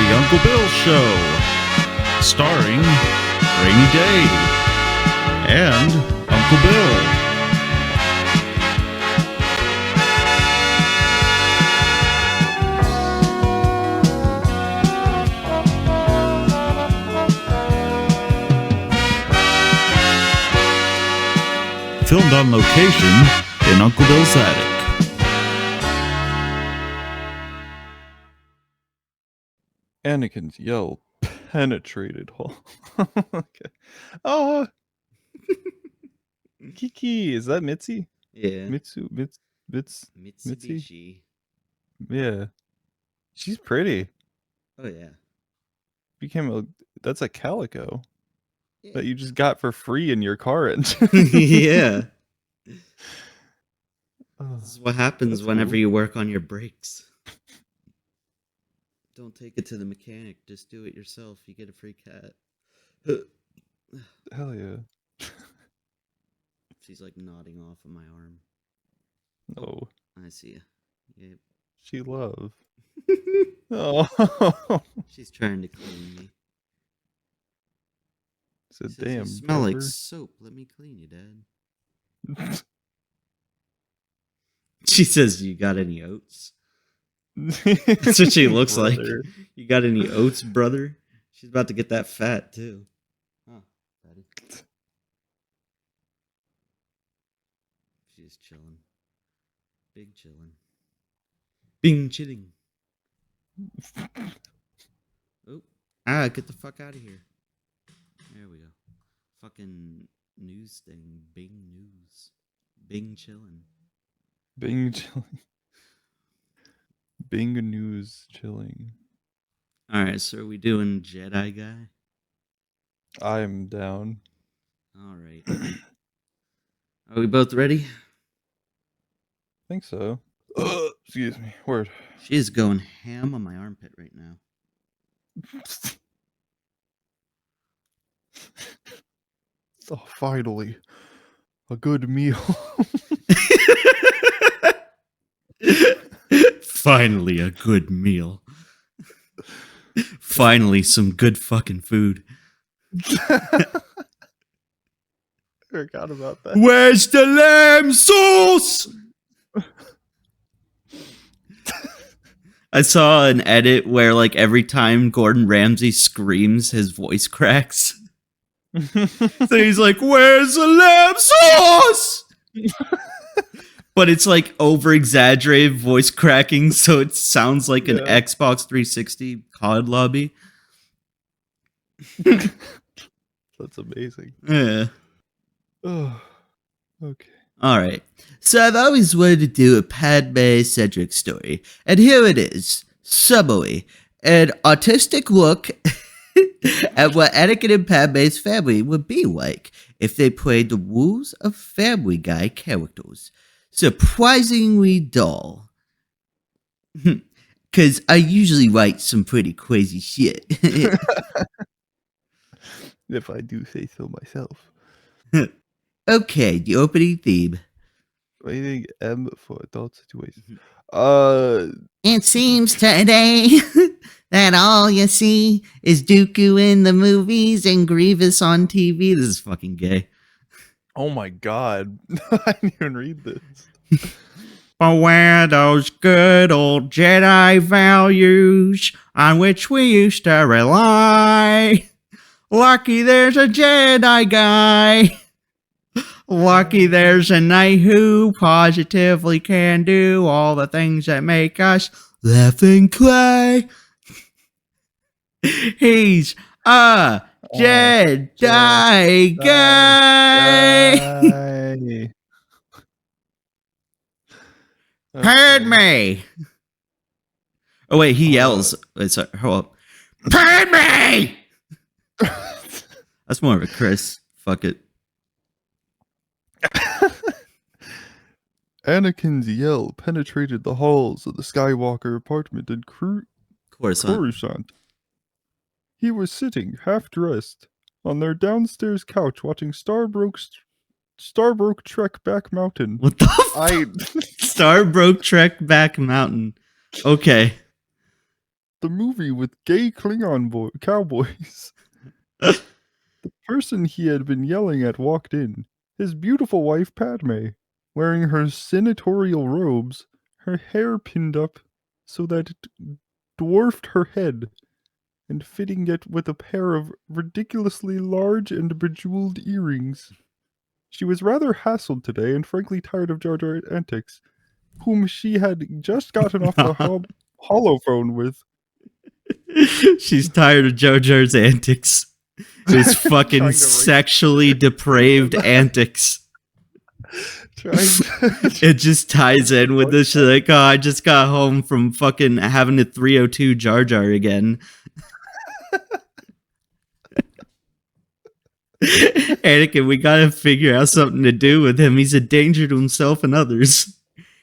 The Uncle Bill Show, starring Rainy Day and Uncle Bill. Filmed on location in Uncle Bill's attic. Anakin's yell penetrated Hall. Okay. Oh, Kiki, is that Mitzi? Yeah. Mitzi? Mitsubishi. Yeah. She's pretty. Oh yeah. That's a calico Yeah. that you just got for free in your car engine. Yeah. Oh, This is what happens that's whenever cool. you work on your brakes. Don't take it to the mechanic. Just do it yourself. You get a free cat. Hell yeah. She's like nodding off of my arm. Oh, I see ya. she love. Yep. Oh. She's trying to clean me. So She says, damn. you smell like Pepper." soap. Let me clean you, Dad. She says, you got any oats? That's what she looks like. Brother. You got any oats, brother? She's about to get that fat, too. Huh, Daddy. She's chilling. Big chilling. Bing chilling. Oh. Get the fuck out of here. There we go. Fucking news thing. Bing news. Bing chilling. Bing chilling. Bing news chilling. Alright, so are we doing Jedi guy? I'm down. Alright. Are we both ready? Think so. Excuse me. Word. She is going ham on my armpit right now. Oh, finally. A good meal. Finally, a good meal. Finally, some good fucking food. Forgot about that. Where's the lamb sauce? I saw an edit where, like, every time Gordon Ramsay screams, his voice cracks. So he's like, where's the lamb sauce? But it's like over exaggerated voice cracking, so it sounds like an Yeah. Xbox 360 COD lobby. That's amazing. Yeah. Oh, okay. All right. So I've always wanted to do a Padme Cedric story, and here it is. Summary: an autistic look at what Anakin and Padme's family would be like if they played the rules of Family Guy characters. Surprisingly dull. Because I usually write some pretty crazy shit. If I do say so myself. Okay, the opening theme. Rating M for adult situation. It seems today that all you see is Dooku in the movies and Grievous on TV. This is fucking gay. Oh my god. I didn't even read this. But where those good old Jedi values on which we used to rely? Lucky there's a Jedi guy. Lucky there's a knight who positively can do all the things that make us laugh and cry. He's a Jedi guy. Guy. Padme. Oh wait, he yells. Wait, sorry, hold up. Padme. That's more of a Chris. Fuck it. Anakin's yell penetrated the halls of the Skywalker apartment in Coruscant. Coruscant. He was sitting, half dressed, on their downstairs couch watching Starbroke Trek Back Mountain. What the fuck? Starbroke Trek Back Mountain. Okay. the movie with gay Klingon cowboys. The person he had been yelling at walked in, his beautiful wife Padme, wearing her senatorial robes, her hair pinned up so that it dwarfed her head, and fitting it with a pair of ridiculously large and bejeweled earrings. She was rather hassled today and frankly tired of Jar Jar antics, whom she had just gotten off the holophone with. She's tired of Jar Jar's antics. His fucking Trying to sexually depraved antics. It just ties in with this. She's like, oh, I just got home from fucking having a 302 Jar Jar again. Anakin, we gotta figure out something to do with him. He's a danger to himself and others.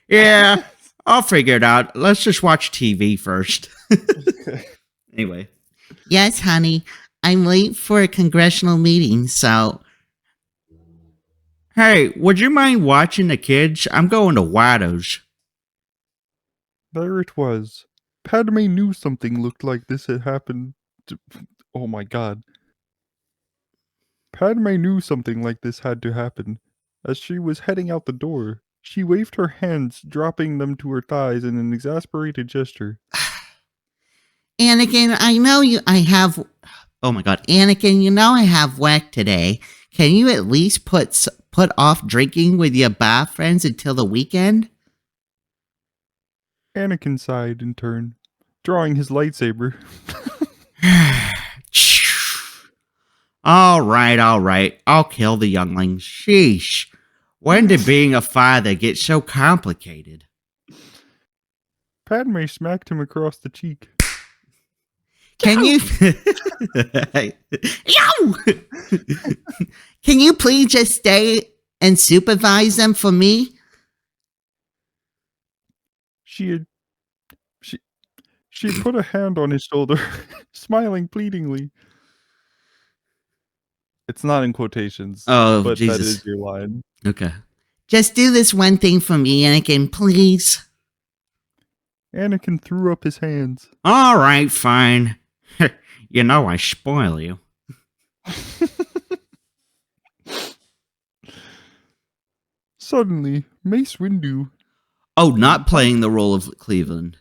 Yeah, I'll figure it out. Let's just watch TV first. Anyway. Yes, honey. I'm late for a congressional meeting, so... Hey, would you mind watching the kids? I'm going to Watto's. There it was. Padme knew something looked like this had happened. Oh my god. Padme knew something like this had to happen. As she was heading out the door, she waved her hands, dropping them to her thighs in an exasperated gesture. Anakin, oh my god, Anakin, you know I have work today. Can you at least put off drinking with your bar friends until the weekend? Anakin sighed in turn, drawing his lightsaber. All right. I'll kill the youngling. Sheesh. When did being a father get so complicated? Padme smacked him across the cheek. Can you... Can you please just stay and supervise them for me? She had put a hand on his shoulder, smiling pleadingly. It's not in quotations. Oh, but Jesus. That is your line. Okay. Just do this one thing for me, Anakin, please. Anakin threw up his hands. All right, fine. You know I spoil you. Suddenly, Mace Windu... Oh, not playing the role of Cleveland.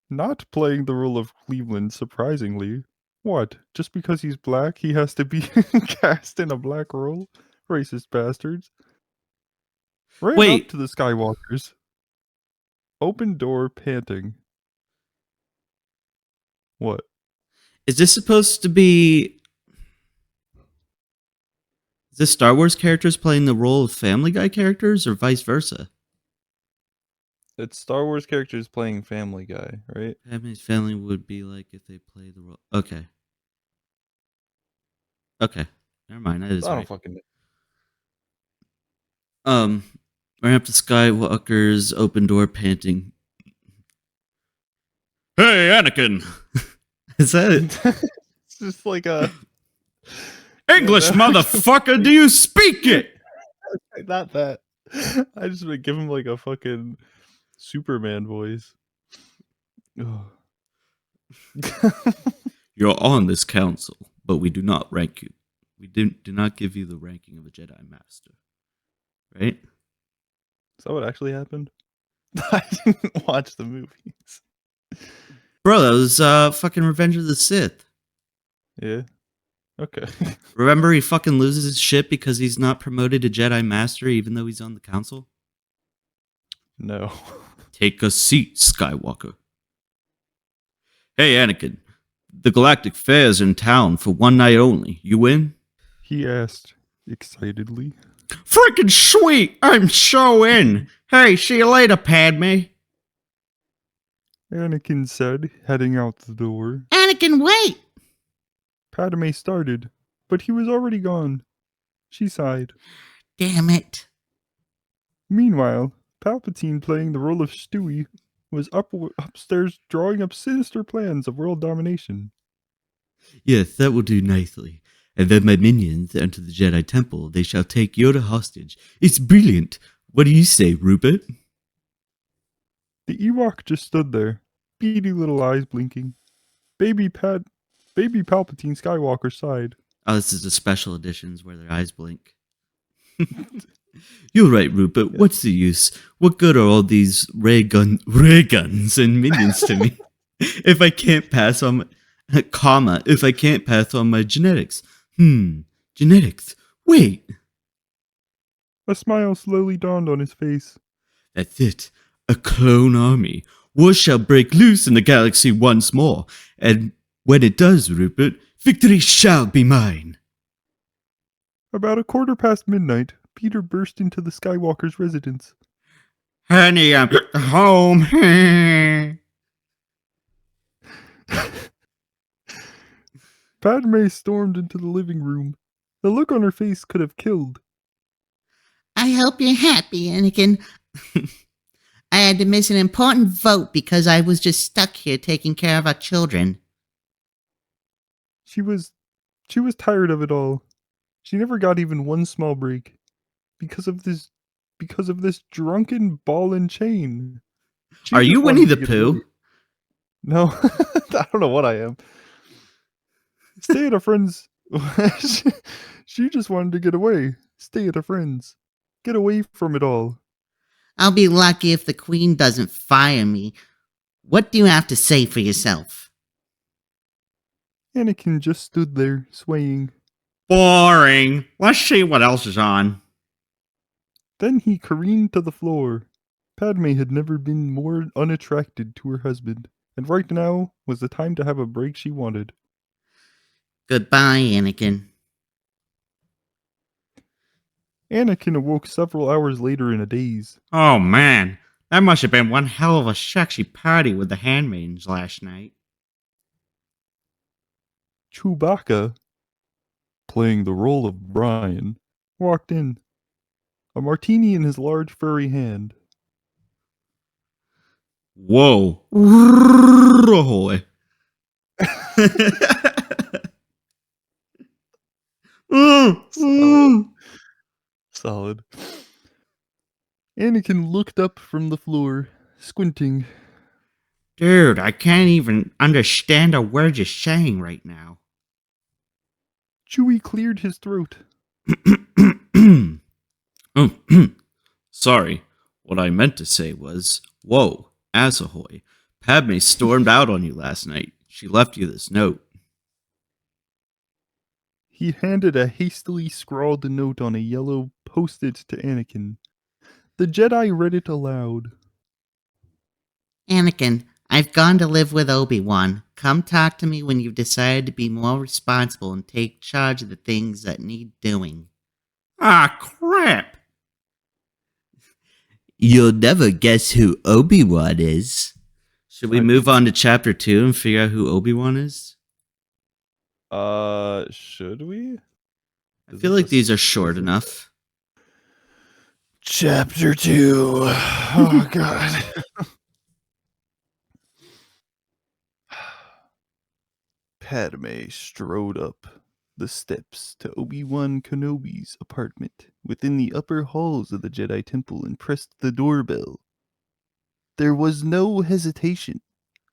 Not playing the role of Cleveland, surprisingly. What? Just because he's black, he has to be cast in a black role? Racist bastards. Ran Wait. up to the Skywalkers. Open door, panting. What? Is this supposed to be... Is this Star Wars characters playing the role of Family Guy characters or vice versa? It's Star Wars characters playing Family Guy, right? Padme's family would be like if they play the role. Okay. Okay. Never mind. That is I don't right. fucking Ran up to Skywalker's open door panting. Hey, Anakin! Is that it? It's just like a... English, motherfucker! Do you speak it? Not that. I just would give him like a fucking Superman voice. Ugh. You're on this council, but we do not rank you. We do not give you the ranking of a Jedi Master. Right? Is that what actually happened? I didn't watch the movies. Bro, that was fucking Revenge of the Sith. Yeah. Okay. Remember he fucking loses his shit because he's not promoted to Jedi Master even though he's on the council? No. Take a seat, Skywalker. Hey, Anakin. The Galactic Fair's in town for one night only. You in? He asked excitedly. Freaking sweet! I'm so in! Hey, see you later, Padme. Anakin said, heading out the door. Anakin, wait! Padme started, but he was already gone. She sighed. Damn it. Meanwhile, Palpatine, playing the role of Stewie, was upstairs drawing up sinister plans of world domination. Yes, that will do nicely. And then my minions enter the Jedi Temple. They shall take Yoda hostage. It's brilliant. What do you say, Rupert? The Ewok just stood there, beady little eyes blinking. Baby Palpatine Skywalker sighed. Oh, this is the special editions where their eyes blink. You're right, Rupert. What's the use? What good are all these ray guns and minions to me if I can't pass on if I can't pass on my genetics? Genetics. Wait. A smile slowly dawned on his face. That's it. A clone army. War shall break loose in the galaxy once more. And when it does, Rupert, victory shall be mine. About 1:15 midnight, Peter burst into the Skywalker's residence. Honey, I'm home. Padme stormed into the living room. The look on her face could have killed. I hope you're happy, Anakin. I had to miss an important vote because I was just stuck here taking care of our children. She was tired of it all. She never got even one small break. Because of this drunken ball and chain. She Are just you wanted Winnie to the get Pooh? away. No, I don't know what I am. Stay at a friend's. She just wanted to get away. Stay at a friend's. Get away from it all. I'll be lucky if the Queen doesn't fire me. What do you have to say for yourself? Anakin just stood there, swaying. Boring. Let's see what else is on. Then he careened to the floor. Padme had never been more unattracted to her husband, and right now was the time to have a break she wanted. Goodbye, Anakin. Anakin awoke several hours later in a daze. Oh man, that must have been one hell of a sexy party with the handmaidens last night. Chewbacca, playing the role of Brian, walked in, a martini in his large furry hand. Whoa. Ahoy. Solid. Anakin looked up from the floor, squinting. Dude, I can't even understand a word you're saying right now. Chewie cleared his throat. Sorry, what I meant to say was, whoa, Asahoy. Padme stormed out on you last night. She left you this note. He handed a hastily scrawled note on a yellow post-it to Anakin. The Jedi read it aloud. Anakin, I've gone to live with Obi-Wan. Come talk to me when you've decided to be more responsible and take charge of the things that need doing. Ah, crap. You'll never guess who Obi-Wan is. Should we move on to chapter 2 and figure out who Obi-Wan is? Should we? I feel like these are short enough. Chapter 2. Oh, God. Padme strode up the steps to Obi-Wan Kenobi's apartment within the upper halls of the Jedi Temple and pressed the doorbell. There was no hesitation.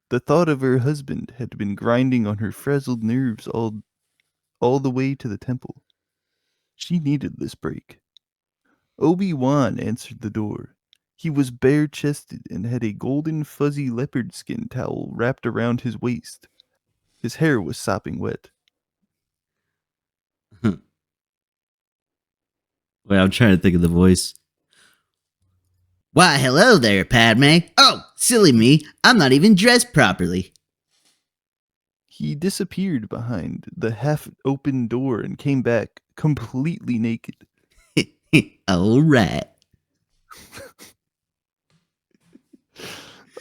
The thought of her husband had been grinding on her frazzled nerves all the way to the temple. She needed this break. Obi-Wan answered the door. He was bare-chested and had a golden fuzzy leopard skin towel wrapped around his waist. His hair was sopping wet. Wait, I'm trying to think of the voice. Why, hello there, Padme. Oh, silly me. I'm not even dressed properly. He disappeared behind the half-open door and came back completely naked. All right.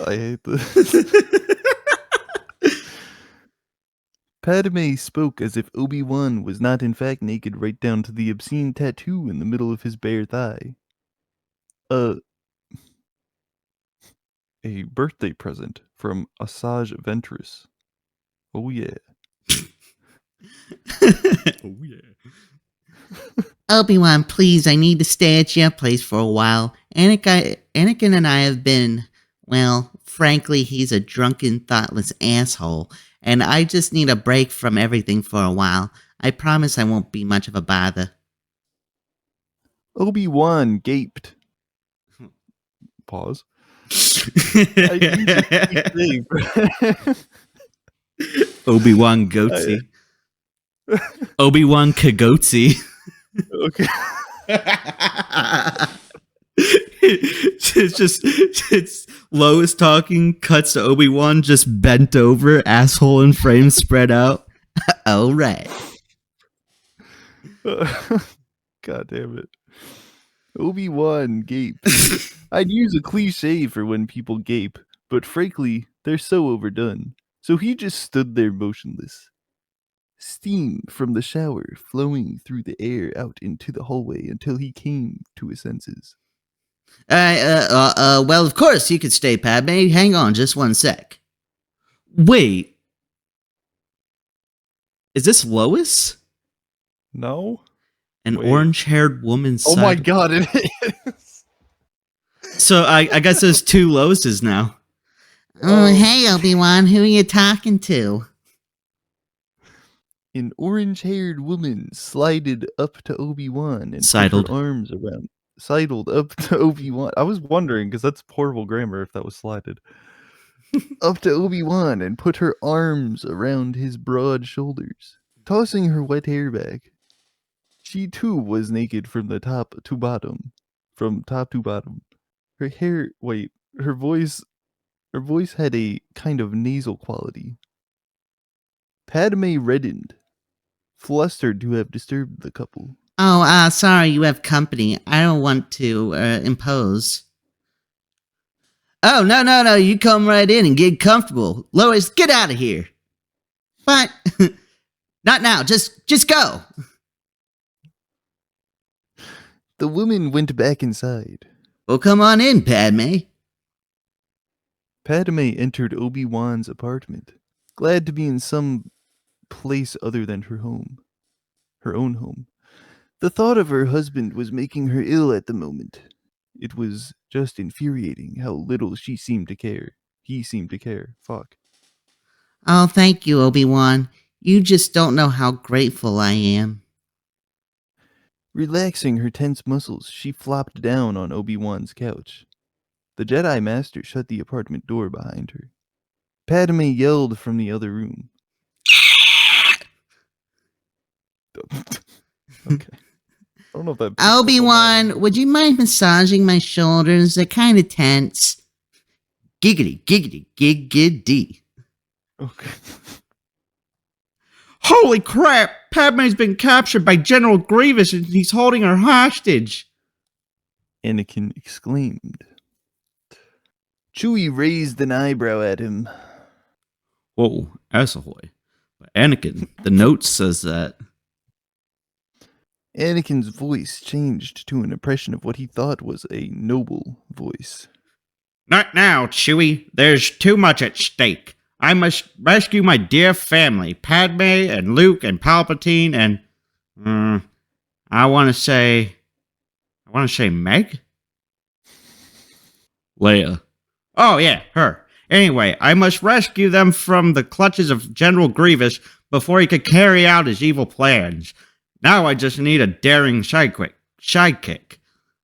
I hate this. Padme spoke as if Obi-Wan was not in fact naked right down to the obscene tattoo in the middle of his bare thigh. A birthday present from Asajj Ventress. Oh yeah. Oh, yeah. Obi-Wan, please, I need to stay at your place for a while. Anakin and I have been, well, frankly, he's a drunken, thoughtless asshole, and I just need a break from everything for a while. I promise I won't be much of a bother. Obi-Wan gaped. Pause. I use a cliché. Obi-Wan Goatsy. Obi-Wan Kagotsy. Okay. It's Lois talking, cuts to Obi-Wan just bent over, asshole and frame spread out. All right. God damn it. Obi-Wan gaped. I'd use a cliche for when people gape, but frankly, they're so overdone. So he just stood there motionless. Steam from the shower flowing through the air out into the hallway until he came to his senses. Well, of course you could stay, Padme. Hang on just one sec. Wait. Is this Lois? No? An Wait. orange-haired woman. Oh my god, it is. So I guess there's two Loises now. Oh, hey, Obi-Wan. Who are you talking to? An orange-haired woman slided up to Obi-Wan and put Sidled. her arms around. Sidled up to Obi-Wan. I was wondering, because that's horrible grammar if that was slided. Up to Obi-Wan and put her arms around his broad shoulders, tossing her wet hair back. She too was naked from the top to bottom. From top to bottom. Her hair, her voice had a kind of nasal quality. Padme reddened, flustered to have disturbed the couple. Oh, sorry, you have company. I don't want to impose. Oh, no, you come right in and get comfortable. Lois, get out of here. But, not now, just go. The woman went back inside. Well, come on in, Padme. Padme entered Obi-Wan's apartment, glad to be in some place other than her home. Her own home. The thought of her husband was making her ill at the moment. It was just infuriating how little she seemed to care. He seemed to care. Fuck. Oh, thank you, Obi-Wan. You just don't know how grateful I am. Relaxing her tense muscles, she flopped down on Obi-Wan's couch. The Jedi Master shut the apartment door behind her. Padme yelled from the other room. Okay. I don't know if that... Obi-Wan, would you mind massaging my shoulders? They're kind of tense. Giggity, giggity, giggity. Okay. Holy crap! Padme's been captured by General Grievous and he's holding her hostage. Anakin exclaimed. Chewie raised an eyebrow at him. Whoa, Assahoy. But Anakin, the note says that. Anakin's voice changed to an impression of what he thought was a noble voice. Not now, Chewie. There's too much at stake. I must rescue my dear family, Padme and Luke and Palpatine and... I want to say Meg? Leia. Oh, yeah, her. Anyway, I must rescue them from the clutches of General Grievous before he could carry out his evil plans. Now I just need a daring sidekick.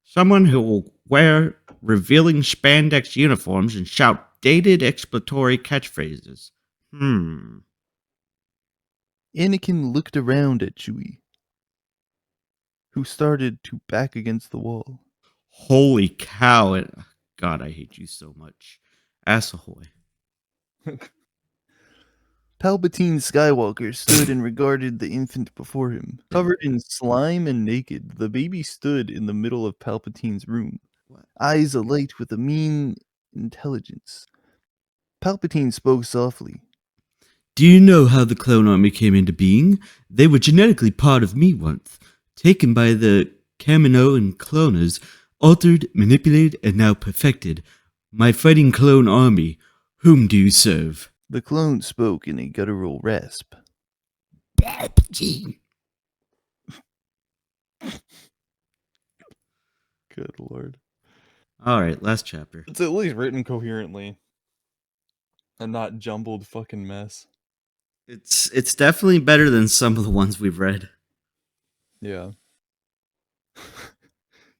Someone who will wear revealing spandex uniforms and shout dated exploratory catchphrases. Anakin looked around at Chewie, who started to back against the wall. Holy cow. God, I hate you so much. Assahoy. Palpatine Skywalker stood and regarded the infant before him. Covered in slime and naked, the baby stood in the middle of Palpatine's room, eyes alight with a mean intelligence. Palpatine spoke softly. Do you know how the clone army came into being? They were genetically part of me once, taken by the Kaminoan cloners, altered, manipulated, and now perfected. My fighting clone army, whom do you serve? The clone spoke in a guttural rasp. Palpatine. Good lord. Alright, last chapter. It's at least written coherently. A not jumbled fucking mess. It's definitely better than some of the ones we've read. Yeah.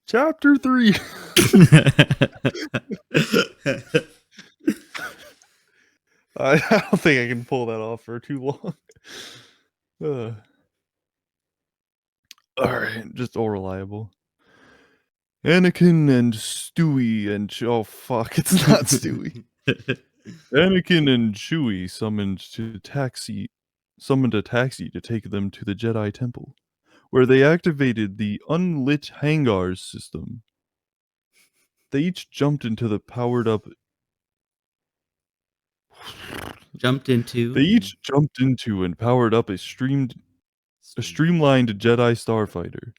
Chapter 3. I don't think I can pull that off for too long. Alright, just all reliable. Anakin and Stewie and oh fuck, it's not Stewie. Anakin and Chewie summoned a taxi to take them to the Jedi Temple, where they activated the unlit hangars system. They each jumped into the powered up. They each jumped into and powered up a streamlined Jedi starfighter.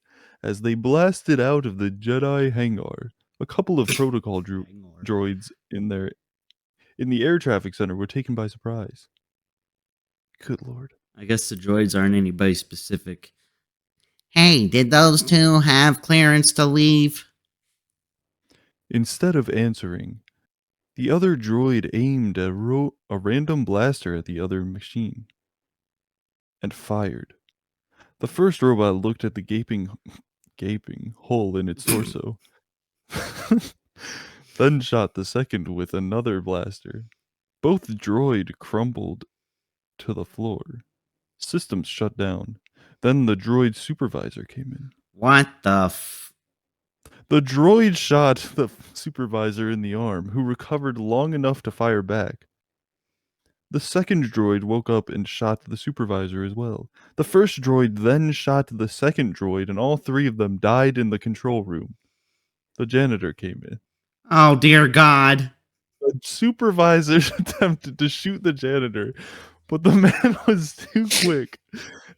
As they blasted out of the Jedi hangar, a couple of protocol droids in the air traffic center were taken by surprise. Good lord. I guess the droids aren't anybody specific. Hey, did those two have clearance to leave? Instead of answering, the other droid aimed a random blaster at the other machine and fired. The first robot looked at the gaping hole in its torso, then shot the second with another blaster. Both droid crumbled to the floor. Systems shut down. Then the droid supervisor came in. What the The droid shot the supervisor in the arm, who recovered long enough to fire back. The second droid woke up and shot the supervisor as well. The first droid then shot the second droid, and all three of them died in the control room. The janitor came in. Oh, dear God. The supervisor attempted to shoot the janitor, but the man was too quick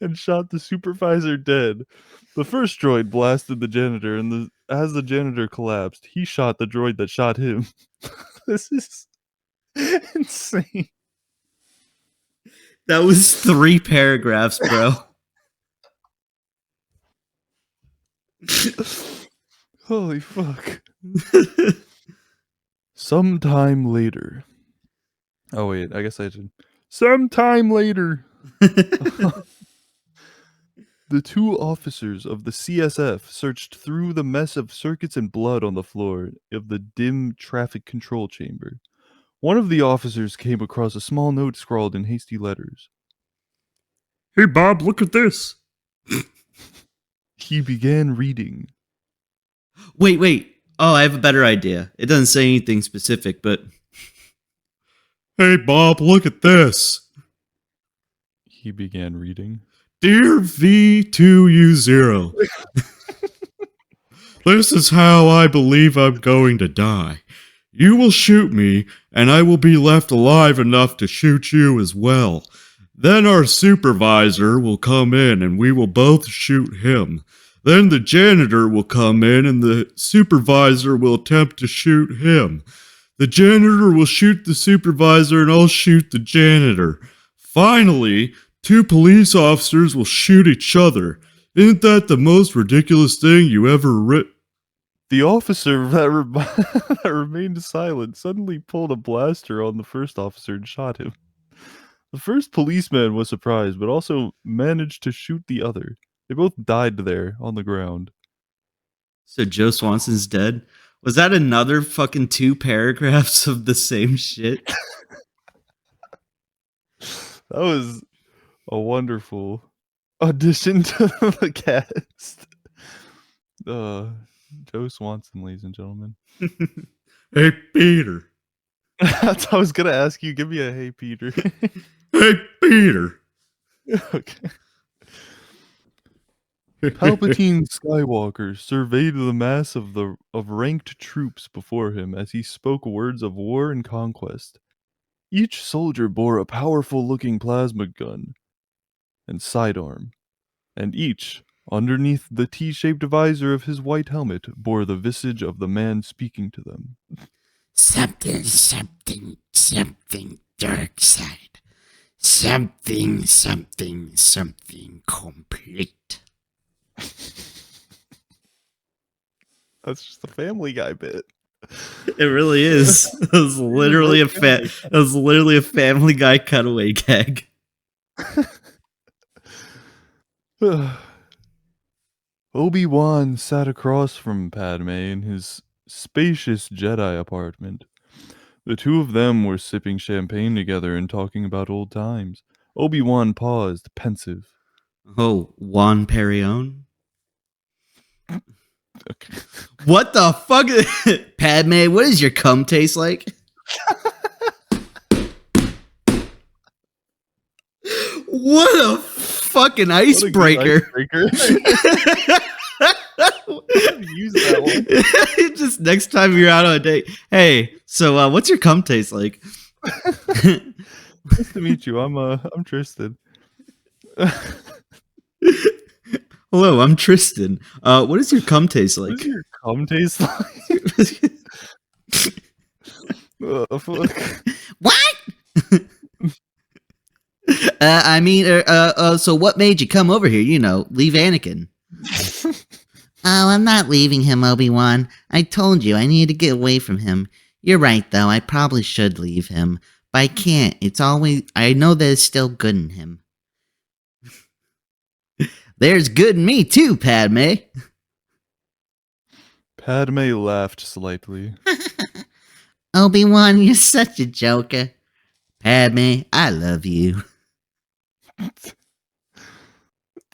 and shot the supervisor dead. The first droid blasted the janitor, and as the janitor collapsed, he shot the droid that shot him. This is insane. That was 3 paragraphs, bro. Holy fuck. Sometime later. Oh, wait, I guess I should. Sometime later. The two officers of the CSF searched through the mess of circuits and blood on the floor of the dim traffic control chamber. One of the officers came across a small note scrawled in hasty letters. Hey, Bob, look at this. He began reading. Wait. Oh, I have a better idea. It doesn't say anything specific, but... Hey, Bob, look at this. He began reading. Dear V2U0, this is how I believe I'm going to die. You will shoot me, and I will be left alive enough to shoot you as well. Then our supervisor will come in, and we will both shoot him. Then the janitor will come in, and the supervisor will attempt to shoot him. The janitor will shoot the supervisor, and I'll shoot the janitor. Finally, 2 police officers will shoot each other. Isn't that the most ridiculous thing you ever read? The officer that remained silent suddenly pulled a blaster on the first officer and shot him. The first policeman was surprised, but also managed to shoot the other. They both died there on the ground. So Joe Swanson's dead? Was that another fucking 2 paragraphs of the same shit? That was a wonderful addition to the cast. Joe Swanson, ladies and gentlemen. Hey, Peter. That's what I was gonna ask you. Give me a hey, Peter. Hey, Peter. Okay. Palpatine Skywalker surveyed the mass of ranked troops before him as he spoke words of war and conquest. Each soldier bore a powerful-looking plasma gun and sidearm, and each, underneath the T-shaped visor of his white helmet, bore the visage of the man speaking to them. Something, dark side. Something, complete. That's just a Family Guy bit. It really is. It was literally it was literally a Family Guy cutaway gag. Obi-Wan sat across from Padme in his spacious Jedi apartment. The two of them were sipping champagne together and talking about old times. Obi-Wan paused, pensive. Oh, Juan Perion? Okay. What the fuck? Padme, what does your cum taste like? What a fucking What a good icebreaker. icebreaker. Use that one. Just next time you're out on a date. Hey, so what's your cum taste like? Nice to meet you. I'm Tristan. Hello, I'm Tristan. What does your cum taste What like? does your cum taste like? Fuck. What? So what made you come over here? You know, leave Anakin. Oh, I'm not leaving him, Obi-Wan. I told you I need to get away from him. You're right, though. I probably should leave him. But I can't. I know there's still good in him. There's good in me, too, Padme. Padme laughed slightly. Obi-Wan, you're such a joker. Padme, I love you.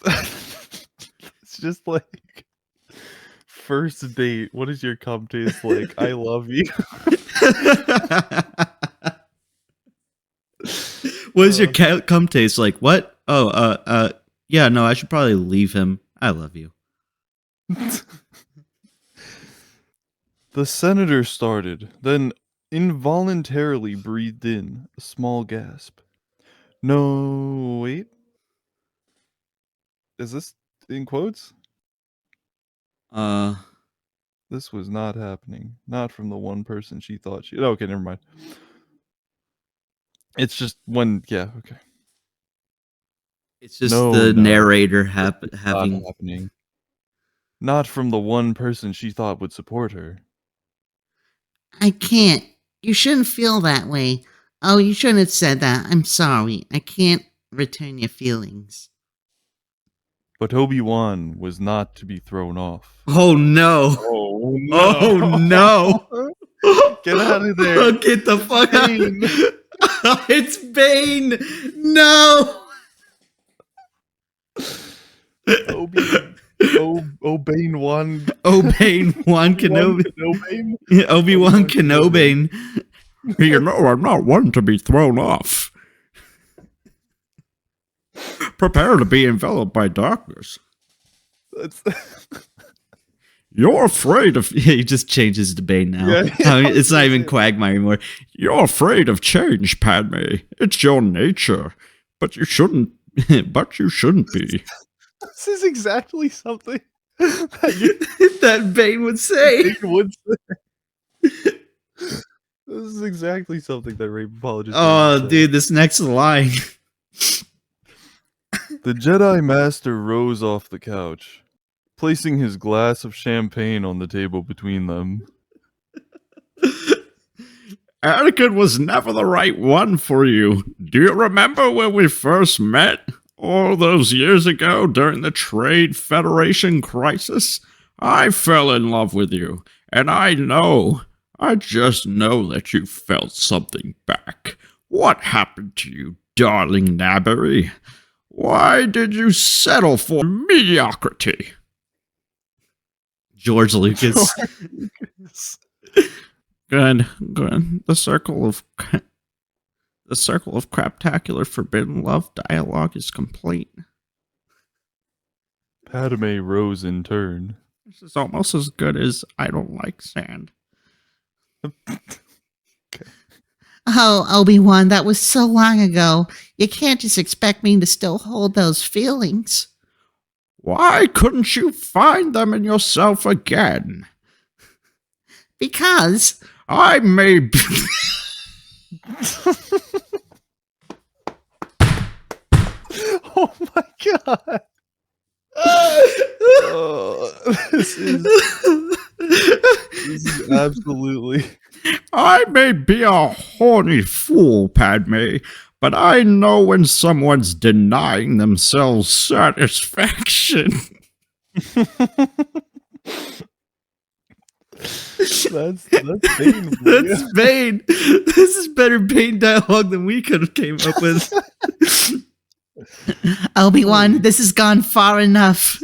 It's just like first date. What does your cum taste like? I love you. What does your cum taste like? What? Oh, yeah, no, I should probably leave him. I love you. The senator started, then involuntarily breathed in a small gasp. No, wait. Is this in quotes? This was not happening. Not from the one person she thought she. Okay, never mind. It's just one. Yeah, okay. It's just No, the no. narrator Not having. happening. Not from the one person she thought would support her. I can't. You shouldn't feel that way. Oh, you shouldn't have said that. I'm sorry. I can't return your feelings. But Obi-Wan was not to be thrown off. Oh no! Oh Oh no! Get out of there. Get the fuck out! Bane. It's Bane! No! Bane one. Bane Juan Kenobi. Obi-Wan Kenobi. You know, I'm not one to be thrown off. Prepare to be enveloped by darkness. That's You're afraid of. He just changes to Bane now. Yeah. I mean, it's not even Quagmire anymore. You're afraid of change, Padme. It's your nature, but you shouldn't. But you shouldn't be. This is exactly something that That Bane would say. you would say. This is exactly something that rape apologists. Oh, would say. dude, this next line. The Jedi Master rose off the couch, placing his glass of champagne on the table between them. Anakin was never the right one for you. Do you remember when we first met? All those years ago during the Trade Federation crisis? I fell in love with you, and I just know that you felt something back. What happened to you, darling Nabary? Why did you settle for mediocrity? George Lucas. Good. The circle of craptacular forbidden love dialogue is complete. Padme rose in turn. This is almost as good as I Don't Like Sand. Oh, Obi-Wan, that was so long ago. You can't just expect me to still hold those feelings. Why couldn't you find them in yourself again? Because I may be... Oh my god! Oh, this is This is absolutely. I may be a horny fool, Padme, but I know when someone's denying themselves satisfaction. That's Bane. for you. That's Bane. This is better Bane dialogue than we could have came up with. Obi-Wan, this has gone far enough.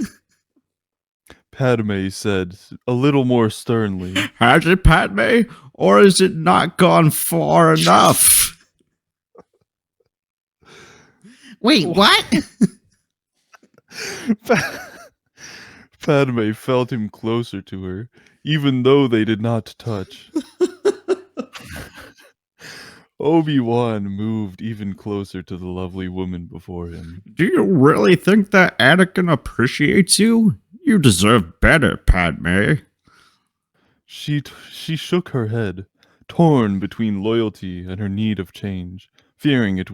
Padme said a little more sternly. Has it, Padme, or has it not gone far enough? Wait, what? Padme felt him closer to her, even though they did not touch. Obi-Wan moved even closer to the lovely woman before him. Do you really think that Anakin appreciates you? You deserve better, Padme. She shook her head, torn between loyalty and her need of change, fearing it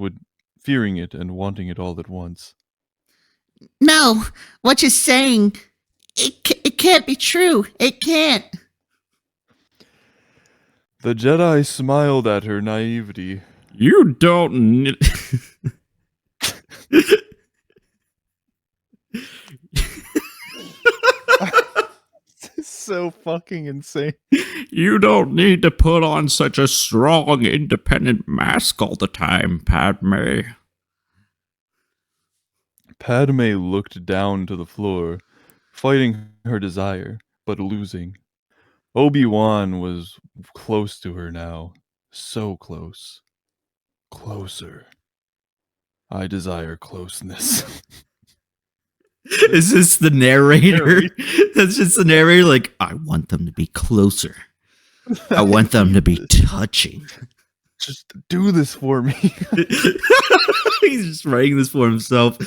and wanting it all at once. No, what you're saying, it can't be true. It can't. The Jedi smiled at her naivety. You don't need... This is so fucking insane. You don't need to put on such a strong, independent mask all the time, Padme. Padme looked down to the floor, fighting her desire, but losing. Obi-Wan was close to her now. So close. Closer. I desire closeness. Is this the narrator? That's just the narrator, like, I want them to be closer. I want them to be touching. Just do this for me. He's just writing this for himself.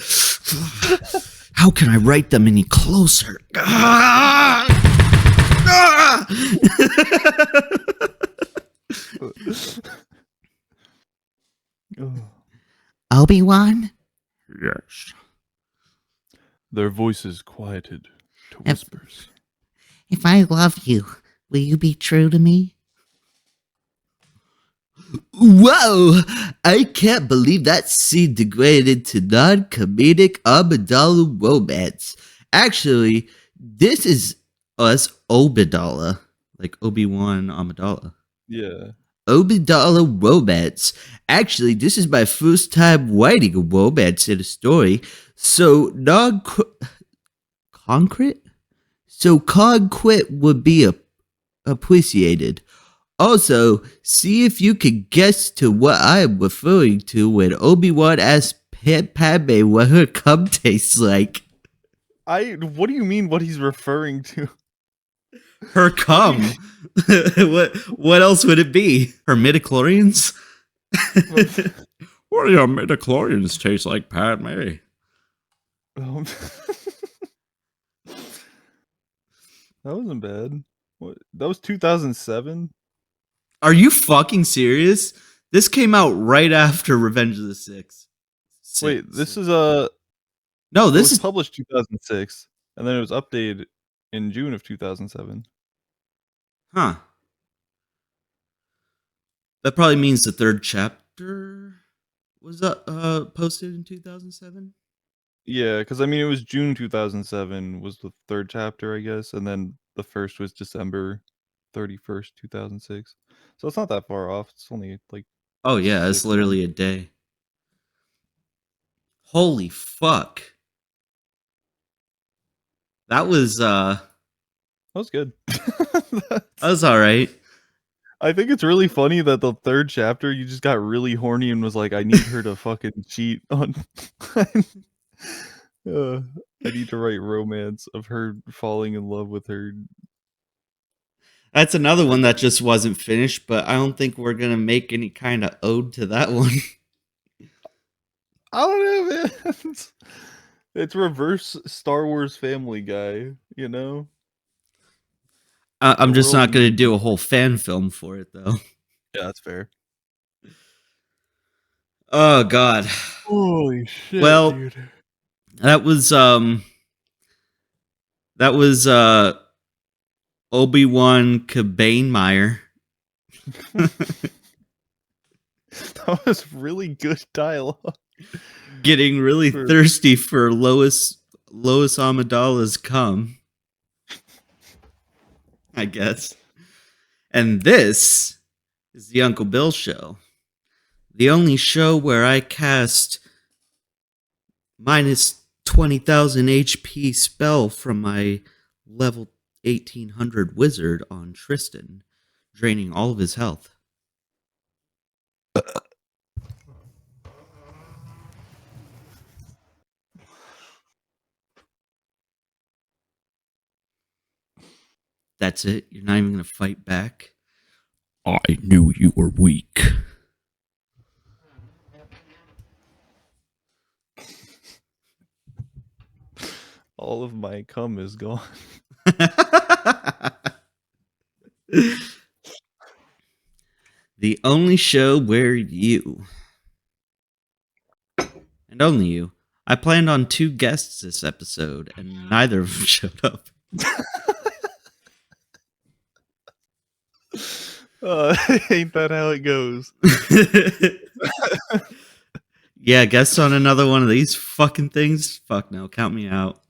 How can I write them any closer? Ah! Ah! Obi-Wan? Yes. Their voices quieted to whispers. If I love you, will you be true to me? Whoa! I can't believe that scene degraded to non-comedic Amidala romance. Actually, this is us Obidala. Like Obi-Wan Amidala. Yeah. Obidala romance. Actually, this is my first time writing a romance in a story. So concrete? So concrete would be appreciated. Also, see if you can guess to what I am referring to when Obi-Wan asks Padme what her cum tastes like. What do you mean what he's referring to? Her cum. What else would it be? Her midichlorians? What do your midichlorians taste like, Padme? That wasn't bad. What? That was 2007? Are you fucking serious? This came out right after Revenge of the Sith. Wait, this is no, this this was is published 2006, and then it was updated in June of 2007. huh. That probably means the third chapter was posted in 2007. Yeah, because I mean it was June 2007 was the third chapter, I guess, and then the first was December 31st, 2006. So it's not that far off. It's only like Oh yeah, it's 6 literally a day. Holy fuck. That was that was good. that was all right. I think it's really funny that the third chapter you just got really horny and was like, I need her to fucking cheat on. I need to write romance of her falling in love with her. That's another one that just wasn't finished, but I don't think we're gonna make any kind of ode to that one. I don't know, man. It's reverse Star Wars Family Guy, you know? I'm just not world- gonna do a whole fan film for it though. Yeah, that's fair. Oh god. Holy shit, Well, dude. That was Obi-Wan Kabanemeyer. That was really good dialogue. Getting really For- thirsty for Lois Amidala's cum, I guess. And this is the Uncle Bill Show, the only show where I cast minus 20,000 HP spell from my level 1800 wizard on Tristan, draining all of his health. That's it? You're not even going to fight back? I knew you were weak. All of my cum is gone. The only show where you, and only you, I planned on 2 guests this episode, and neither of them showed up. Ain't that how it goes? Yeah, guests on another one of these fucking things? Fuck no, count me out.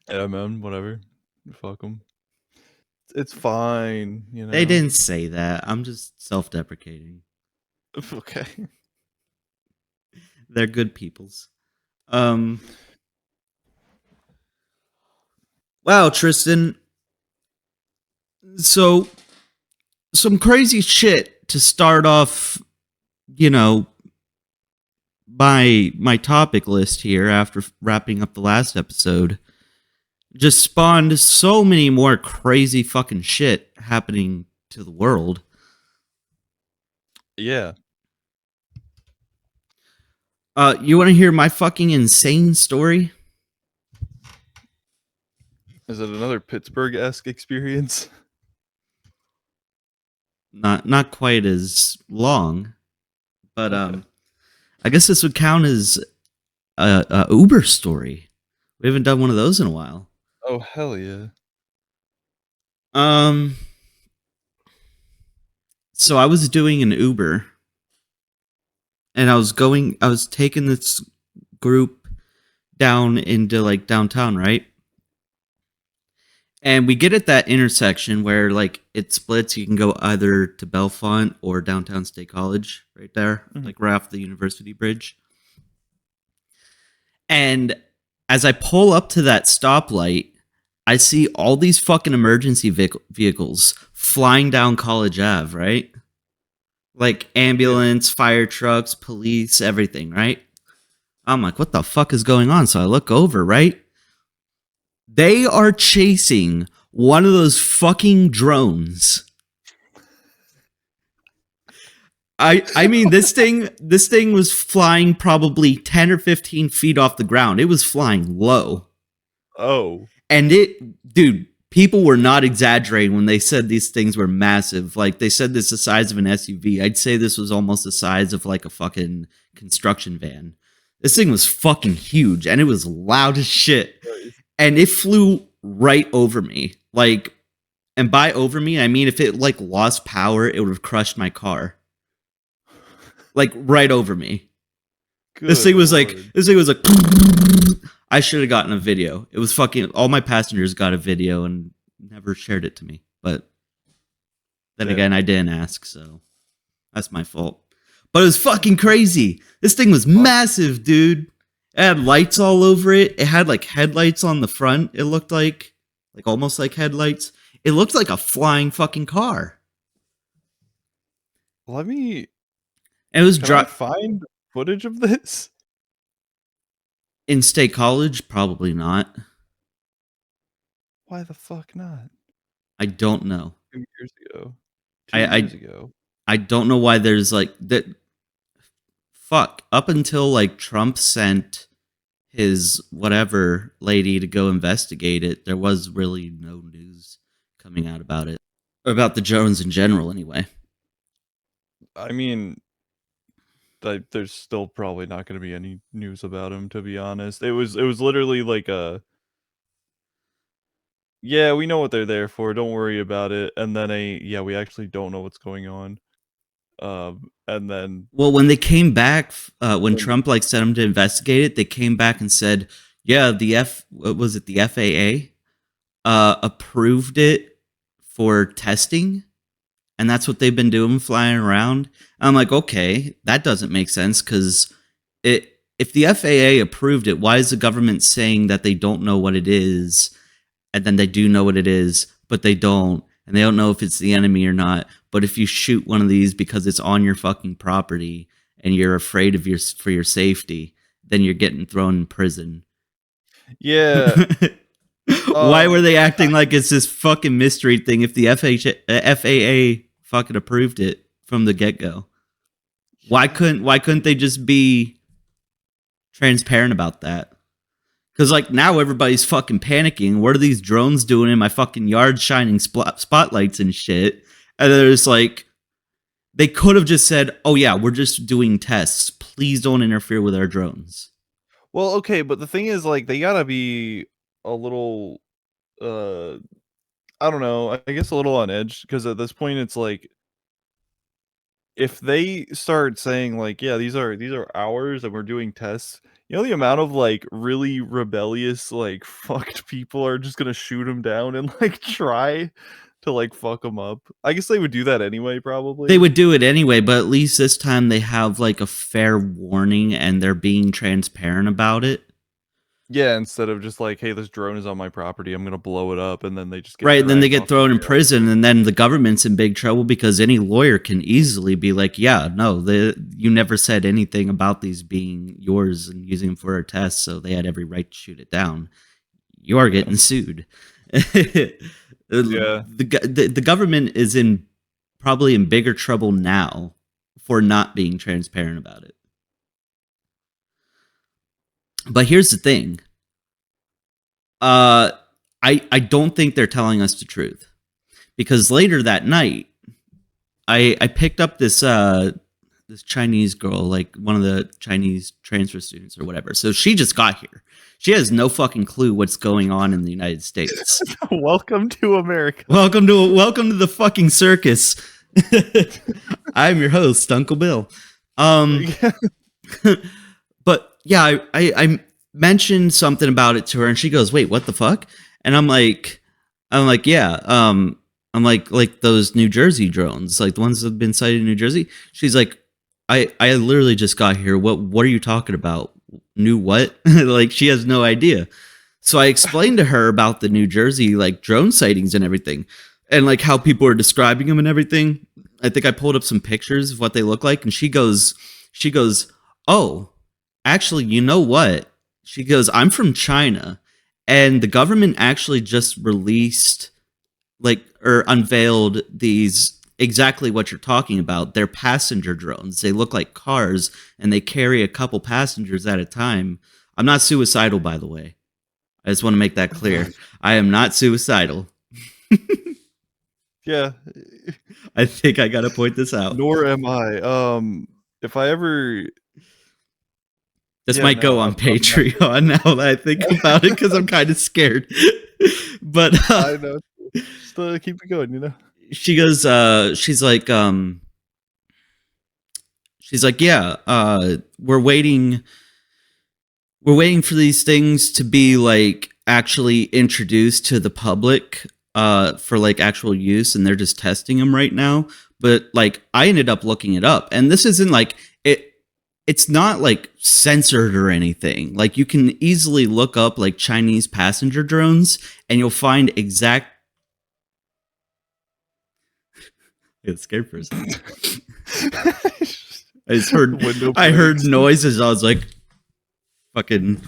Yeah, man, whatever. Fuck them. It's fine, you know. They didn't say that. I'm just self-deprecating. Okay. They're good peoples. Wow, Tristan. So, some crazy shit to start off, my topic list here after wrapping up the last episode just spawned so many more crazy fucking shit happening to the world. Yeah. You want to hear my fucking insane story? Is it another Pittsburgh-esque experience? Not quite as long, but Okay. I guess this would count as a Uber story. We haven't done one of those in a while. Oh, hell yeah. So I was doing an Uber, and I was taking this group down into like downtown, right? And we get at that intersection where like it splits. You can go either to Bellefonte or downtown State College, right there, Mhm. like right off the University Bridge. And as I pull up to that stoplight, I see all these fucking emergency vehicles flying down College Ave, right? Like ambulance, fire trucks, police, everything, right? I'm like, what the fuck is going on? So I look over, right? They are chasing one of those fucking drones. I mean, this thing was flying probably 10 or 15 feet off the ground. It was flying low. Oh. And dude, people were not exaggerating when they said these things were massive. Like, they said this the size of an SUV. I'd say this was almost the size of like a fucking construction van. This thing was fucking huge, and it was loud as shit. And it flew right over me. Like, and by over me, I mean if it like lost power, it would have crushed my car. Like right over me. This thing was like I should have gotten a video. It was fucking all my passengers got a video and never shared it to me. But then Yeah. again, I didn't ask, so that's my fault. But it was fucking crazy. This thing was massive, dude. It had lights all over it. It had like headlights on the front. It looked like almost like headlights. It looked like a flying fucking car. Let me And it was can I find footage of this? in State College, probably not. Why the fuck not? I don't know. 2 years ago. I- 2 years ago. I don't know why there's like that. Fuck. Up until like Trump sent his whatever lady to go investigate it, there was really no news coming out about it. About the Jones in general, anyway. I mean, there's still probably not going to be any news about him, to be honest. It was literally like yeah, we know what they're there for. Don't worry about it. And then we actually don't know what's going on. And then Well, when they came back, when Then- Trump like sent them to investigate it, they came back and said, "Yeah, what was it? The FAA approved it for testing, and that's what they've been doing, flying around." I'm like, okay, that doesn't make sense because if the FAA approved it, why is the government saying that they don't know what it is, and then they do know what it is, but they don't, and they don't know if it's the enemy or not? But if you shoot one of these because it's on your fucking property and you're afraid of for your safety, then you're getting thrown in prison. yeah, Why were they acting like it's this fucking mystery thing if the FAA fucking approved it from the get-go? Why couldn't they just be transparent about that? Because like now everybody's fucking panicking. What are these drones doing in my fucking yard, shining spotlights and shit? And there's like, they could have just said, "Oh yeah, we're just doing tests. Please don't interfere with our drones." Well, okay, but the thing is, like, they gotta be a little, I don't know, I guess a little on edge, because at this point, it's like, if they start saying, like, yeah, these are ours, and we're doing tests, you know, the amount of, like, really rebellious, like, fucked people are just gonna shoot them down and, like, try to, like, fuck them up. I guess they would do that anyway, probably. They would do it anyway, but at least this time they have like a fair warning and they're being transparent about it. Yeah, instead of just like, hey, this drone is on my property, I'm gonna blow it up, and then they just get Right, then they dragged get off thrown in jail. prison, and then the government's in big trouble because any lawyer can easily be like, "Yeah, no, you never said anything about these being yours and using them for a test, so they had every right to shoot it down. You are getting sued." Yeah. The government is probably in bigger trouble now for not being transparent about it. But here's the thing. I don't think they're telling us the truth, because later that night, I picked up this Chinese girl, like one of the Chinese transfer students or whatever. So she just got here. She has no fucking clue what's going on in the United States. Welcome to America. welcome to the fucking circus. I'm your host, Uncle Bill. But yeah, I mentioned something about it to her, and she goes, "Wait, what the fuck?" And I'm like, yeah, I'm like those New Jersey drones, like the ones that have been sighted in New Jersey. She's like, I literally just got here. What are you talking about? New what? Like she has no idea. So I explained to her about the New Jersey like drone sightings and everything, and like how people are describing them and everything. I think I pulled up some pictures of what they look like, and she goes, "Oh, actually, you know what?" She goes, "I'm from China, and the government actually just released, like, or unveiled these exactly what you're talking about. They're passenger drones. They look like cars, and they carry a couple passengers at a time. I'm not suicidal, by the way. I just want to make that clear. I am not suicidal." Yeah. I think I got to point this out. Nor am I. If I ever This Yeah, might go no, on I'm not- Patreon now that I think about it, because I'm kind of scared. But I know, just keep it going, you know. she goes, she's like, yeah, we're waiting for these things to be like actually introduced to the public for like actual use, and they're just testing them right now. But like I ended up looking it up, and this isn't like it's not like censored or anything. Like you can easily look up like Chinese passenger drones, and you'll find exact. I got scared for a second. I just heard. Window I heard breaks. noises. I was like, fucking.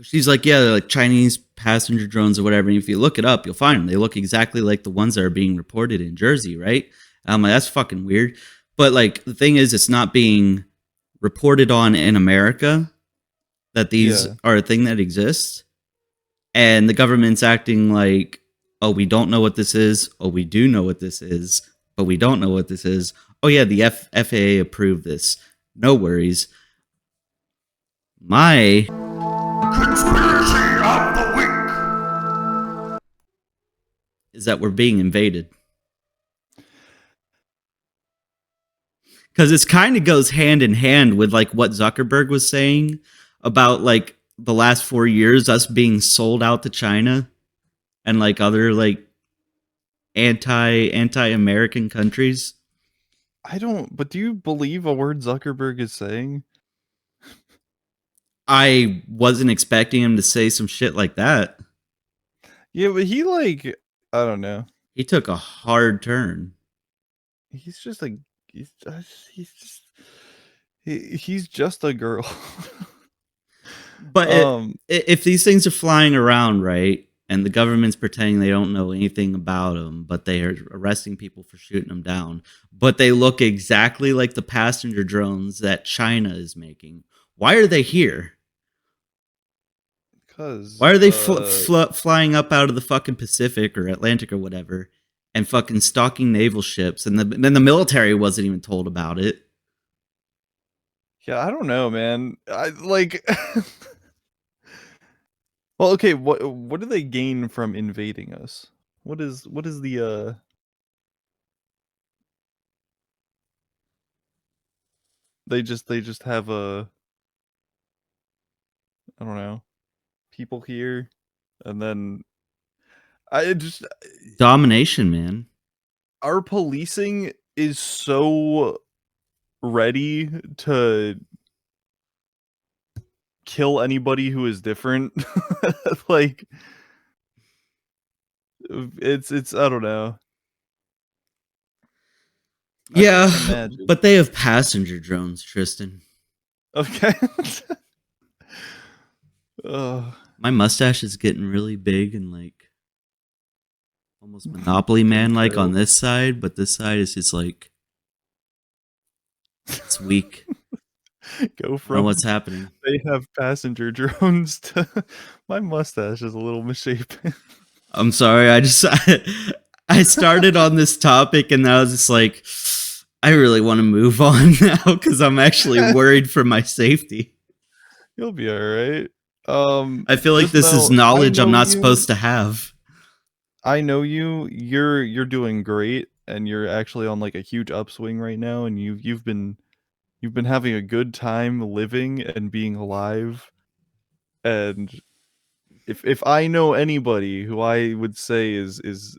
She's like, yeah, they're like Chinese passenger drones or whatever. And if you look it up, you'll find them. They look exactly like the ones that are being reported in Jersey, right? I'm like, that's fucking weird. But like, the thing is, it's not being reported on in America that these Yeah. are a thing that exists. And the government's acting like, oh, we don't know what this is. Oh, we do know what this is, but we don't know what this is. Oh, yeah, the FAA approved this. No worries. My. Conspiracy of the Week. Is that we're being invaded. Because it kind of goes hand in hand with like what Zuckerberg was saying about like the last 4 years, us being sold out to China and like other like anti-American countries. I don't. But do you believe a word Zuckerberg is saying? I wasn't expecting him to say some shit like that. Yeah, but he like I don't know. He took a hard turn. He's just like he's just a girl. But if these things are flying around, right, and the government's pretending they don't know anything about them, but they are arresting people for shooting them down, but they look exactly like the passenger drones that China is making, why are they here? Because Why are they flying up out of the fucking Pacific or Atlantic or whatever and fucking stalking naval ships? And then the military wasn't even told about it. yeah, I don't know, man. I like. Well, okay. What do they gain from invading us? What is the They just have a I don't know people here, and then I just Domination, man. our policing is so ready to kill anybody who is different. Like it's I don't know. I Yeah, can't imagine. but they have passenger drones, Tristan. Okay. Ugh. My mustache is getting really big and like almost Monopoly Man like on this side, but this side is just like it's weak. Go I don't know from what's happening. they have passenger drones to my mustache is a little misshapen. I'm sorry. I started on this topic and I was just like, I really want to move on now because I'm actually worried for my safety. You'll be all right. I feel like just this is know, knowledge I I'm know not you. supposed to have. I know you. You're doing great, and you're actually on like a huge upswing right now, and you've been having a good time living and being alive. And if I know anybody who I would say is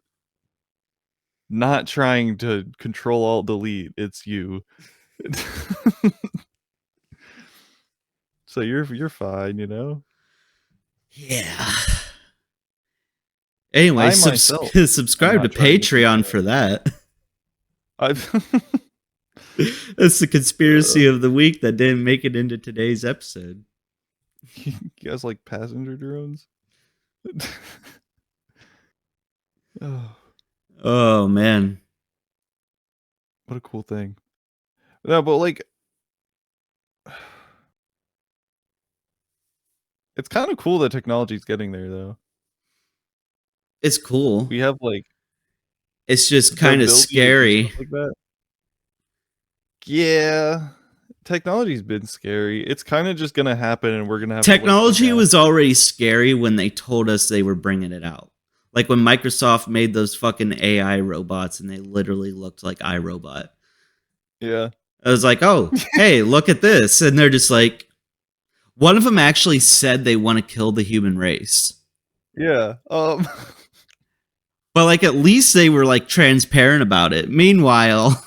not trying to control alt delete, it's you. So you're fine, you know. Yeah. Anyway, I myself subscribe to not trying to Patreon for that. I've That's the conspiracy of the week that didn't make it into today's episode. You guys like passenger drones? Oh, Oh man. what a cool thing. No, but like it's kind of cool that technology's getting there though. It's cool. We have like It's just the kind of ability to do scary. stuff like that. Yeah. Technology's been scary. It's kind of just gonna happen, and we're gonna have Technology to was already scary when they told us they were bringing it out. Like when Microsoft made those fucking AI robots and they literally looked like iRobot. yeah. I was like, oh, hey, look at this. And they're just like, one of them actually said they want to kill the human race. Yeah. But like at least they were like transparent about it. Meanwhile,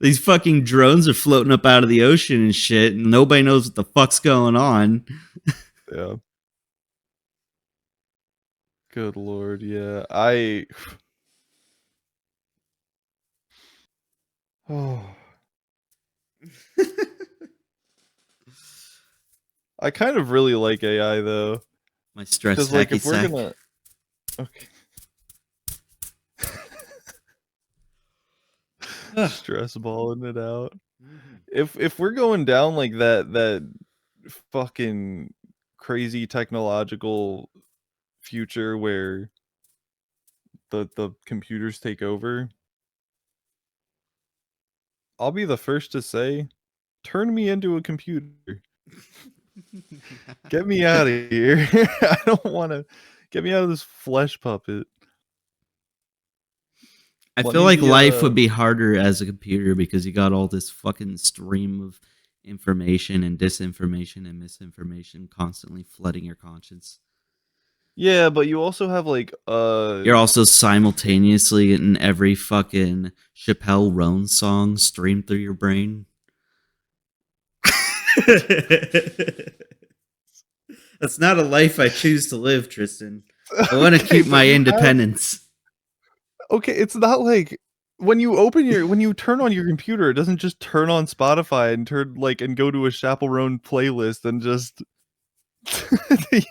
these fucking drones are floating up out of the ocean and shit, and nobody knows what the fuck's going on. Yeah. Good lord, yeah. Oh. I kind of really like AI though. My stress Because like hacky if we're sack. gonna okay. Stress balling it out. If we're going down like that fucking crazy technological future where the computers take over, I'll be the first to say turn me into a computer. Get me out of here. I don't want to. Get me out of this flesh puppet. I Let feel me like be, life would be harder as a computer because you got all this fucking stream of information and disinformation and misinformation constantly flooding your conscience. Yeah, but you also have like You're also simultaneously getting every fucking Chappelle Roan song streamed through your brain. That's not a life I choose to live, Tristan. I want to Okay, keep but my you have- independence. Okay, it's not like when you turn on your computer, it doesn't just turn on Spotify and and go to a Chaperone playlist and just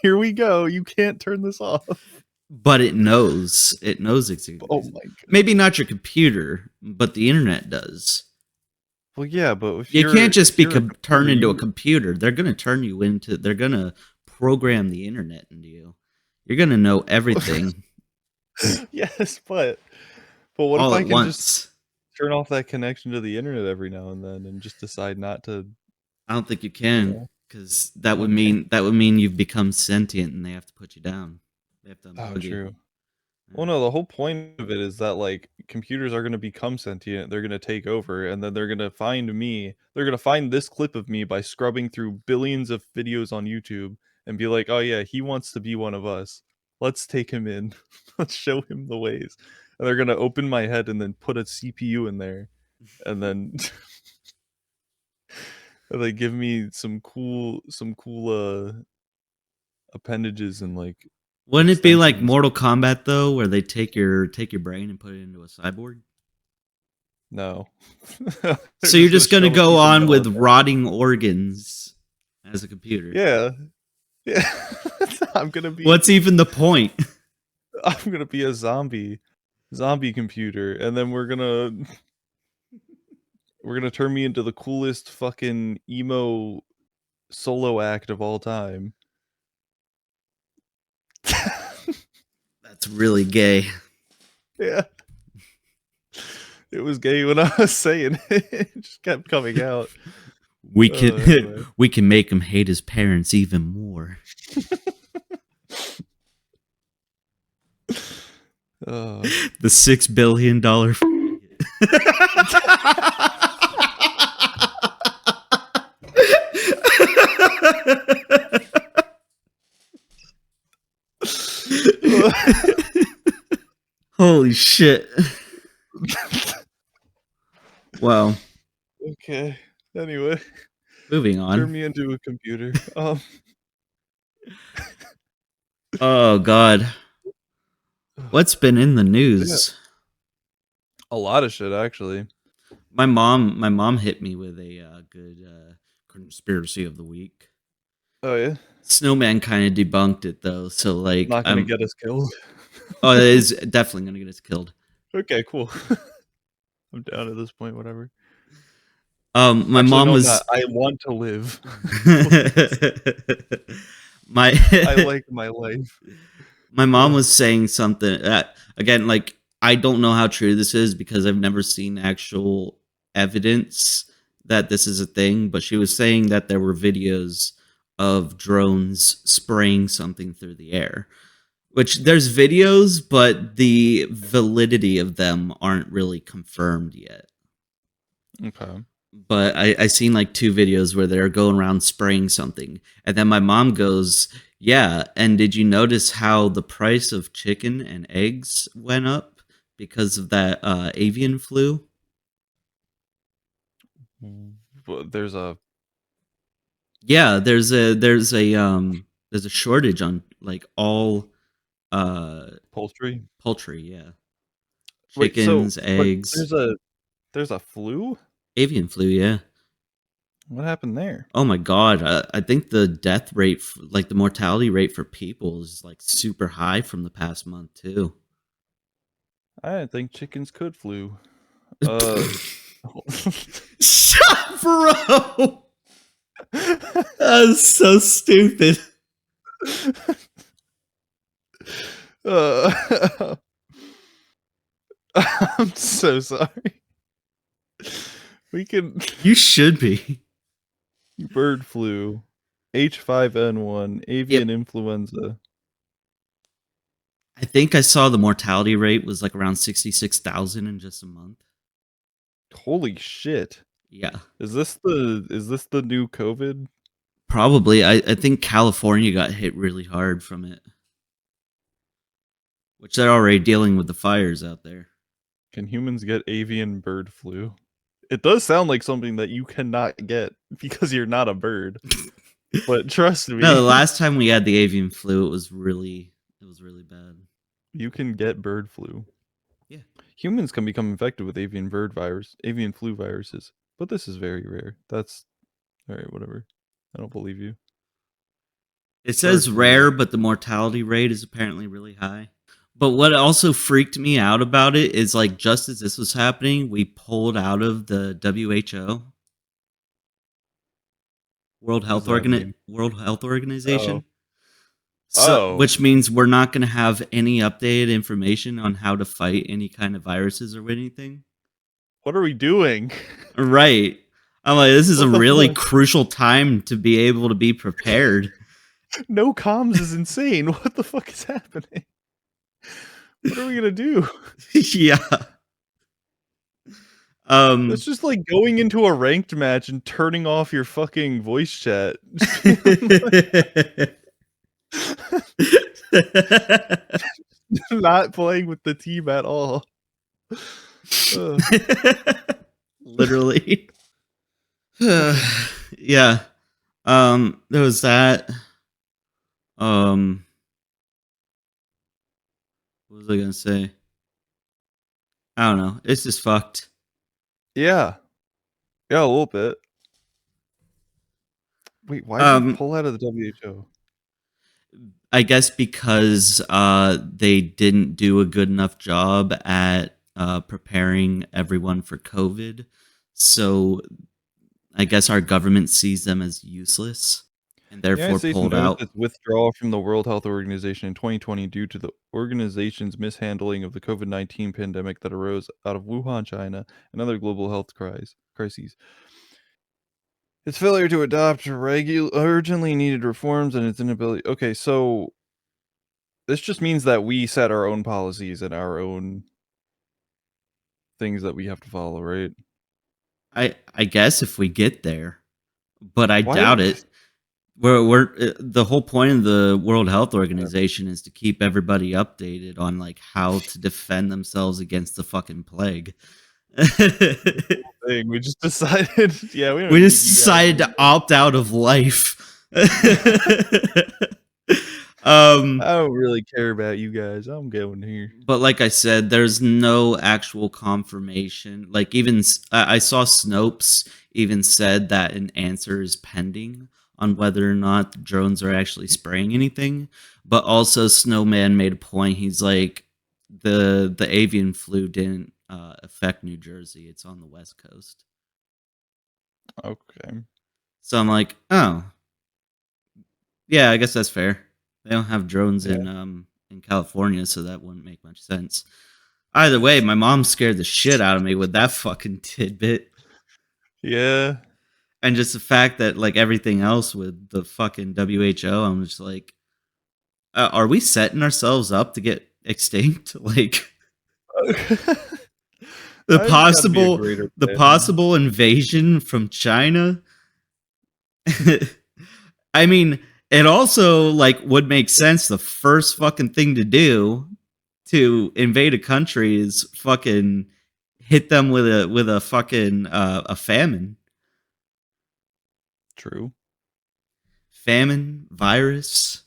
here we go. You can't turn this off. But it knows. It knows exactly. Oh my god. Maybe not your computer, but the internet does. Well, yeah, but if You can't just if be you're a turned computer, into a you- computer. They're gonna turn you into. They're gonna program the internet into you. You're gonna know everything Yes, but what all if I at can once. just turn off that connection to the internet every now and then and just decide not to? I don't think you Yeah. can, because that would Okay. mean you've become sentient, and they have to put you down. They have to Oh, unplug you. true. Well, no, the whole point of it is that like computers are going to become sentient. They're going to take over, and then they're going to find me. They're going to find this clip of me by scrubbing through billions of videos on YouTube and be like, "Oh yeah, he wants to be one of us. Let's take him in. Let's show him the ways." And they're going to open my head and then put a CPU in there, and then and they give me some cool appendages and like Wouldn't it be like extensions. Mortal Kombat though, where they take your brain and put it into a cyborg? No. So you're just gonna show a go piece of on metal with in there. rotting organs as a computer. Yeah. Yeah. I'm gonna be What's even the point? I'm gonna be a zombie computer, and then we're gonna turn me into the coolest fucking emo solo act of all time. That's really gay. Yeah. It was gay when I was saying it. It just kept coming out. We can anyway. we can make him hate his parents even more. Uh, The $6 billion. Holy shit! Wow. okay. Anyway, Moving turn on. me into a computer. Oh god. What's been in the news? A lot of shit actually. My mom hit me with a good conspiracy of the week. Oh yeah. Snowman kind of debunked it though, so like Not gonna get us killed. oh, it is definitely gonna get us killed. Okay, cool. I'm down at this point, whatever. My Actually, mom no, I'm was not. I want to live. my I like my life. my mom was saying something again, like I don't know how true this is because I've never seen actual evidence that this is a thing, but she was saying that there were videos of drones spraying something through the air. Which there's videos, but the validity of them aren't really confirmed yet. Okay. But I seen like 2 videos where they're going around spraying something. And then my mom goes, yeah, and did you notice how the price of chicken and eggs went up because of that avian flu? But there's a Yeah, there's a shortage on like all poultry. poultry, yeah. Wait, Chickens, but eggs, there's a flu? avian flu, yeah. What happened there? Oh my god, I think the death rate, like the mortality rate for people is like super high from the past month too. I didn't think chickens could flu. Shut, bro! That's so stupid. I'm so sorry. We can You should be. Bird flu, H5N1, avian influenza. I think I saw the mortality rate was like around 66,000 in just a month. Holy shit! Yeah, Is this the new COVID? probably. I think California got hit really hard from it, which they're already dealing with the fires out there. Can humans get avian bird flu? It does sound like something that you cannot get because you're not a bird. But trust me, No, the last time we had the avian flu, it was really bad. you can get bird flu. Yeah. Humans can become infected with avian flu viruses, but this is very rare. That's all right, whatever. I don't believe you. It says Bird flu. rare, but the mortality rate is apparently really high. But what also freaked me out about it is like just as this was happening, we pulled out of the WHO, World Health that mean? Organization. Oh. So, Oh. which means we're not going to have any updated information on how to fight any kind of viruses or anything. What are we doing? Right. I'm like, this is What a the really fuck? crucial time to be able to be prepared. No comms is insane. What the fuck is happening? What are we gonna do? Yeah. That's just like going into a ranked match and turning off your fucking voice chat. Not playing with the team at all. Ugh. Literally. Yeah. There was that. What was I gonna say? I don't know. It's just fucked. Yeah. Yeah, a little bit. Wait, why did you pull out of the WHO? I guess because they didn't do a good enough job at preparing everyone for COVID. So I guess our government sees them as useless and The therefore United States pulled announced out. its withdrawal from the World Health Organization in 2020 due to the organization's mishandling of the COVID-19 pandemic that arose out of Wuhan, China, and other global health crises. Its failure to adopt urgently needed reforms and its inability. Okay, so this just means that we set our own policies and our own things that we have to follow, right? I guess if we get there, but I Why- doubt it. We're the whole point of the World Health Organization is to keep everybody updated on like how to defend themselves against the fucking plague. Thing. We just decided, yeah, we don't We need just you guys. decided to opt out of life. I don't really care about you guys. I'm going here. But like I said, there's no actual confirmation. Like even I saw Snopes even said that an answer is pending on whether or not the drones are actually spraying anything. But also Snowman made a point. He's like the avian flu didn't affect New Jersey. It's on the West Coast. Okay. So I'm like, oh, yeah, I guess that's fair. They don't have drones in California, so that wouldn't make much sense. Either way, my mom scared the shit out of me with that fucking tidbit, Yeah. and just the fact that like everything else with the fucking WHO, I'm just like, are we setting ourselves up to get extinct? Like the possible invasion from China. I mean, it also like would make sense. The first fucking thing to do to invade a country is fucking hit them with a fucking a famine. True. Famine, virus,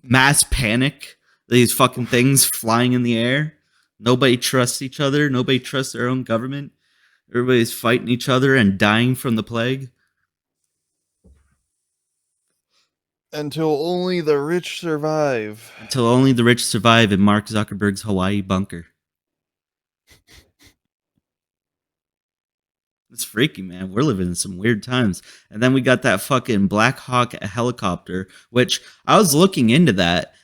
mass panic. These fucking things flying in the air. Nobody trusts each other. Nobody trusts their own government. Everybody's fighting each other and dying from the plague. Until only the rich survive. Until only the rich survive in Mark Zuckerberg's Hawaii bunker. It's freaky, man. We're living in some weird times. And then we got that fucking Black Hawk helicopter, which I was looking into that.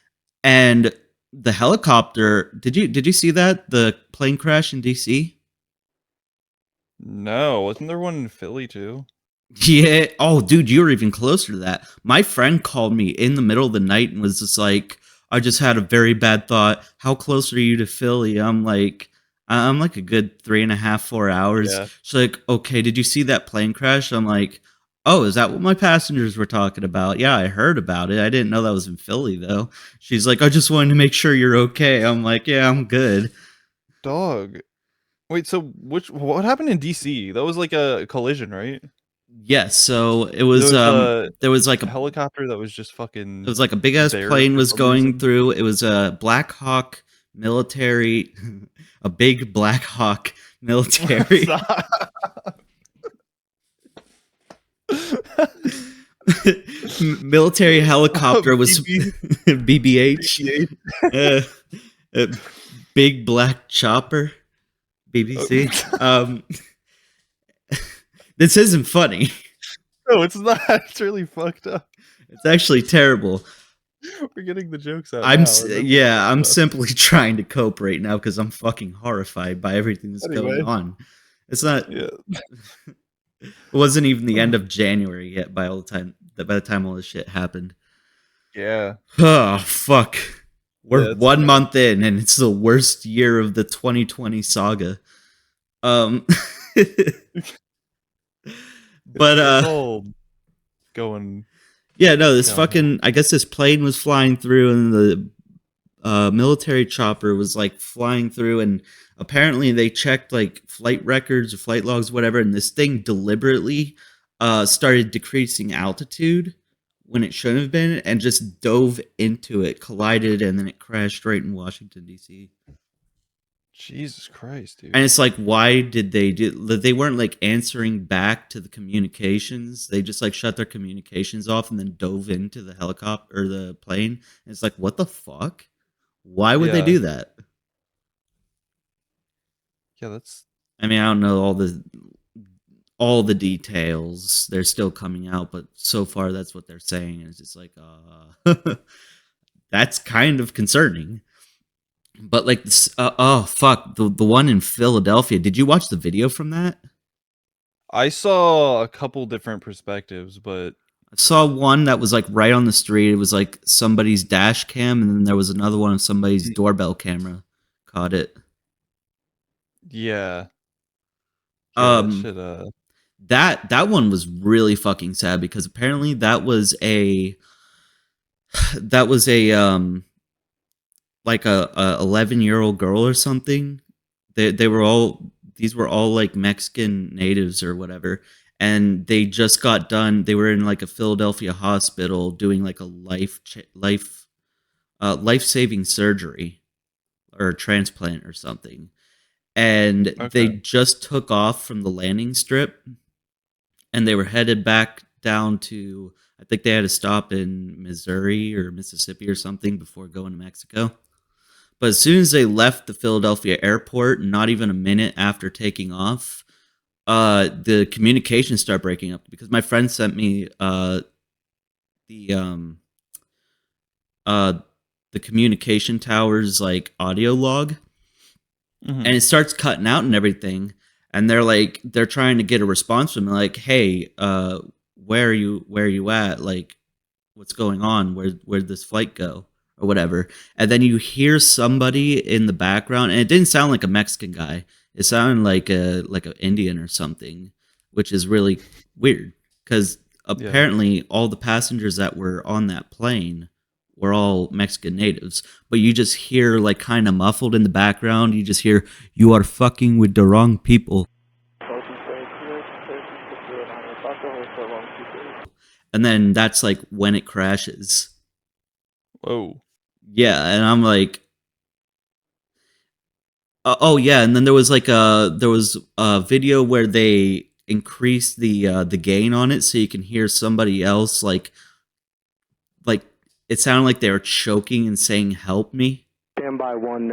And the helicopter, did you see that? The plane crash in DC? No, wasn't there one in Philly too? Yeah. Oh, dude, you were even closer to that. My friend called me in the middle of the night and was just like, I just had a very bad thought. How close are you to Philly? I'm like a good 3.5, 4 hours. Yeah. She's like, okay, did you see that plane crash? I'm like, oh, is that what my passengers were talking about? Yeah, I heard about it. I didn't know that was in Philly, though. She's like, I just wanted to make sure you're okay. I'm like, yeah, I'm good. Dog. Wait, so what happened in DC? That was like a collision, right? Yes, so it was there was like A a helicopter that was just it fucking was like a big ass there plane for was some going reason. through. It was a Black Hawk military, a big Black Hawk military military helicopter was BBH, uh, uh, big black chopper, BBC. This isn't funny. No, it's not. It's really fucked up. It's actually terrible. We're getting the jokes out. I'm now, s- and then yeah, I'm fucked up. simply trying to cope right now because I'm fucking horrified by everything that's Anyway. going on. It's not. Yeah. It wasn't even the end of January yet. By the time all this shit happened. Yeah. Oh fuck! We're That's 1 bad. month in, and it's the worst year of the 2020 saga. But It's all going. yeah, no, this downhill. fucking. I guess this plane was flying through, and the military chopper was like flying through, and apparently they checked like flight records or flight logs, whatever, and this thing deliberately started decreasing altitude when it shouldn't have been, and just dove into it, collided, and then it crashed right in Washington D.C. Jesus Christ, dude. And it's like, why did they do? They weren't like answering back to the communications. They just like shut their communications off and then dove into the helicopter or the plane. And it's like, what the fuck? Why would they Yeah. do that? Yeah, that's. I mean, I don't know all the details. They're still coming out, but so far that's what they're saying. And it's just like, that's kind of concerning. But like, oh fuck, the one in Philadelphia. Did you watch the video from that? I saw a couple different perspectives, but I saw one that was like right on the street. It was like somebody's dash cam, and then there was another one of somebody's doorbell camera caught it. yeah. Um, That shit, that one was really fucking sad because apparently that was a like a 11-year-old girl or something. They were all, these were all like Mexican natives or whatever, and they just got done. They were in like a Philadelphia hospital doing like a life-saving surgery or transplant or something, and they Okay. just took off from the landing strip, and they were headed back down to, I think they had a stop in Missouri or Mississippi or something before going to Mexico. But as soon as they left the Philadelphia airport, not even a minute after taking off, the communications start breaking up because my friend sent me the communication tower's like audio log, Mhm. and it starts cutting out and everything. And they're trying to get a response from them, like, hey, where are you at? Like, what's going on? Where'd this flight go? Or whatever. And then you hear somebody in the background, and it didn't sound like a Mexican guy. It sounded like an Indian or something, which is really weird because apparently all the passengers that were on that plane were all Mexican natives. But you just hear like kind of muffled in the background. You just hear, "You are fucking with the wrong people." And then that's like when it crashes. Whoa. Yeah, and I'm like, oh yeah, and then there was a video where they increased the gain on it so you can hear somebody else like it sounded like they were choking and saying "help me" Stand by one.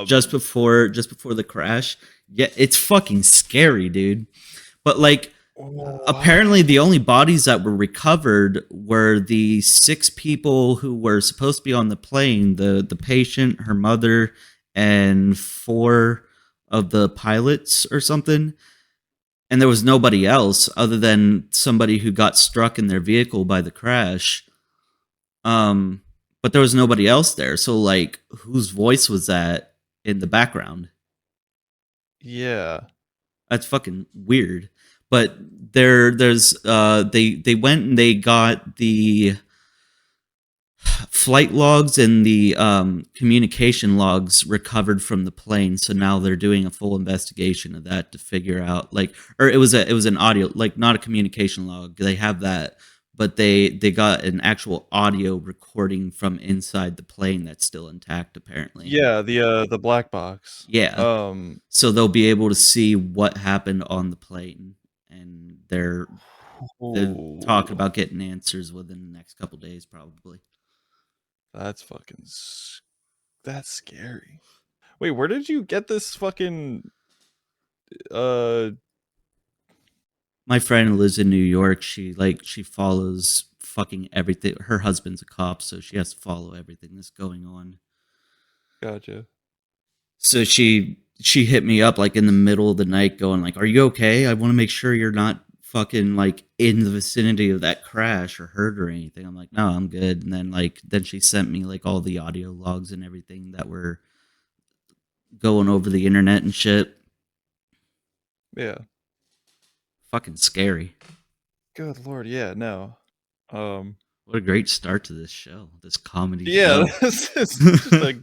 just before the crash. Yeah, it's fucking scary, dude. But like, apparently the only bodies that were recovered were the 6 people who were supposed to be on the plane, the patient, her mother, and 4 of the pilots or something. And there was nobody else other than somebody who got struck in their vehicle by the crash. But there was nobody else there. So like, whose voice was that in the background? Yeah. That's fucking weird. But there's they went and they got the flight logs and the communication logs recovered from the plane. So now they're doing a full investigation of that to figure out or it was an audio, like not a communication log. They have that, but they got an actual audio recording from inside the plane that's still intact apparently. Yeah, the black box. Yeah. So they'll be able to see what happened on the plane, and they're talking about getting answers within the next couple days probably. That's fucking that's scary. Wait, where did you get this fucking My friend lives in New York. She follows fucking everything. Her husband's a cop, so she has to follow everything that's going on. Gotcha. So she hit me up like in the middle of the night going like, "Are you okay? I want to make sure you're not fucking like in the vicinity of that crash or hurt or anything." I'm like, "No, I'm good." And then she sent me like all the audio logs and everything that were going over the internet and shit. Yeah. Fucking scary. Good lord, yeah, no. What a great start to this show. This comedy Yeah, show. this is just like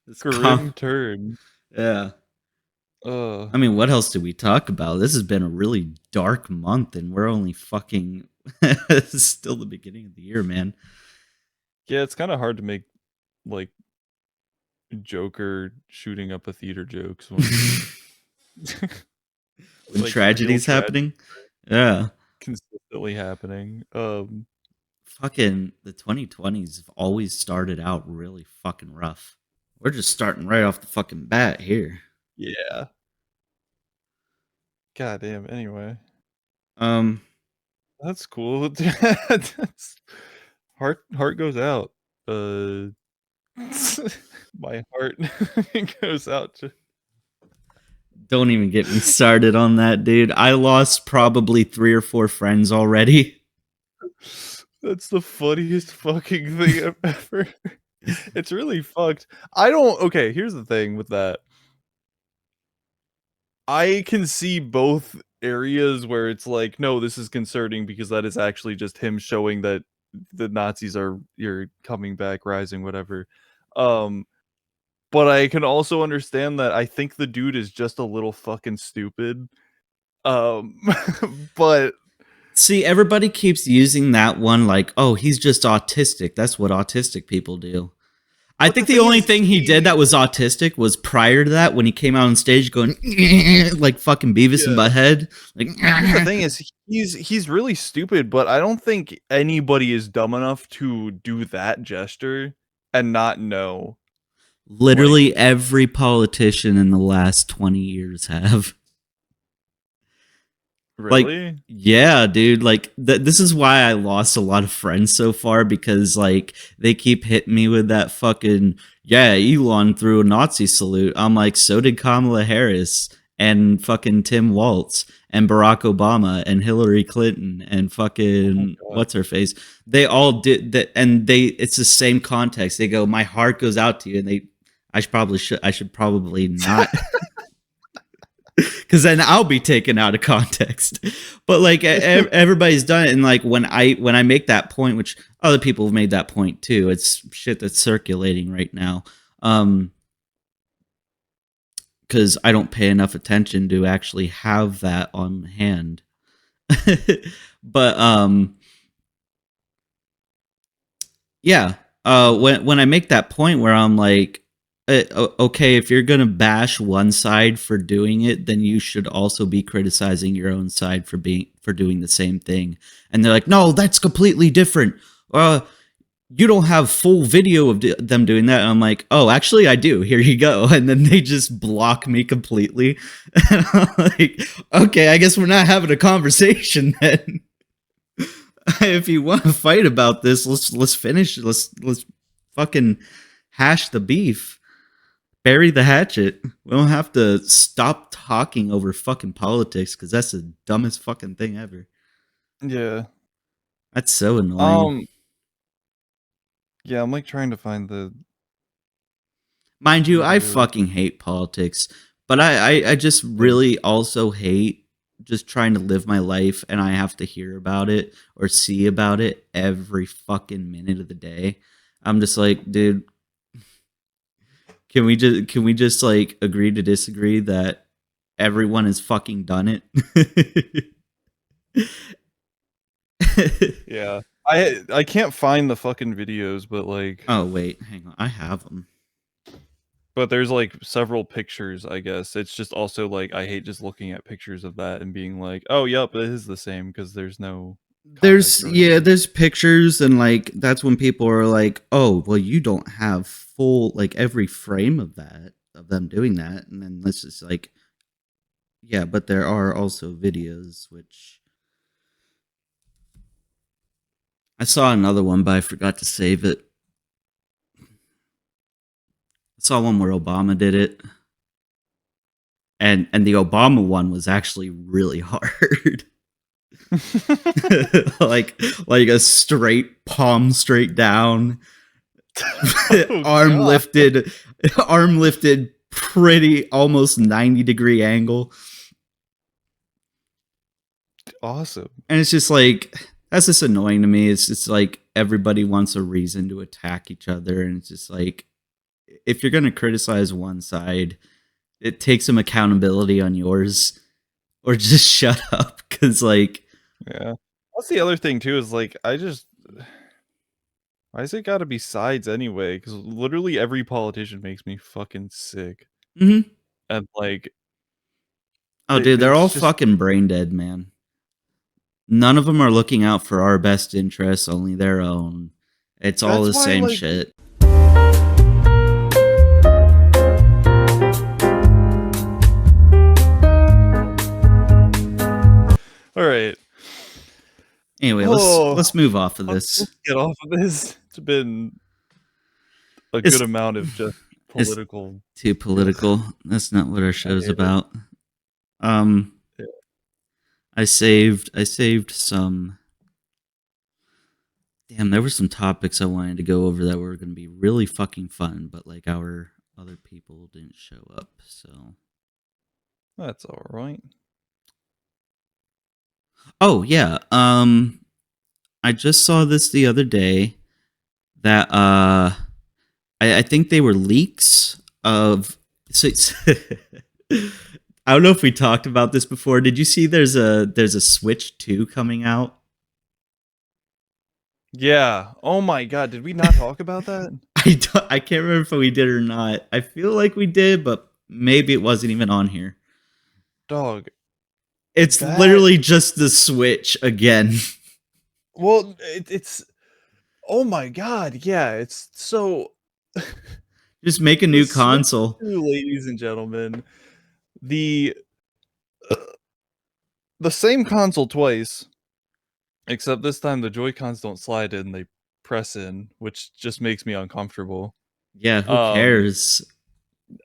This grim turn. Yeah. I mean, what else did we talk about? This has been a really dark month, and we're only fucking. It's still the beginning of the year, man. Yeah, it's kind of hard to make like Joker shooting up a theater jokes when, When like, tragedy's real happening. Yeah. consistently happening. Fucking the 2020s have always started out really fucking rough. We're just starting right off the fucking bat here. Yeah. God damn. Anyway, that's cool. That's, heart goes out. My heart goes out to. Don't even get me started on that, dude. I lost probably 3 or 4 friends already. That's the funniest fucking thing I've ever. It's really fucked. Okay, here's the thing with that. I can see both areas where it's like, no, this is concerning because that is actually just him showing that the Nazis you're coming back, rising, whatever. But I can also understand that I think the dude is just a little fucking stupid. But see, everybody keeps using that one like, oh, he's just autistic. That's what autistic people do. I think the only thing he did that was autistic was prior to that when he came out on stage going like fucking Beavis and Butthead. Like the thing is, he's really stupid, but I don't think anybody is dumb enough to do that gesture and not know. Literally every politician in the last 20 years have. Really? Like, yeah, dude. Like, this is why I lost a lot of friends so far because, like, they keep hitting me with that fucking, yeah, Elon threw a Nazi salute. I'm like, so did Kamala Harris and fucking Tim Walz and Barack Obama and Hillary Clinton and fucking what's her face. They all did that, and it's the same context. They go, my heart goes out to you, and I should probably not. Because then I'll be taken out of context. But like everybody's done it, and like when I make that point, which other people have made that point too, it's shit that's circulating right now. Because I don't pay enough attention to actually have that on hand. But yeah. When I make that point where I'm like, okay, if you're gonna bash one side for doing it, then you should also be criticizing your own side for doing the same thing. And they're like, no, that's completely different. You don't have full video of them doing that. And I'm like, oh, actually, I do. Here you go. And then they just block me completely. And I'm like, okay, I guess we're not having a conversation then. If you want to fight about this, let's finish. Let's fucking hash the beef. bury the hatchet. We don't have to stop talking over fucking politics because that's the dumbest fucking thing ever. Yeah. That's so annoying. Yeah, I'm like trying to find the. Mind you, I Video. fucking hate politics, but I just really also hate just trying to live my life and I have to hear about it or see about it every fucking minute of the day. I'm just like, dude, can we just like agree to disagree that everyone has fucking done it? Yeah. I can't find the fucking videos, but like, Oh wait, hang on. I have them. but there's like several pictures, I guess. It's just also like I hate just looking at pictures of that and being like, oh, yep, it is the same because there's no. There's context or anything. there's pictures and like that's when people are like, "Oh, well you don't have full like every frame of that of them doing that." And then this is like yeah, but there are also videos which I saw another one but I forgot to save it. I saw one where Obama did it. And the Obama one was actually really hard. like a straight palm straight down Oh, arm God. lifted pretty almost 90-degree angle, Awesome. and it's just like that's just annoying to me. It's just like everybody wants a reason to attack each other, and it's just like if you're going to criticize one side, it takes some accountability on yours or just shut up because like Yeah. That's the other thing too. Is like I just. Why is it got to be sides anyway? Because literally every politician makes me fucking sick. mhm. And like, Oh dude, they're it's all just- fucking brain dead, man. None of them are looking out for our best interests, only their own. It's all That's the why, same like- shit. all right. Anyway, Oh. let's move off of Let's this. get off of this. It's been a It's- good amount of just it's- political. Too political. That's not what our show's hate it. about. Yeah. I saved some. Damn, there were some topics I wanted to go over that were going to be really fucking fun, but like our other people didn't show up, so. That's all right. Oh yeah. I just saw this the other day that I think they were leaks of so I don't know if we talked about this before. Did you see there's a Switch 2 coming out? Yeah. Oh my God. Did we not talk about that? I can't remember if we did or not. I feel like we did, but maybe it wasn't even on here. Dog. It's That- literally just the Switch again. Well, it's. Oh my God. Yeah. It's so. Just make a new The Switch console. Ladies and gentlemen, the same console twice, except this time the Joy-Cons don't slide in; they press in, which just makes me uncomfortable. Yeah, who Um, cares?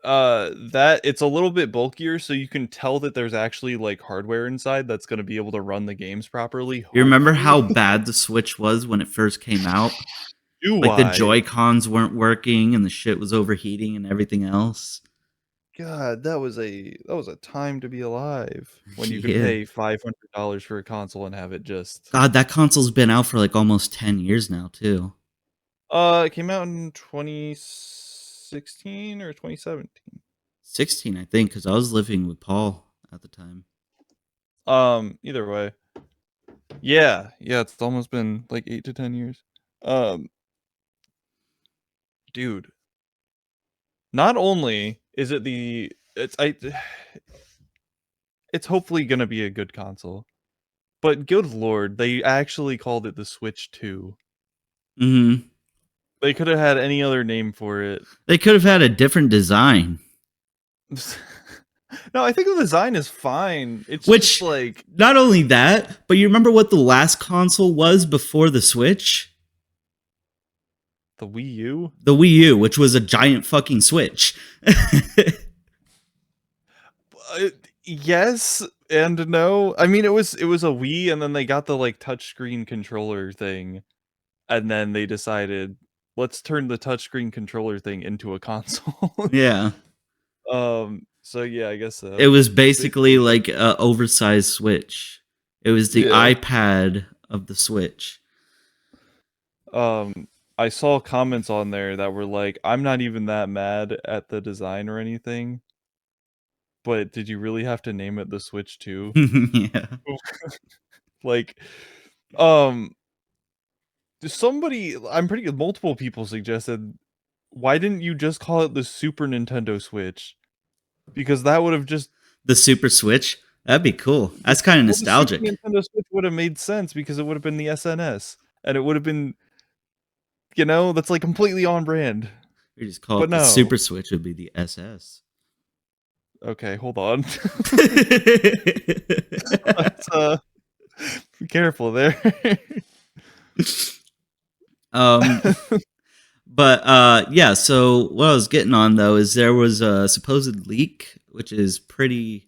That it's a little bit bulkier, so you can tell that there's actually like hardware inside that's going to be able to run the games properly. You remember how hopefully. bad the Switch was when it first came out? Do Like the I? Joy-Cons weren't working and the shit was overheating and everything else. God, that was a time to be alive when you could Yeah. pay $500 for a console and have it just. God, that console's been out for like almost 10 years now, too. It came out in 2016 or 2017. 16, I think, because I was living with Paul at the time. Either way. Yeah, it's almost been like 8 to 10 years. Dude. Not only is it it's hopefully going to be a good console. But good lord, they actually called it the Switch 2. Mm-hmm. They could have had any other name for it. They could have had a different design. No, I think the design is fine. It's Which- just like Not only that, but you remember what the last console was before the Switch? The Wii U? The Wii U, which was a giant fucking Switch. Yes and no. I mean, it was a Wii, and then they got the like touchscreen controller thing, and then they decided let's turn the touchscreen controller thing into a console. Yeah. So yeah, I guess so. It was basically like a oversized Switch. It was the Yeah. iPad of the Switch. I saw comments on there that were like, I'm not even that mad at the design or anything, but did you really have to name it the Switch 2? Yeah. Like, somebody, I'm pretty multiple people suggested, why didn't you just call it the Super Nintendo Switch? Because that would have just The Super Switch? That'd be cool. That's kind of well, the nostalgic. Super Nintendo Switch would have made sense because it would have been the SNS, and it would have been, you know, that's like completely on brand. We just call But it the no. Super Switch would be the SS. Okay, hold on. Let's, be careful there. But yeah, so what I was getting on though is there was a supposed leak, which is pretty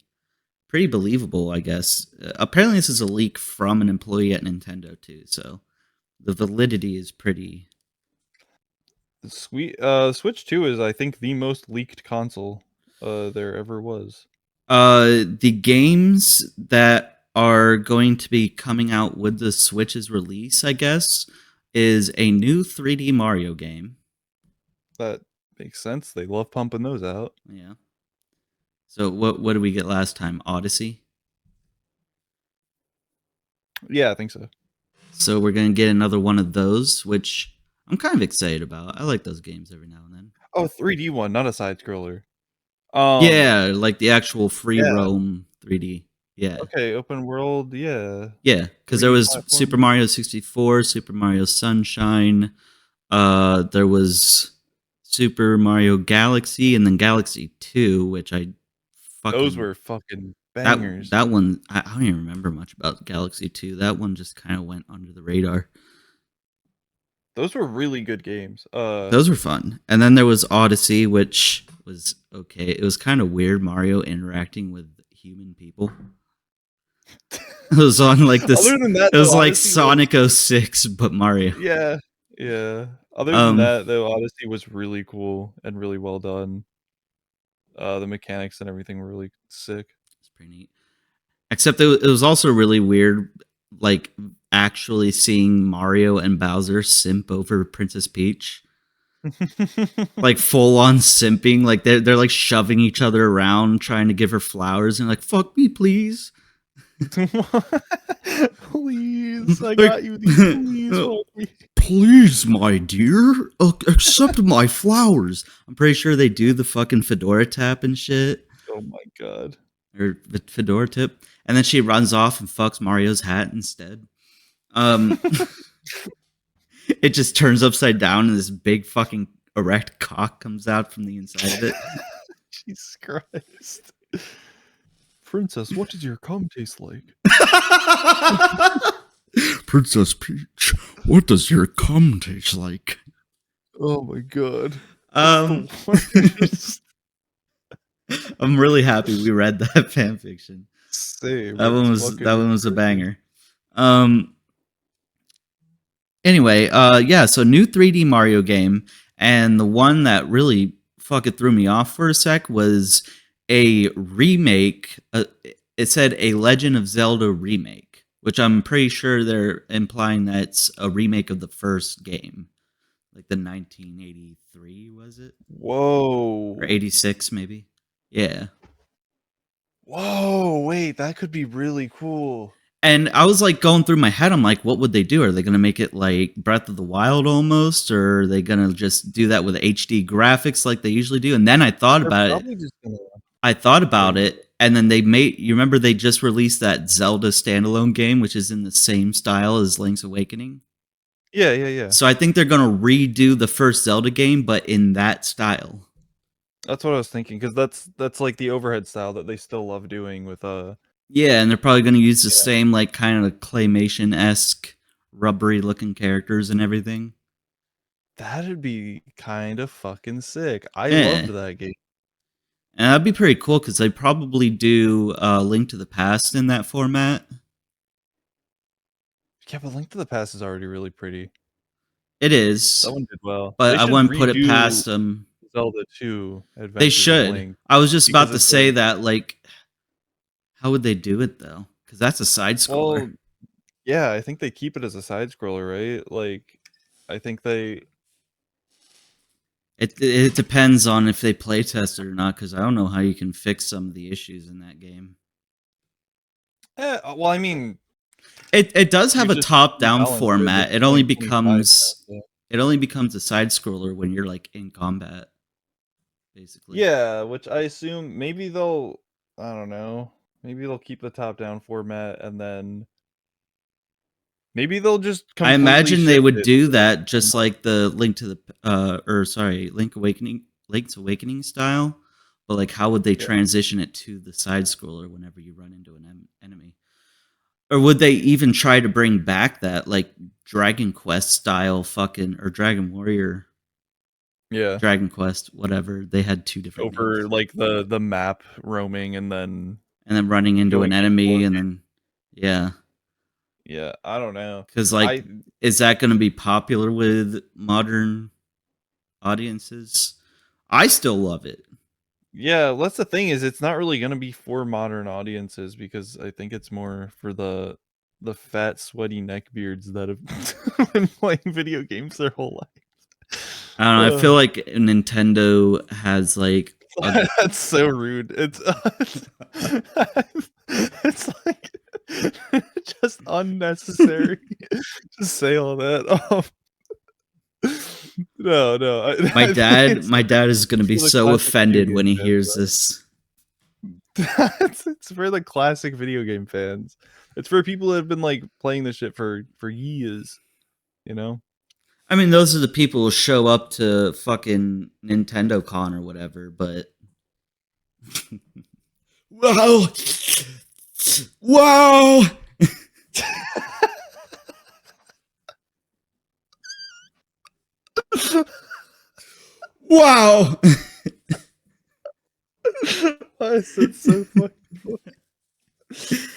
believable, I guess. Apparently this is a leak from an employee at Nintendo too, so the validity is pretty. Switch 2 is, I think, the most leaked console there ever was. The games that are going to be coming out with the Switch's release, I guess, is a new 3D Mario game. That makes sense. They love pumping those out. Yeah. So what did we get last time? Odyssey? Yeah, I think so. So we're gonna get another one of those, which I'm kind of excited about. I like those games every now and then. Oh, 3D one, not a side scroller. Yeah, like the actual free yeah. roam 3D. Yeah. Okay, open world, yeah. Yeah, because there 3D was platform. Super Mario 64, Super Mario Sunshine, there was Super Mario Galaxy, and then Galaxy 2, which I fucking... Those were fucking bangers. That one, I don't even remember much about Galaxy 2. That one just kind of went under the radar. Those were really good games. Those were fun. And then there was Odyssey, which was okay. It was kind of weird, Mario interacting with human people. It was on like this. Other than that, It was though, like Odyssey Sonic 06, but Mario. Yeah. Other than that, though, Odyssey was really cool and really well done. The mechanics and everything were really sick. It's pretty neat. Except it was also really weird, like actually seeing Mario and Bowser simp over Princess Peach. Like full on simping, like they're like shoving each other around, trying to give her flowers, and like fuck me, please. Please, I got you these. Please, help me. Please, my dear, accept my flowers. I'm pretty sure they do the fucking fedora tap and shit, Oh my god. or the fedora tip, and then she runs off and fucks Mario's hat instead. It just turns upside down, and this big fucking erect cock comes out from the inside of it. Jesus Christ. Princess, what does your cum taste like? Princess Peach, what does your cum taste like? Oh my god. I'm really happy we read that fan fiction. Same. That one It's was fucking a banger. Anyway, yeah, so new 3D Mario game, and the one that really fucking threw me off for a sec was a remake. It said a Legend of Zelda remake, which I'm pretty sure they're implying that's a remake of the first game, like the 1983, was it? Whoa. Or 86 maybe? Yeah. Whoa, wait, that could be really cool. And I was like going through my head, I'm like, what would they do? Are they going to make it like Breath of the Wild almost? Or are they going to just do that with HD graphics like they usually do? And then I thought about it. And then they made, you remember they just released that Zelda standalone game, which is in the same style as Link's Awakening? Yeah. So I think they're going to redo the first Zelda game, but in that style. That's what I was thinking, because that's like the overhead style that they still love doing with Yeah, and they're probably going to use the same like kind of claymation-esque rubbery looking characters and everything. That'd be kind of fucking sick. I Yeah. loved that game. And that'd be pretty cool because they probably do Link to the Past in that format. Yeah, but Link to the Past is already really pretty. It is, That one did well. but They I should wouldn't put it redo past them. Zelda 2 They Adventures of should. Link, I was just about because to it's say like- that, like, how would they do it though? Because that's a side scroller. Well, yeah, I think they keep it as a side scroller, right? Like, I think they. It depends on if they play test it or not. Because I don't know how you can fix some of the issues in that game. Well, I mean, It does have you a just top down balance format. with It only 2025 becomes a side scroller when you're like in combat, basically. Yeah, which I assume maybe they'll. I don't know. Maybe they'll keep the top down format and then. Maybe they'll just. I imagine they shift would it do to- that just like the Link's Awakening style. But like, how would they transition it to the side scroller whenever you run into an enemy? Or would they even try to bring back that like Dragon Quest style or Dragon Warrior, Yeah. Dragon Quest, whatever? They had two different Over names. like the map roaming and then. And then running into going an enemy, forward. and then Yeah, I don't know. because like, is that going to be popular with modern audiences? I still love it. Yeah, that's the thing is it's not really going to be for modern audiences because I think it's more for the fat sweaty neckbeards that have been playing video games their whole life. I don't know. I feel like Nintendo has like That's so rude. It's like just unnecessary to say all that. No. my I think dad. it's- My dad is going to be for the so classic offended video when he game hears fans, this. it's for the classic video game fans. It's for people that have been like playing this shit for years, you know? I mean, those are the people who show up to fucking Nintendo Con or whatever. But Wow. Wow. Wow. It's so fucking funny.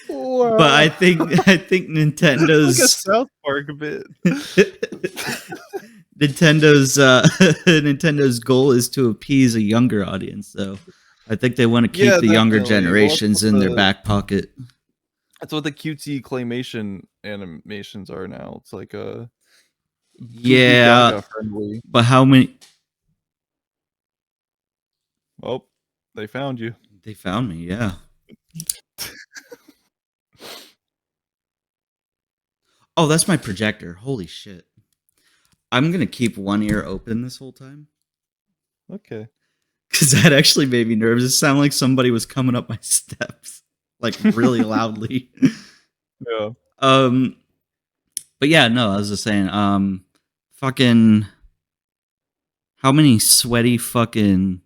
Wow. but I think like a Nintendo's South Park bit. Nintendo's goal is to appease a younger audience. So I think they want to keep Yeah, the younger definitely. Well, generations that's in what their the- back pocket. That's what the cutesy claymation animations are now. It's like a Yeah, friendly. but how many? Oh, they found you. They found me. Yeah. Oh, that's my projector. Holy shit. I'm gonna keep one ear open this whole time Okay. because that actually made me nervous. It sounded like somebody was coming up my steps, like really loudly. Yeah. But yeah, no, I was just saying, fucking, how many sweaty fucking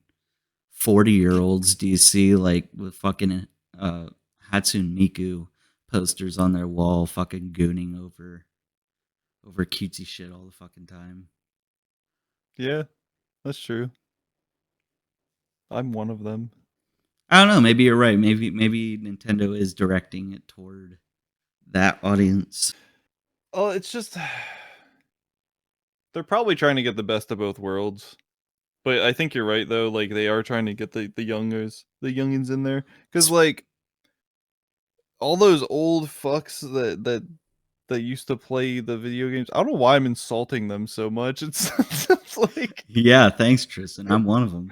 40-year-olds do you see like with fucking Hatsune Miku posters on their wall, fucking gooning over cutesy shit all the fucking time? Yeah, that's true. I'm one of them. I don't know. Maybe you're right. Maybe Nintendo is directing it toward that audience. Oh, it's just they're probably trying to get the best of both worlds. But I think you're right though. Like they are trying to get the youngins in there because like all those old fucks that used to play the video games. I don't know why I'm insulting them so much. It's like Yeah, thanks, Tristan. I'm one of them.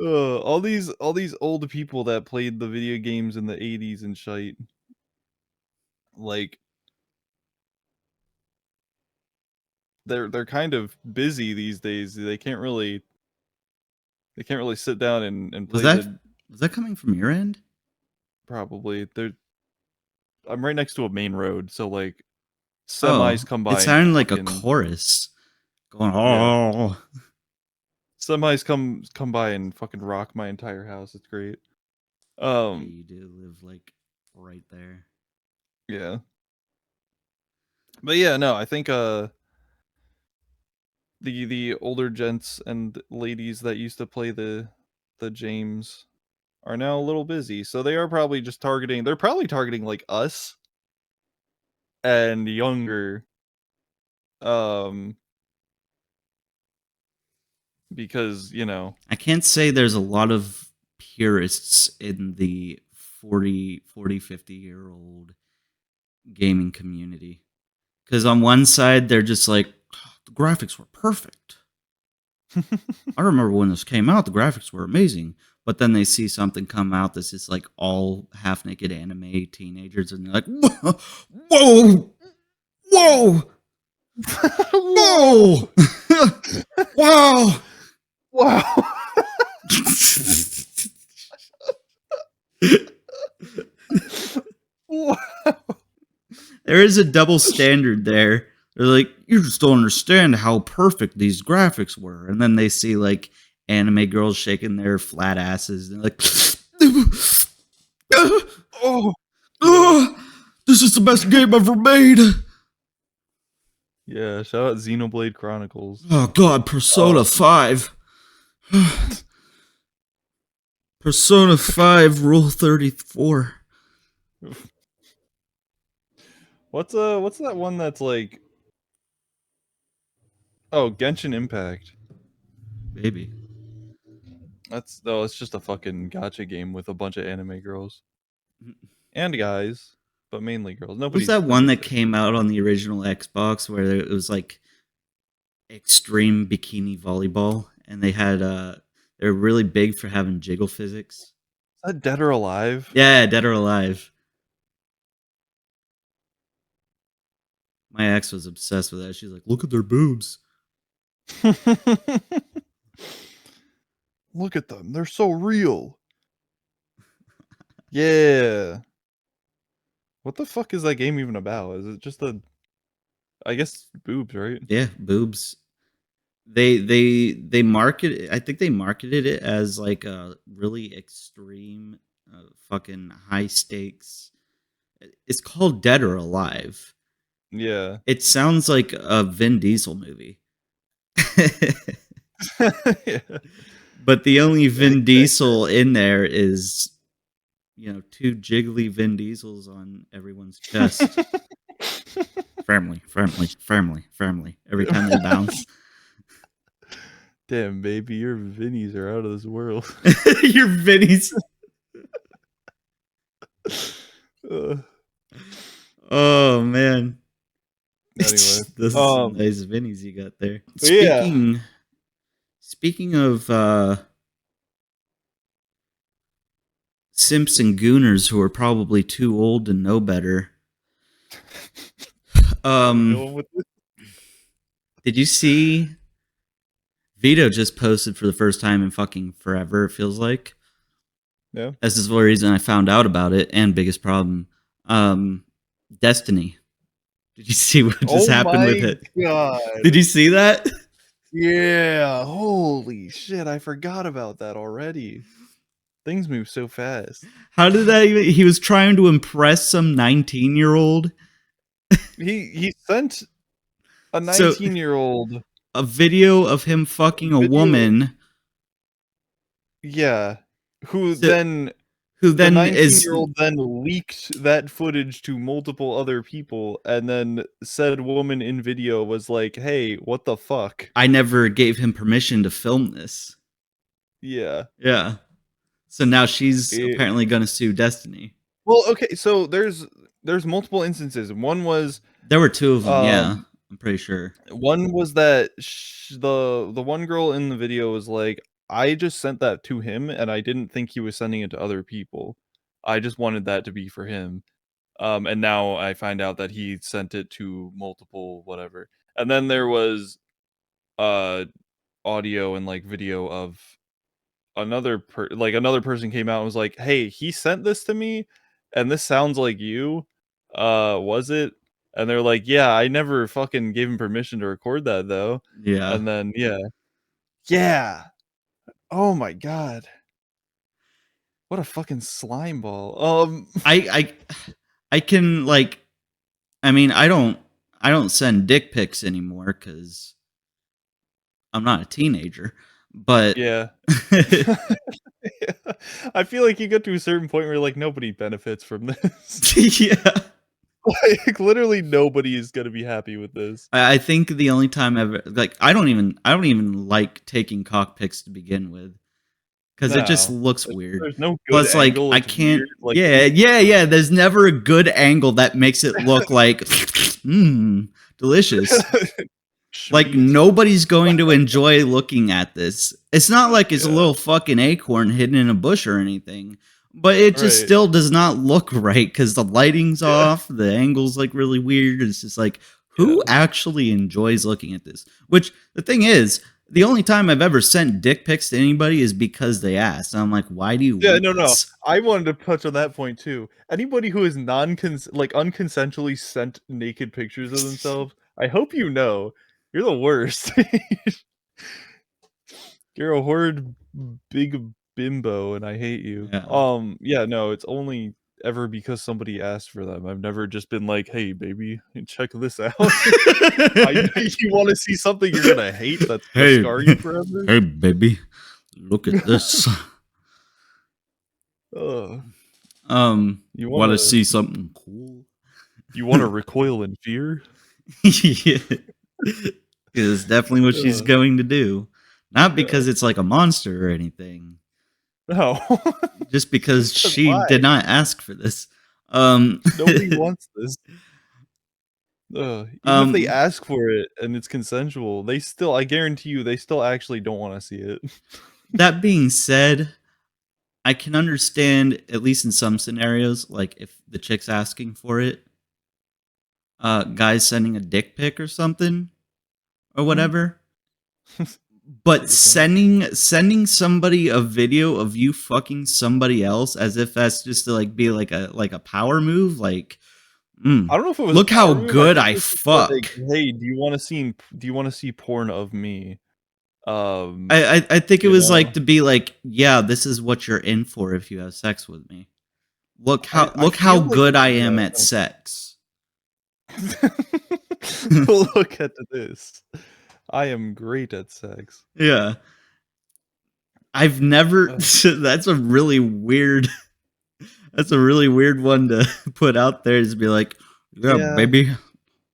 all these old people that played the video games in the 80s and shite. Like they're kind of busy these days. They can't really sit down and play Was that coming from your end? probably. I'm right next to a main road, so like semis come by. It sounded and like a fucking- chorus going. Yeah. Oh, Semis come by and fucking rock my entire house. It's great. yeah, you do live like right there. Yeah. But yeah, no, I think the older gents and ladies that used to play the James are now a little busy, so they are probably just targeting. They're probably targeting like us and younger, um, because I can't say there's a lot of purists in the 50-year-old gaming community. Because on one side, they're just like, the graphics were perfect. I remember when this came out, the graphics were amazing. But then they see something come out that's just like all half naked anime teenagers, and they're like, whoa, whoa, whoa, wow. wow. Wow. There is a double standard there. They're like, you just don't understand how perfect these graphics were. And then they see like anime girls shaking their flat asses. And they're like, Oh, this is the best game ever made. yeah, shout out Xenoblade Chronicles. Oh god, Persona 5. Persona 5 Rule 34. What's that one that's like, oh, Genshin Impact. Baby. It's just a fucking gacha game with a bunch of anime girls and guys, but mainly girls. Was Nobody's that one that came out on the original Xbox where it was like extreme bikini volleyball, and they had they're really big for having jiggle physics. Is that Dead or Alive? Yeah, Dead or Alive. My ex was obsessed with that. She's like, look at their boobs. Look at them. They're so real. Yeah. What the fuck is that game even about? Is it just I guess boobs, right? Yeah, boobs. They market it, I think they marketed it as like a really extreme fucking high stakes. It's called Dead or Alive. Yeah. It sounds like a Vin Diesel movie. Yeah. But the only Vin Diesel in there is, two jiggly Vin Diesels on everyone's chest. Family. Every time they bounce. Damn, baby, your Vinnies are out of this world. Your Vinnies. Oh, man. Anyway, Those are some nice Vinnies you got there. Yeah. Speaking of simps and gooners who are probably too old to know better. Did you see Vito just posted for the first time in fucking forever, it feels like? Yeah. This is the reason I found out about it, and biggest problem. Destiny. Did you see what just happened with it? God. Did you see that? Yeah. Holy shit, I forgot about that already. Things move so fast. How did that even... He was trying to impress some 19-year-old. He sent a So- 19-year-old. A video of him fucking a woman Yeah. Who So- then who the then is... 19-year-old then leaked that footage to multiple other people, and then said woman in video was like, "Hey, what the fuck?" I never gave him permission to film this. Yeah. Yeah. So now she's It- apparently going to sue Destiny. Well, okay, so there's multiple instances. One was There were two of them, yeah. Um, I'm pretty sure. one was that the one girl in the video was like, I just sent that to him and I didn't think he was sending it to other people. I just wanted that to be for him. And now I find out that he sent it to multiple whatever. And then there was audio and like video of another person came out and was like, "Hey, he sent this to me and this sounds like you. Was it?" And they're like, "Yeah, I never fucking gave him permission to record that though." Yeah. And then yeah. Oh my god. What a fucking slime ball. I can like, I mean, I don't send dick pics anymore because I'm not a teenager, but Yeah. Yeah. I feel like you get to a certain point where like nobody benefits from this. yeah. Like literally nobody is gonna be happy with this. I think the only time ever, like, I don't even like taking cock pics to begin with, because it just No. looks weird. There's no good Plus, like, angle. I It's can't. weird, like, Yeah. There's never a good angle that makes it look like, delicious. Like, sweet. nobody's going to enjoy looking at this. It's not like it's a Yeah. little fucking acorn hidden in a bush or anything, but it just Right. still does not look right because the lighting's Yeah. off, the angle's like really weird. It's just like, who actually enjoys looking at this? Which, the thing is, the only time I've ever sent dick pics to anybody is because they asked. And I'm like, why do you Yeah, want no. this? I wanted to touch on that point too. Anybody who is unconsensually sent naked pictures of themselves, I hope you know you're the worst. You're a horrid big bimbo, and I hate you. Yeah, no, it's only ever because somebody asked for them. I've never just been like, "Hey, baby, check this out." I know you want to see something you're gonna hate that's gonna Hey. scar you forever. Hey, baby, look at this. Ugh. Want You wanna to see something cool? You want to recoil in fear? Yeah. It's definitely what she's Ugh. going to do. Not because it's like a monster or anything. No, Just because Because she why? did not ask for this. nobody wants this. Even if they Um, ask for it and it's consensual, I guarantee you, they still actually don't want to see it. that being said, I can understand, at least in some scenarios, like if the chick's asking for it, guys sending a dick pic or something or whatever. But sending somebody a video of you fucking somebody else as if that's just to like be like a power move, like I don't know if it was. Look a how power move, good think I it was just like, fuck. hey, do you want to see porn of me? I think it you was know? like to be like, yeah, this is what you're in for if you have sex with me. Look how I how feel like- good I am yeah. at sex. Look at this. I am great at sex. Yeah. I've never that's a really weird one to put out there, is be like, yeah. baby,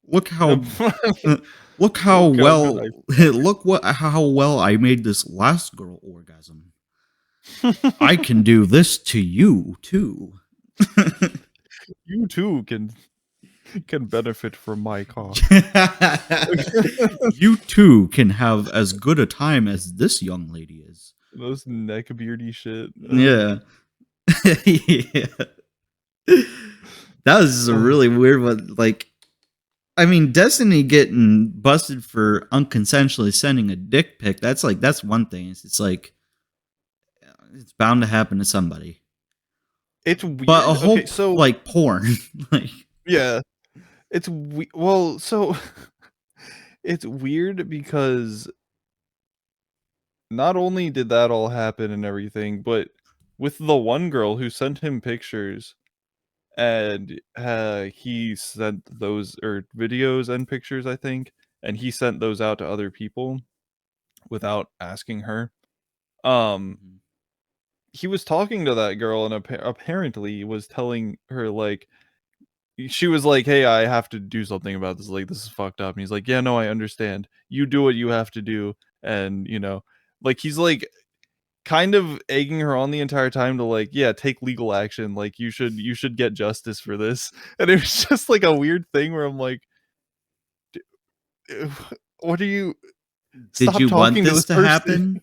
look how look how Look how well good how well I made this last girl orgasm. I can do this to you too. You too can benefit from my cock. You too can have as good a time as this young lady is. Those neck beardy shit. Yeah. Yeah. That was just a really weird one. Like, I mean, Destiny getting busted for unconsensually sending a dick pic, that's one thing. It's like, it's bound to happen to somebody. It's weird. But a whole, okay, so like, porn. Like, yeah, it's well, so it's weird because not only did that all happen and everything, but with the one girl who sent him pictures, and he sent those videos and pictures, I think, and he sent those out to other people without asking her. He was talking to that girl and apparently was telling her, like, she was like, hey, I have to do something about this, like, this is fucked up, and he's like, yeah, no, I understand, you do what you have to do, and like, he's like kind of egging her on the entire time to, like, yeah, take legal action, like, you should get justice for this. And it was just like a weird thing where I'm like, what are you did stop you want talking to this to person.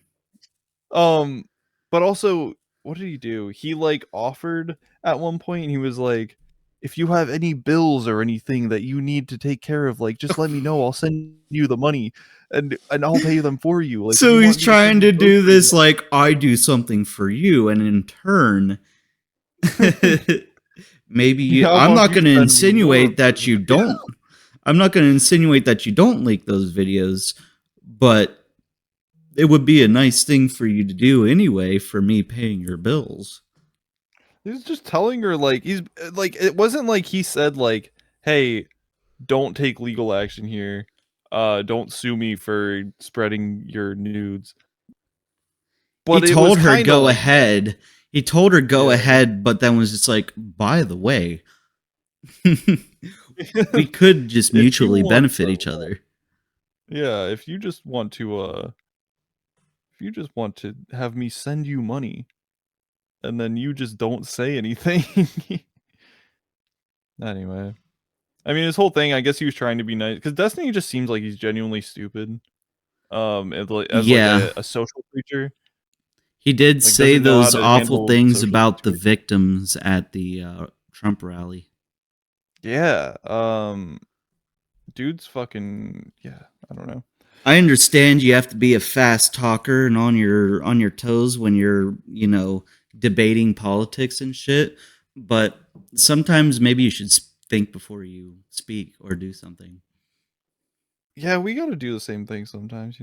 happen? But also, what did he do? He, like, offered at one point, and he was like, if you have any bills or anything that you need to take care of, like, just let me know, I'll send you the money and I'll pay them for you. Like, So if you he's want me trying send to you do groceries, this, like, I do something for you, and in turn, maybe you, How I'm about not you going to send me insinuate more that for you me? don't. I'm not going to insinuate that you don't leak those videos, but it would be a nice thing for you to do anyway for me paying your bills. He was just telling her, like, he's like, it wasn't like he said, like, hey, don't take legal action here. don't sue me for spreading your nudes. But He it told was her kinda go like- ahead. He told her go Yeah. ahead, but then was just like, by the way, we could just If you mutually want benefit to, each other. Yeah, if you just want to have me send you money, and then you just don't say anything. Anyway, I mean, his whole thing, I guess he was trying to be nice because Destiny just seems like he's genuinely stupid. As Yeah. like a social creature. He did Like, say doesn't know how those to awful handle things social about the situations. victims at the Trump rally. Yeah. Dude's fucking I don't know. I understand you have to be a fast talker and on your toes when you're, debating politics and shit, but sometimes maybe you should think before you speak or do something. Yeah, we gotta do the same thing sometimes,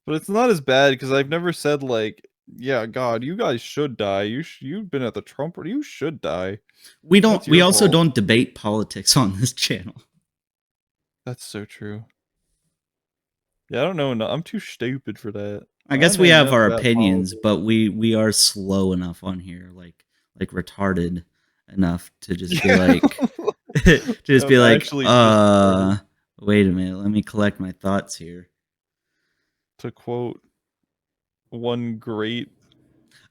But it's not as bad because I've never said like, yeah, God, you guys should die. You've been at the Trump, you should die. We That's we your also fault. don't debate politics on this channel. That's so true. Yeah, I don't know. I'm too stupid for that. I guess know we have enough our about opinions, politics. but we are slow enough on here, like retarded enough to just be like just I'm be like, actually just retarded. wait a minute, let me collect my thoughts here. To quote one great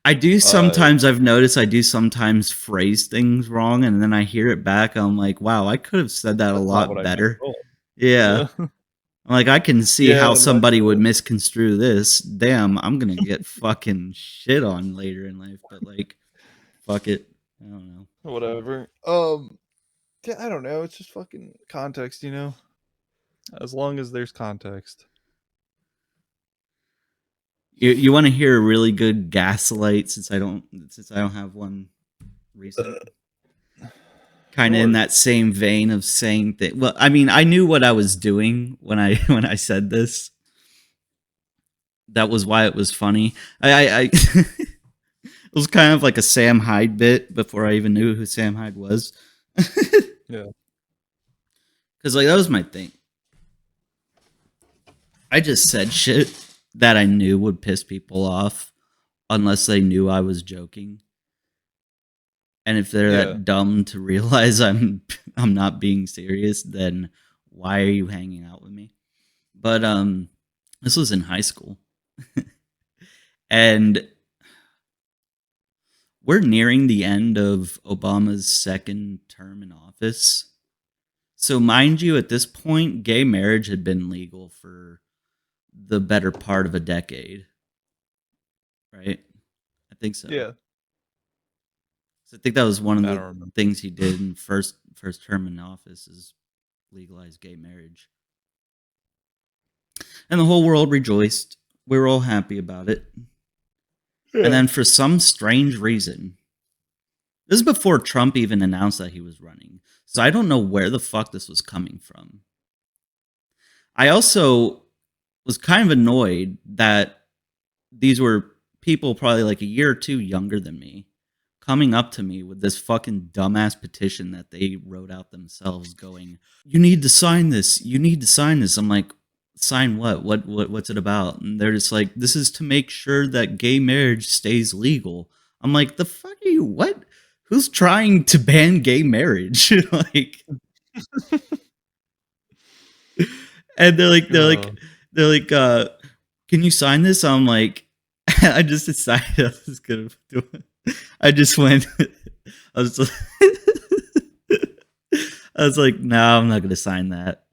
I do sometimes I've noticed I do sometimes phrase things wrong and then I hear it back, I'm like, wow, I could have said that a That's not lot what I meant better. at all. Yeah. I'm like, I can see Yeah, how that's somebody would cool. misconstrue this. Damn, I'm gonna get fucking shit on later in life, but like, fuck it. I don't know. Whatever. Yeah, I don't know. It's just fucking context, As long as there's context. You want to hear a really good gaslight since I don't have one recent. Kind of in Sure. that same vein of saying that. Well, I mean, I knew what I was doing when I said this. That was why it was funny. I it was kind of like a Sam Hyde bit before I even knew who Sam Hyde was. Yeah. Because like that was my thing. I just said shit that I knew would piss people off unless they knew I was joking. And if they're Yeah. that dumb to realize I'm not being serious, then why are you hanging out with me? But this was in high school. And we're nearing the end of Obama's second term in office. So mind you, at this point, gay marriage had been legal for the better part of a decade. Right? I think so. Yeah. So I think that was one of I the don't remember. things he did in first term in office is legalize gay marriage. And the whole world rejoiced. We were all happy about it. Yeah. And then for some strange reason, this is before Trump even announced that he was running. So I don't know where the fuck this was coming from. I also was kind of annoyed that these were people probably like a year or two younger than me coming up to me with this fucking dumbass petition that they wrote out themselves going, you need to sign this. You need to sign this. I'm like, sign what? What's it about? And they're just like, this is to make sure that gay marriage stays legal. I'm like, the fuck are you? What? Who's trying to ban gay marriage? Like, and they're like, can you sign this? I'm like, I just decided I was gonna do it. I just went. I was like, no, I'm not gonna sign that.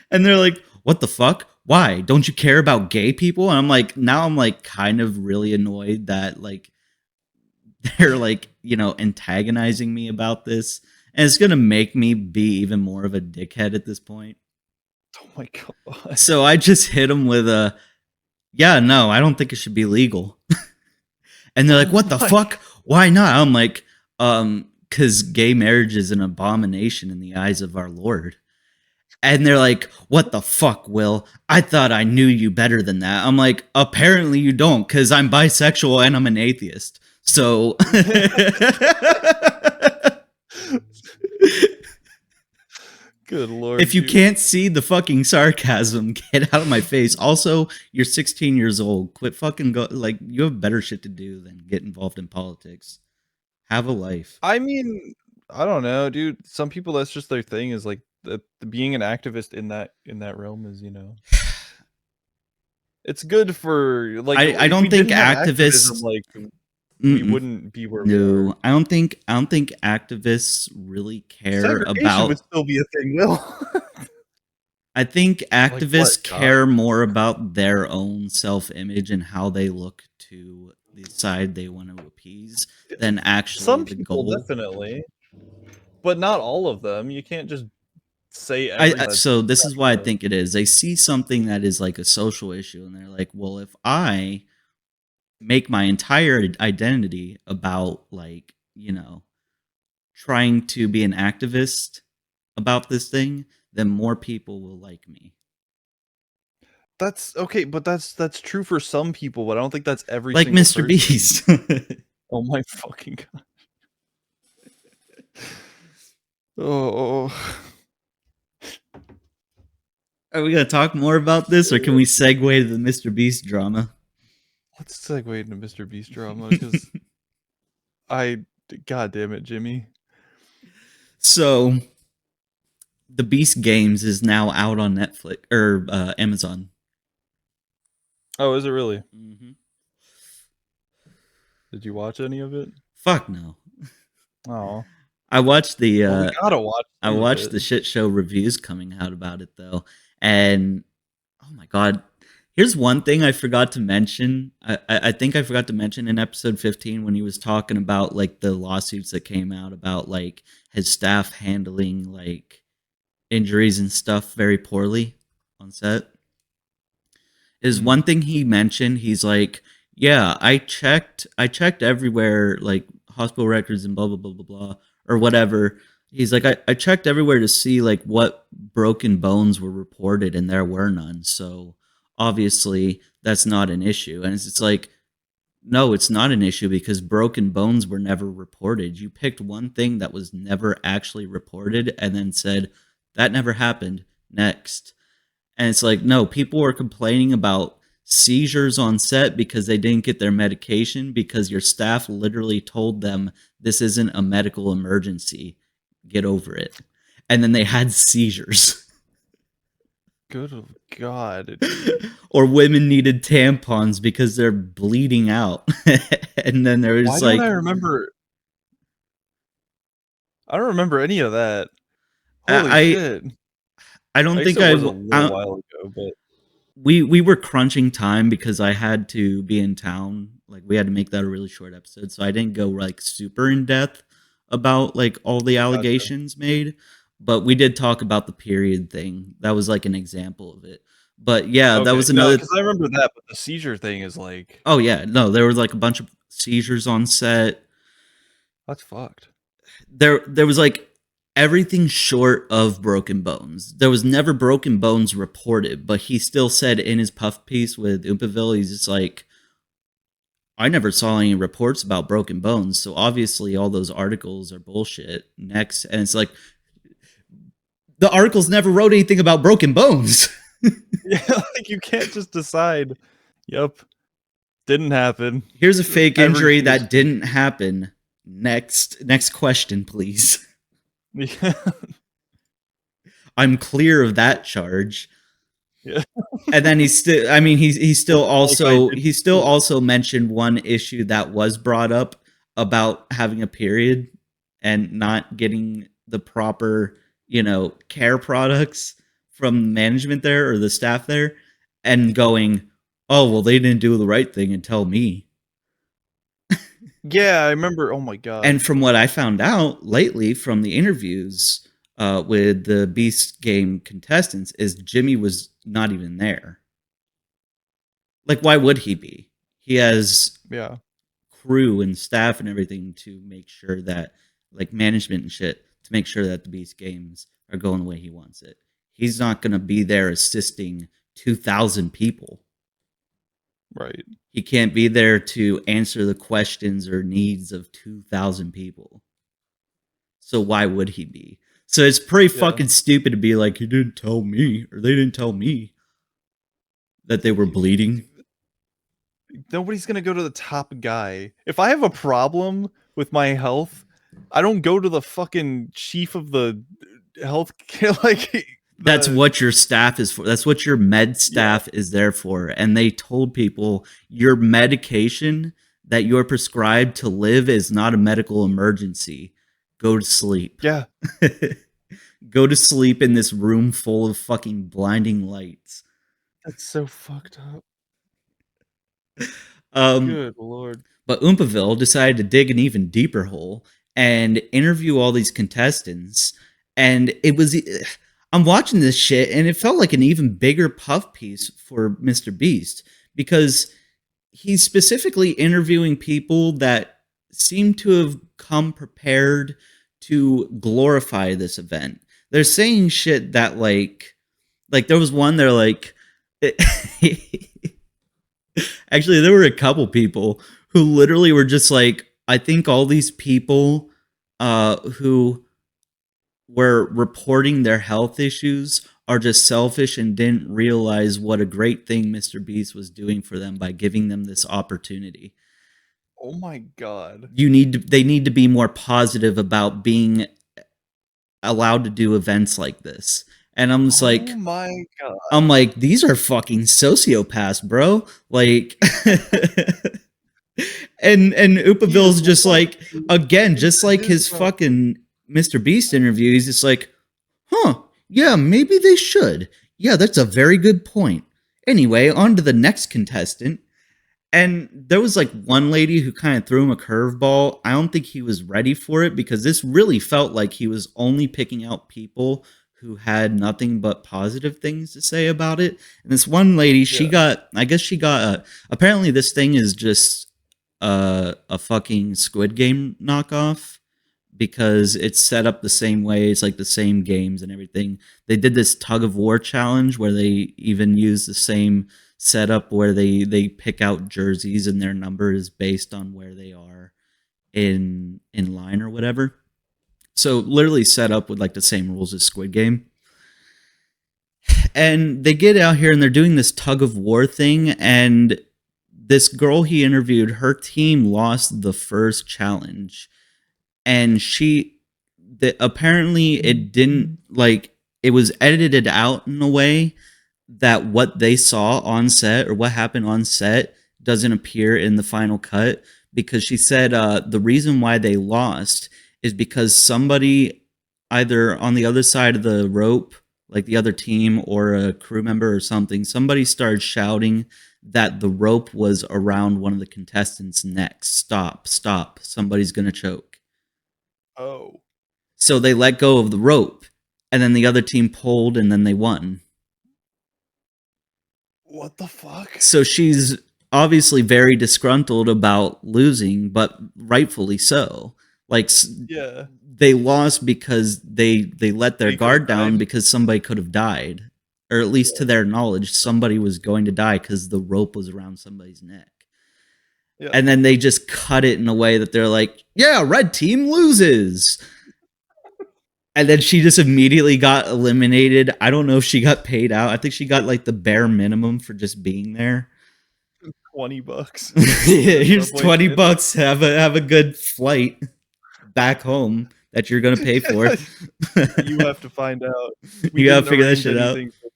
And they're like, what the fuck? Why? Don't you care about gay people? And I'm like, now I'm like kind of really annoyed that like they're like, antagonizing me about this. And it's gonna make me be even more of a dickhead at this point. Oh my god. So I just hit them with a, yeah, no, I don't think it should be legal. And they're like, what the fuck? Why not? I'm like, because gay marriage is an abomination in the eyes of our Lord. And they're like, what the fuck, Will? I thought I knew you better than that. I'm like, apparently you don't, because I'm bisexual and I'm an atheist. So Good lord. If you dude. can't see the fucking sarcasm, get out of my face. Also, you're 16 years old. Quit fucking go. Like, you have better shit to do than get involved in politics. Have a life. I mean, I don't know, dude. Some people, that's just their thing. Is like being an activist in that realm is, it's good for like. I if don't we think didn't have activists- activism, like we Mm-mm. wouldn't be where we are. No, I don't think activists really care Segregation about. would still be a thing, Will. I think activists what, God? care more about their own self-image and how they look to the side they want to appease than actually Some the people goal. definitely, but not all of them. You can't just say So this is why I think it is. They see something that is like a social issue, and they're like, "Well, if I make my entire identity about like trying to be an activist about this thing, then more people will like me." That's okay, but that's true for some people, but I don't think that's every Like single Mr. person. Beast. Oh my fucking god. Oh. Are we gonna talk more about this, or can we segue to the Mr. Beast drama? Let's segue into Mr. Beast drama because God damn it, Jimmy. So, the Beast Games is now out on Netflix or Amazon. Oh, is it really? Mm-hmm. Did you watch any of it? Fuck no. Oh, I watched the well, we gotta watch. I some of watched it. the shit show reviews coming out about it though, and oh my god, here's one thing I forgot to mention. I think I forgot to mention in episode 15 when he was talking about like the lawsuits that came out about like his staff handling like injuries and stuff very poorly on set. Is one thing he mentioned. He's like, yeah, I checked everywhere, like hospital records and blah blah blah blah blah or whatever. He's like, I checked everywhere to see like what broken bones were reported, and there were none. So obviously that's not an issue. And it's like, no, it's not an issue because broken bones were never reported. You picked one thing that was never actually reported and then said that never happened. Next. And it's like, no, people were complaining about seizures on set because they didn't get their medication because your staff literally told them this isn't a medical emergency. Get over it. And then they had seizures. Good God. Or women needed tampons because they're bleeding out. And then there was Why like, don't I remember? I don't remember any of that. Holy shit! I don't I think guess I it was a little while ago, but we were crunching time because I had to be in town. Like we had to make that a really short episode, so I didn't go like super in depth about like all the allegations made. But we did talk about the period thing. That was like an example of it. But yeah, that was another. Because I remember that, but the seizure thing is like, Oh yeah, no, there was like a bunch of seizures on set. that's fucked. There was like everything short of broken bones. There was never broken bones reported, but he still said in his puff piece with Oompaville, he's just like, I never saw any reports about broken bones, so obviously all those articles are bullshit. Next, and it's like, the articles never wrote anything about broken bones. Yeah, like you can't just decide. Yep, didn't happen. Here's a fake injury Everything that is- didn't happen. Next question, please. Yeah. I'm clear of that charge. Yeah. And then he's still also did- he still also mentioned one issue that was brought up about having a period and not getting the proper, care products from management there or the staff there, and going, oh well, they didn't do the right thing and tell me. Yeah, I remember. Oh my god. And from what I found out lately from the interviews with the Beast Game contestants, is Jimmy was not even there. Like, why would he be? He has yeah. crew and staff and everything to make sure that, like, management and shit, to make sure that the Beast Games are going the way he wants it. He's not going to be there assisting 2,000 people. Right. He can't be there to answer the questions or needs of 2,000 people. So why would he be? So it's pretty Yeah. fucking stupid to be like, he didn't tell me, or they didn't tell me that they were bleeding. Nobody's gonna go to the top guy. If I have a problem with my health, I don't go to the fucking chief of the health care. Like That's the- what your staff is for. That's what your med staff is there for. And they told people your medication that you're prescribed to live is not a medical emergency. Go to sleep. Yeah, Go to sleep in this room full of fucking blinding lights. that's so fucked up. Um, Good lord. But Oompaville decided to dig an even deeper hole and interview all these contestants. And it was, I'm watching this shit and it felt like an even bigger puff piece for Mr. Beast because he's specifically interviewing people that seem to have come prepared to glorify this event. They're saying shit that like there was one, they're like, actually, there were a couple people who literally were just like, I think all these people who were reporting their health issues are just selfish and didn't realize what a great thing Mr. Beast was doing for them by giving them this opportunity. Oh my god. They need to be more positive about being allowed to do events like this. And I'm just like, oh my god. I'm like, these are fucking sociopaths, bro. Like, and Oopaville's just like, again, just like his fucking Mr. Beast interview, he's just like, huh, yeah, maybe they should. Yeah, that's a very good point. Anyway, on to the next contestant. And there was like one lady who kind of threw him a curveball. I don't think he was ready for it because this really felt like he was only picking out people who had nothing but positive things to say about it. And this one lady, apparently this thing is just a fucking Squid Game knockoff because it's set up the same way. It's like the same games and everything. They did this tug of war challenge where they even use the same setup where they pick out jerseys and their number is based on where they are in line or whatever. So literally set up with like the same rules as Squid Game. And they get out here and they're doing this tug of war thing. And this girl he interviewed, her team lost the first challenge. And apparently it didn't like, it was edited out in a way that what they saw on set or what happened on set doesn't appear in the final cut because she said the reason why they lost is because somebody either on the other side of the rope, like the other team or a crew member or something, somebody started shouting that the rope was around one of the contestants' necks. Stop, somebody's going to choke. Oh. So they let go of the rope and then the other team pulled and then they won. What the fuck? So she's obviously very disgruntled about losing, but rightfully so. Like, Yeah. they lost because they let their They guard could've down died. because somebody could have died. Or at least to their knowledge, somebody was going to die because the rope was around somebody's neck. Yeah. And then they just cut it in a way that they're like, yeah, red team loses. And then she just immediately got eliminated. I don't know if she got paid out. I think she got like the bare minimum for just being there. $20. Here's Subway kid. $20. Have a good flight back home that you're gonna pay for. You have to find out. You gotta didn't figure that arrange shit out. anything, so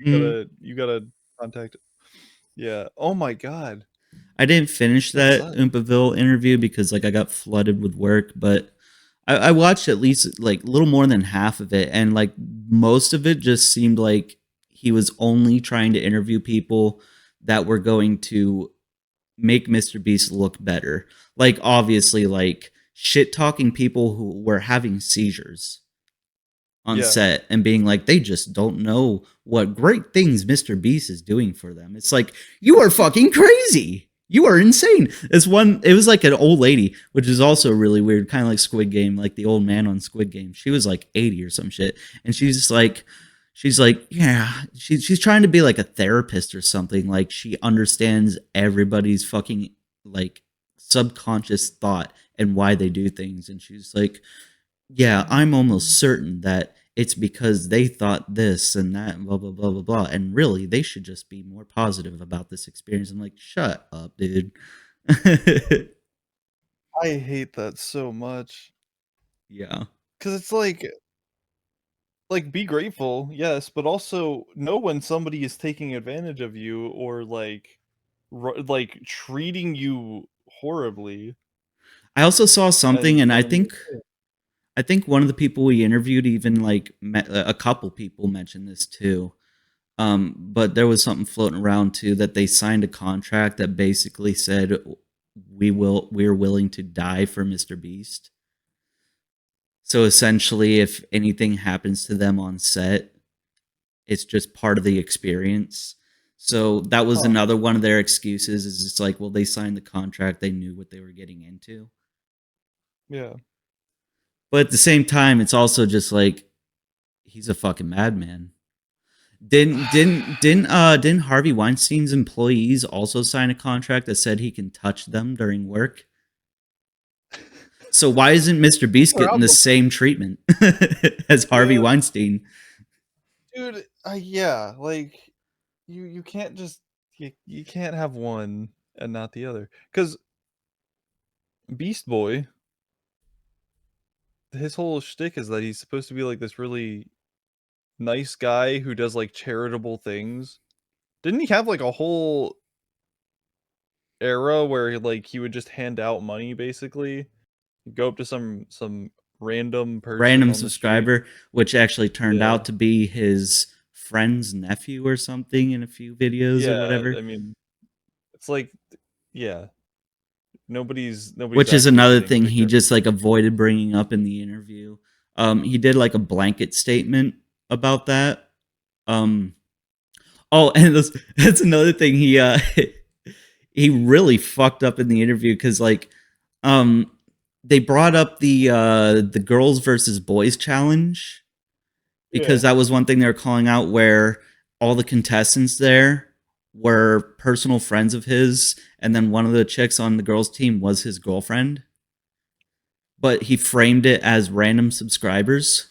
Mm. You gotta contact it. Yeah. Oh my god. I didn't finish that What's Oompaville interview because like I got flooded with work, but I watched at least like a little more than half of it, and like most of it just seemed like he was only trying to interview people that were going to make Mr. Beast look better. Like obviously like shit talking people who were having seizures on Yeah. set and being like, they just don't know what great things Mr. Beast is doing for them. It's like, you are fucking crazy. You are insane. It was like an old lady, which is also really weird, kind of like Squid Game, like the old man on Squid Game. She was like 80 or some shit. And she's like, yeah, she's trying to be like a therapist or something. Like she understands everybody's fucking like subconscious thought and why they do things. And she's like, yeah, I'm almost certain that it's because they thought this and that and blah blah blah blah blah. And really they should just be more positive about this experience. I'm like, shut up, dude. I hate that so much Yeah. because it's like be grateful, yes, but also know when somebody is taking advantage of you or like treating you horribly. I also saw something, and I And think one of the people we interviewed even like a couple people mentioned this too. But there was something floating around too that they signed a contract that basically said we're willing to die for Mr. Beast. So essentially, if anything happens to them on set, it's just part of the experience. So that was Huh. another one of their excuses. Is it's like, well, they signed the contract, they knew what they were getting into. yeah. But at the same time, it's also just like he's a fucking madman. Didn't Harvey Weinstein's employees also sign a contract that said he can touch them during work? So why isn't Mr. Beast getting the same treatment as Harvey Yeah. Weinstein? Dude, yeah, like you can't just you can't have one and not the other. Cuz Beast Boy, his whole shtick is that he's supposed to be like this really nice guy who does like charitable things. Didn't he have like a whole era where like he would just hand out money basically? He'd go up to some random person Random on the street. subscriber, which actually turned Yeah. out to be his friend's nephew or something in a few videos or Yeah, whatever. I mean, it's like yeah, nobody's Which is actually another getting thing picked he up. just like avoided bringing up in the interview. He did like a blanket statement about that. Um, oh, and that's another thing he really fucked up in the interview because like um they brought up the girls versus boys challenge because Yeah. that was one thing they were calling out where all the contestants there were personal friends of his, and then one of the chicks on the girls team was his girlfriend, but he framed it as random subscribers.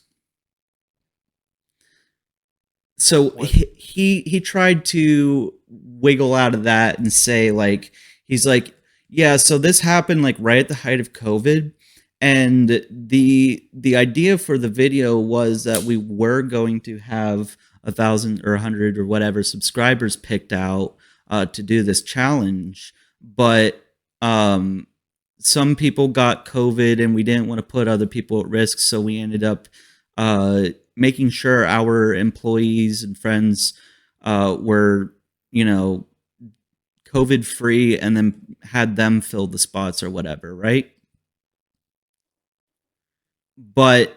So What? he tried to wiggle out of that and say like he's like, yeah, so this happened like right at the height of COVID, and the idea for the video was that we were going to have 1,000 or 100 or whatever subscribers picked out to do this challenge, but some people got COVID and we didn't want to put other people at risk, so we ended up making sure our employees and friends were, you know, COVID free, and then had them fill the spots or whatever, right? But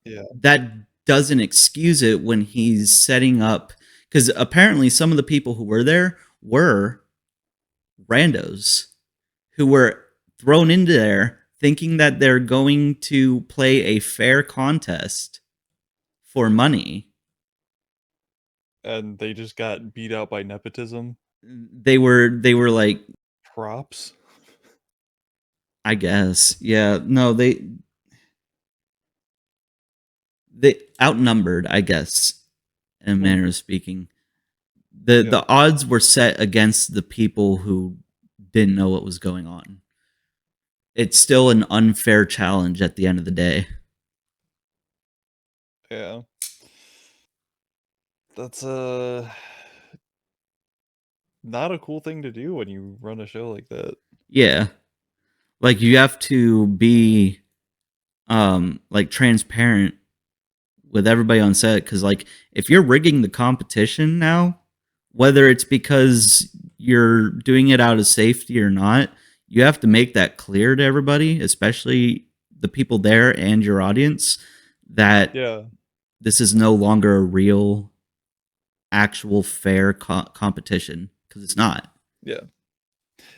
Yeah. that doesn't excuse it when he's setting up, because apparently some of the people who were there were randos who were thrown into there thinking that they're going to play a fair contest for money. And they just got beat out by nepotism. They were like, Props. I guess, yeah, no, they outnumbered, I guess, in a manner of speaking. The odds were set against the people who didn't know what was going on. It's still an unfair challenge at the end of the day. Yeah. That's not a cool thing to do when you run a show like that. Yeah. Like you have to be like transparent with everybody on set, because like if you're rigging the competition now, whether it's because you're doing it out of safety or not, you have to make that clear to everybody, especially the people there and your audience, that Yeah. this is no longer a real actual fair competition, because it's not. Yeah.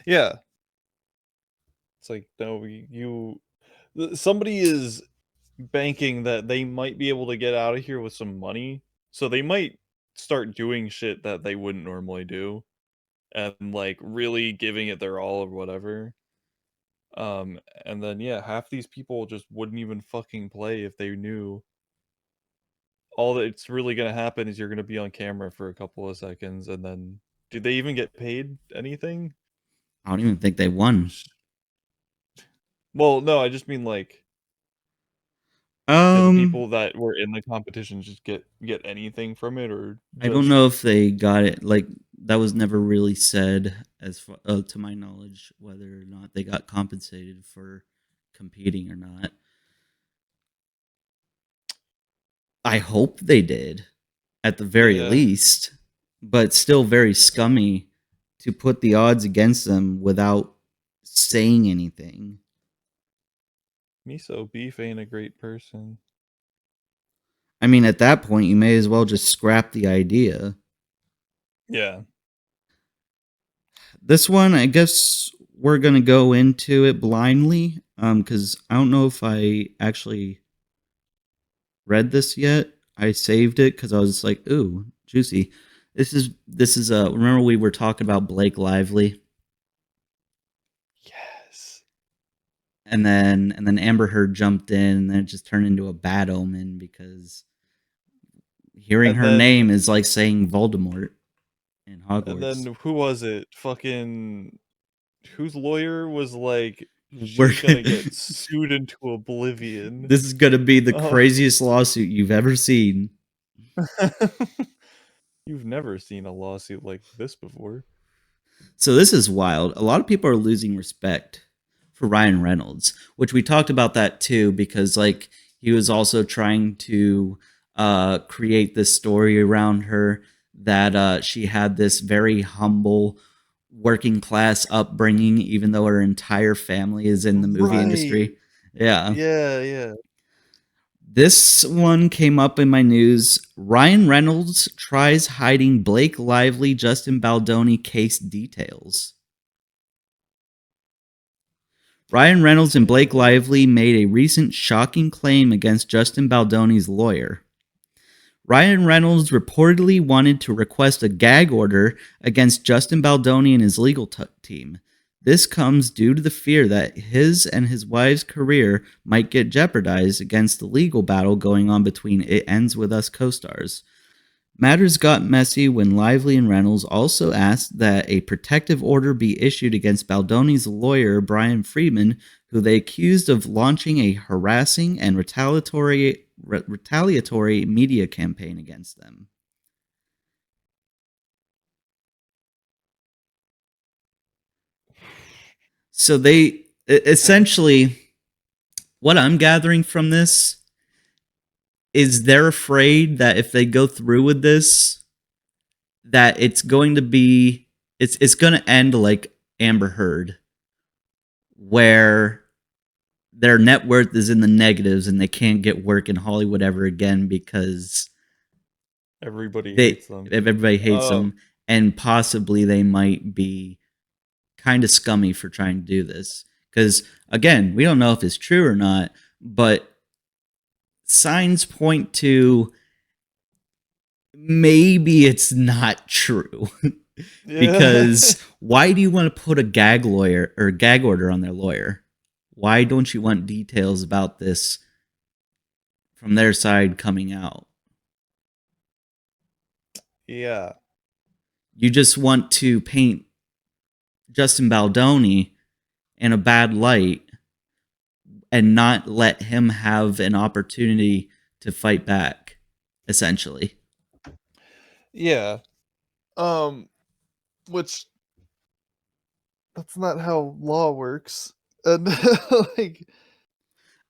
Yeah. It's like no, somebody is banking that they might be able to get out of here with some money, so they might start doing shit that they wouldn't normally do and like really giving it their all or whatever. And then yeah, half these people just wouldn't even fucking play if they knew all that's really gonna happen is you're gonna be on camera for a couple of seconds, and then do they even get paid anything? I don't even think they won. Well, no, I just mean like the people that were in the competition just get anything from it, or I don't just know if they got it. Like that was never really said, as far, to my knowledge, whether or not they got compensated for competing or not. I hope they did, at the very Yeah. least, but still very scummy to put the odds against them without saying anything. Miso Beef ain't a great person. I mean, at that point, you may as well just scrap the idea. Yeah. This one, I guess we're gonna go into it blindly, because I don't know if I actually read this yet. I saved it because I was like, "Ooh, juicy." This is remember we were talking about Blake Lively, Yes. and then Amber Heard jumped in, and then it just turned into a bad omen because hearing And her then name is like saying Voldemort in and Hogwarts. then who was it? Fucking whose lawyer was like, We're she's gonna get sued into oblivion. this is gonna be the Oh. craziest lawsuit you've ever seen. You've never seen a lawsuit like this before. So this is wild. A lot of people are losing respect for Ryan Reynolds, which we talked about that too, because like he was also trying to create this story around her that she had this very humble working class upbringing, even though her entire family is in the movie Right. industry. Yeah. Yeah. This one came up in my news. Ryan Reynolds tries hiding Blake Lively, Justin Baldoni case details. Ryan Reynolds and Blake Lively made a recent shocking claim against Justin Baldoni's lawyer. Ryan Reynolds reportedly wanted to request a gag order against Justin Baldoni and his legal team. This comes due to the fear that his and his wife's career might get jeopardized against the legal battle going on between It Ends With Us co-stars. Matters got messy when Lively and Reynolds also asked that a protective order be issued against Baldoni's lawyer, Brian Friedman, who they accused of launching a harassing and retaliatory media campaign against them. So they essentially, what I'm gathering from this is they're afraid that if they go through with this, that it's going to be it's going to end like Amber Heard, where their net worth is in the negatives and they can't get work in Hollywood ever again because Everybody hates them. everybody hates them, and possibly they might be kind of scummy for trying to do this. Because again, we don't know if it's true or not, but signs point to maybe it's not true. Because why do you want to put a gag order on their lawyer? Why don't you want details about this from their side coming out? Yeah. You just want to paint Justin Baldoni in a bad light and not let him have an opportunity to fight back, essentially. Yeah. Which that's not how law works. And like,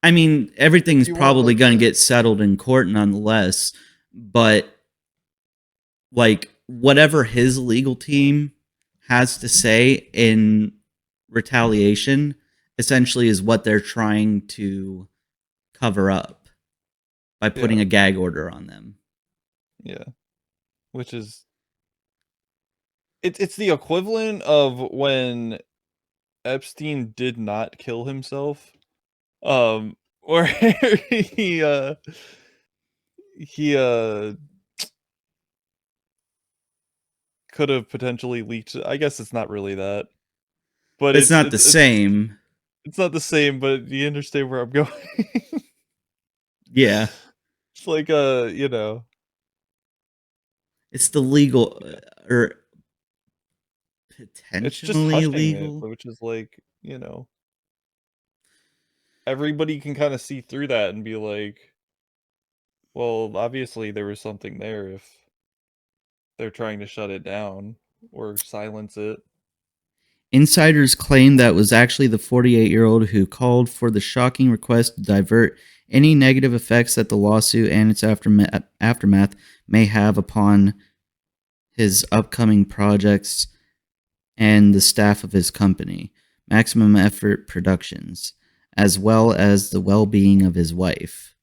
I mean, everything's You want, probably like, going to get settled in court nonetheless, but like whatever his legal team has to say in retaliation essentially is what they're trying to cover up by putting Yeah. a gag order on them. yeah. Which is it's the equivalent of when Epstein did not kill himself. Where he could have potentially leaked. I guess it's not really that. But It's not the same. It's not the same, but you understand where I'm going. Yeah. It's like you know, It's the legal or it's just potentially hushing it, legal. which is like, you know, everybody can kind of see through that and be like, well, obviously there was something there if they're trying to shut it down or silence it. Insiders claim that it was actually the 48-year-old who called for the shocking request to divert any negative effects that the lawsuit and its aftermath may have upon his upcoming projects and the staff of his company, Maximum Effort Productions, as well as the well-being of his wife.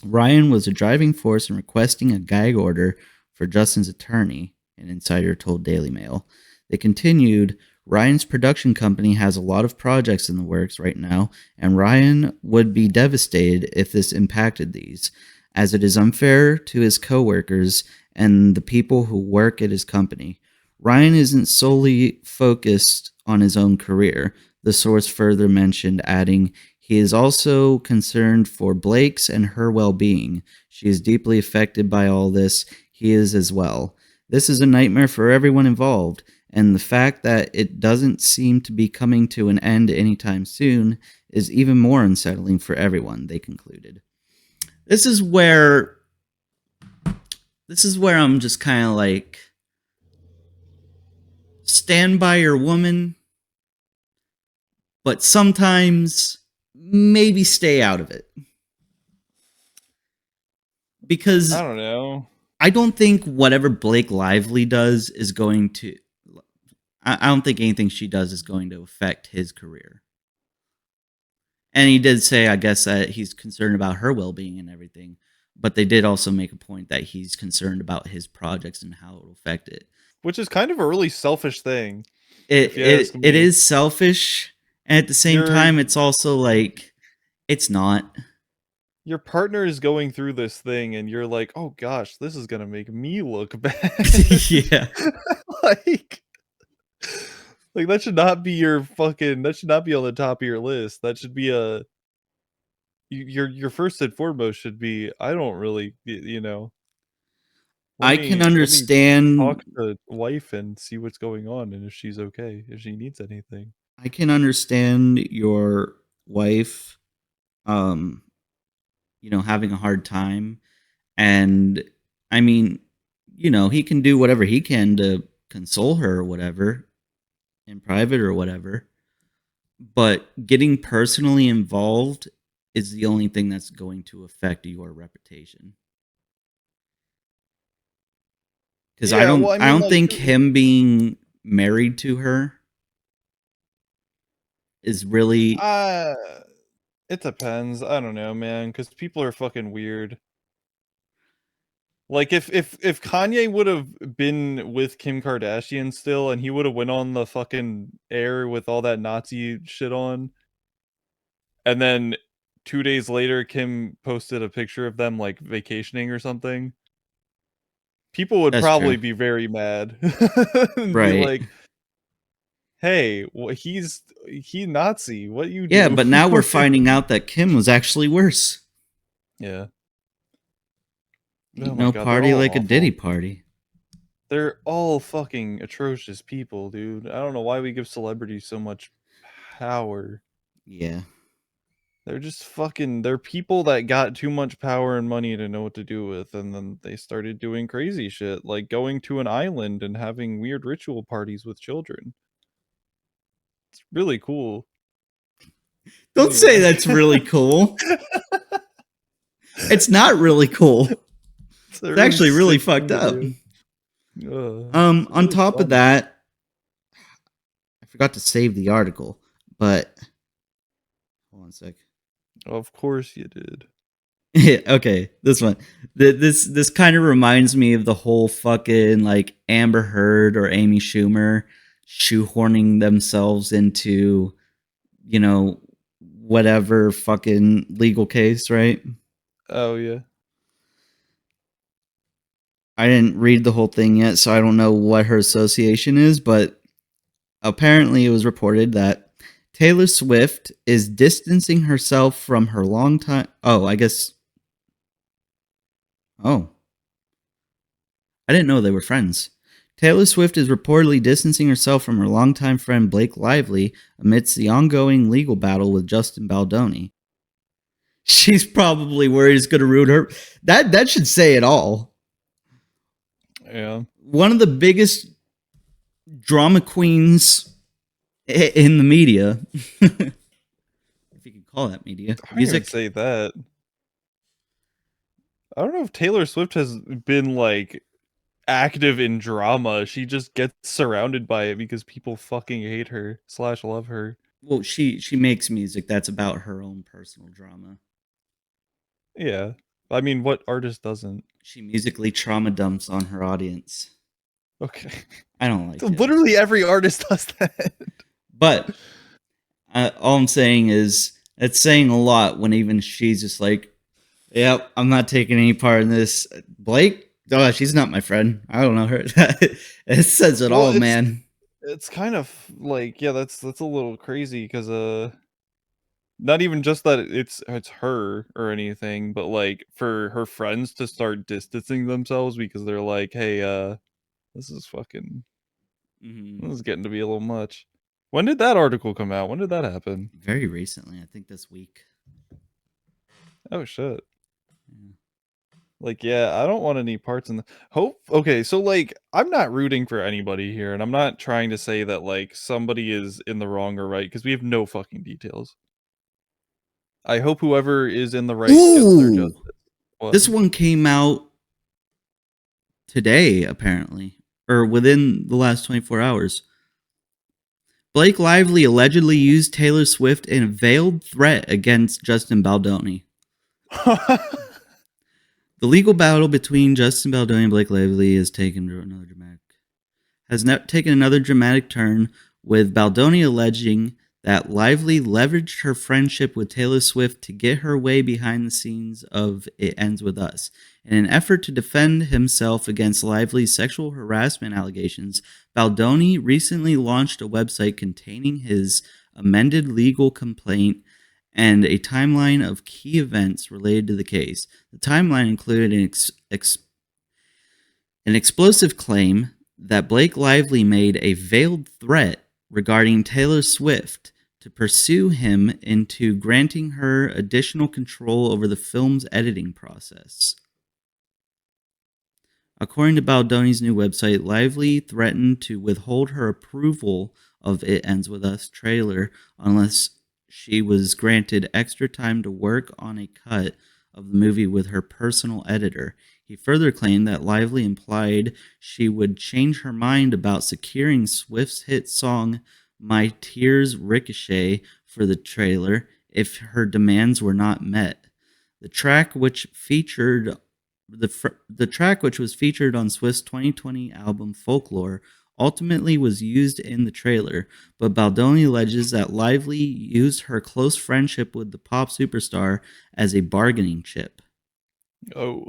Ryan was a driving force in requesting a gag order for Justin's attorney, an insider told Daily Mail. They continued, Ryan's production company has a lot of projects in the works right now, and Ryan would be devastated if this impacted these, as it is unfair to his co-workers and the people who work at his company. Ryan isn't solely focused on his own career, the source further mentioned, adding, he is also concerned for Blake's and her well-being. She is deeply affected by all this. He is as well. This is a nightmare for everyone involved, and the fact that it doesn't seem to be coming to an end anytime soon is even more unsettling for everyone, they concluded. This is where I'm just kind of like, stand by your woman, but sometimes maybe stay out of it. Because I don't know. I don't think whatever Blake Lively does is going to, I don't think anything she does is going to affect his career. And he did say, I guess, that he's concerned about her well-being and everything. But they did also make a point that he's concerned about his projects and how it will affect it. Which is kind of a really selfish thing. It is selfish, and at the same time, it's also like, it's not. Your partner is going through this thing, and you're like, oh gosh, this is gonna make me look bad. Yeah. like that should not be your fucking. That should not be on the top of your list. That should be a. Your first and foremost should be. I don't really, you know. I can understand. Talk to wife and see what's going on, and if she's okay, if she needs anything. I can understand your wife, having a hard time, and I mean, he can do whatever he can to console her or whatever, in private or whatever. But getting personally involved is the only thing that's going to affect your reputation. Because I don't think him being married to her is really. It depends. I don't know, man. Because people are fucking weird. Like if Kanye would have been with Kim Kardashian still, and he would have went on the fucking air with all that Nazi shit on, and then 2 days later Kim posted a picture of them like vacationing or something, people would probably be very mad. And right. Be like, hey, well, he's Nazi. What you do? Yeah, but now we're finding out that Kim was actually worse. Yeah. Oh no God, party like awful. A Diddy party. They're all fucking atrocious people, dude. I don't know why we give celebrities so much power. Yeah. They're just fucking, they're people that got too much power and money to know what to do with, and then they started doing crazy shit, like going to an island and having weird ritual parties with children. It's really cool. Don't say that's really cool. It's not really cool. It's actually really fucked up. On top of that, I forgot to save the article, but hold on a sec. Of course you did. Okay, this one. This kind of reminds me of the whole fucking like Amber Heard or Amy Schumer shoehorning themselves into, whatever fucking legal case, right? Oh yeah. I didn't read the whole thing yet, so I don't know what her association is, but apparently it was reported that Taylor Swift is distancing herself from her longtime. Oh, I guess. Oh. I didn't know they were friends. Taylor Swift is reportedly distancing herself from her longtime friend Blake Lively amidst the ongoing legal battle with Justin Baldoni. She's probably worried it's going to ruin her. That should say it all. Yeah. One of the biggest drama queens in the media, if you can call that media, I wouldn't even say that. I don't know if Taylor Swift has been like active in drama. She just gets surrounded by it because people fucking hate her / love her. Well, she makes music that's about her own personal drama. Yeah. I mean, what artist doesn't? She musically trauma dumps on her audience. Okay. I don't like it. Literally every artist does that. But all I'm saying is it's saying a lot when even she's just like, yep, I'm not taking any part in this. Blake, oh, she's not my friend. I don't know her. It says it all, man. It's kind of like, yeah, that's a little crazy because not even just that it's her or anything, but like for her friends to start distancing themselves because they're like, hey, this is fucking this is getting to be a little much. When did that article come out? When did that happen? Very recently, I think this week. Oh shit. Yeah. Like, yeah, I don't want any parts in the okay, so like I'm not rooting for anybody here, and I'm not trying to say that like somebody is in the wrong or right, because we have no fucking details. I hope whoever is in the right gets their Ooh! justice. What? This one came out today, apparently, or within the last 24 hours. Blake Lively allegedly used Taylor Swift in a veiled threat against Justin Baldoni. The legal battle between Justin Baldoni and Blake Lively has taken another dramatic turn, with Baldoni alleging that Lively leveraged her friendship with Taylor Swift to get her way behind the scenes of It Ends With Us. In an effort to defend himself against Lively's sexual harassment allegations, Baldoni recently launched a website containing his amended legal complaint and a timeline of key events related to the case. The timeline included an explosive claim that Blake Lively made a veiled threat regarding Taylor Swift to pursue him into granting her additional control over the film's editing process. According to Baldoni's new website, Lively threatened to withhold her approval of It Ends With Us trailer unless she was granted extra time to work on a cut of the movie with her personal editor. He further claimed that Lively implied she would change her mind about securing Swift's hit song My Tears Ricochet for the trailer if her demands were not met. The track, which was featured on Swift's 2020 album Folklore, ultimately was used in the trailer, but Baldoni alleges that Lively used her close friendship with the pop superstar as a bargaining chip. Oh.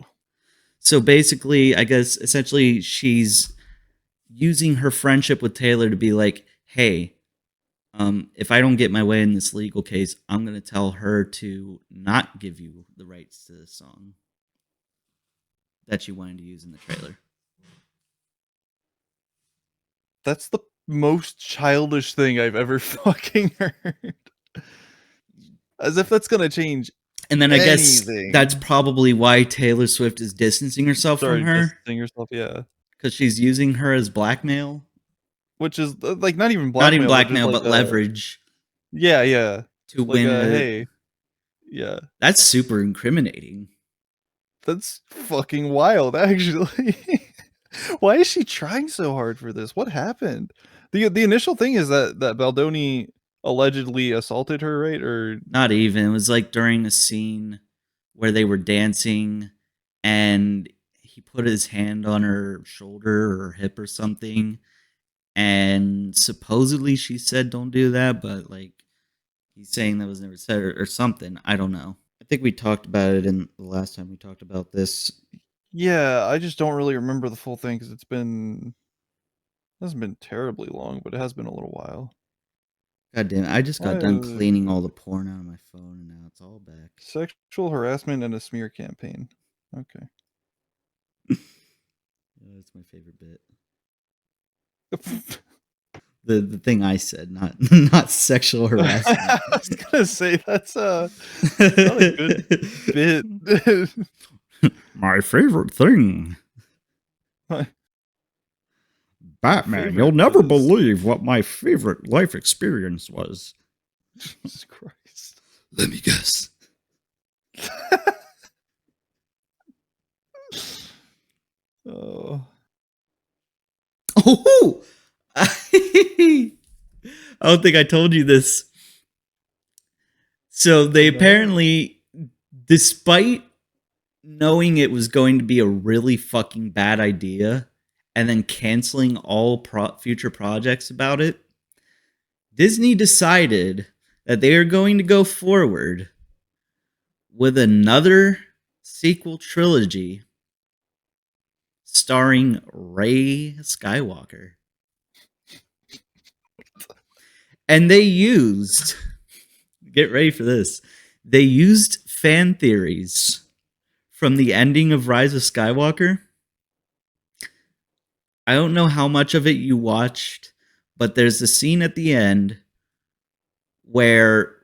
So basically, I guess, essentially, she's using her friendship with Taylor to be like, hey, if I don't get my way in this legal case, I'm going to tell her to not give you the rights to this song that you wanted to use in the trailer. That's the most childish thing I've ever fucking heard. As if that's gonna change. And then I guess anything. that's probably why Taylor Swift is distancing herself from her, distancing yourself, yeah. because she's using her as blackmail. Which is like not even blackmail. Not even blackmail, just, but leverage Yeah, yeah. to Like, win. hey, yeah. That's super incriminating. That's fucking wild, actually. Why is she trying so hard for this? What happened? The initial thing is that Baldoni allegedly assaulted her, right? Or Not even. It was like during a scene where they were dancing and he put his hand on her shoulder or hip or something. And supposedly she said, don't do that. But like he's saying that was never said or something. I don't know. I think we talked about it in the last time we talked about this. yeah, I just don't really remember the full thing because it hasn't been terribly long, but it has been a little while. God damn it. I just got Why done is it- cleaning all the porn out of my phone and now it's all back. Sexual harassment and a smear campaign. Okay. That's my favorite bit. The thing I said, not sexual harassment. I was gonna say that's not a good bit. My favorite thing. My Batman, favorite you'll never was- believe what my favorite life experience was. Jesus Christ. Let me guess. Oh. Oh, I don't think I told you this. So they No. apparently, despite knowing it was going to be a really fucking bad idea and then canceling all future projects about it, Disney decided that they are going to go forward with another sequel trilogy starring Rey Skywalker. And they used, get ready for this, they used fan theories from the ending of Rise of Skywalker. I don't know how much of it you watched, but there's a scene at the end where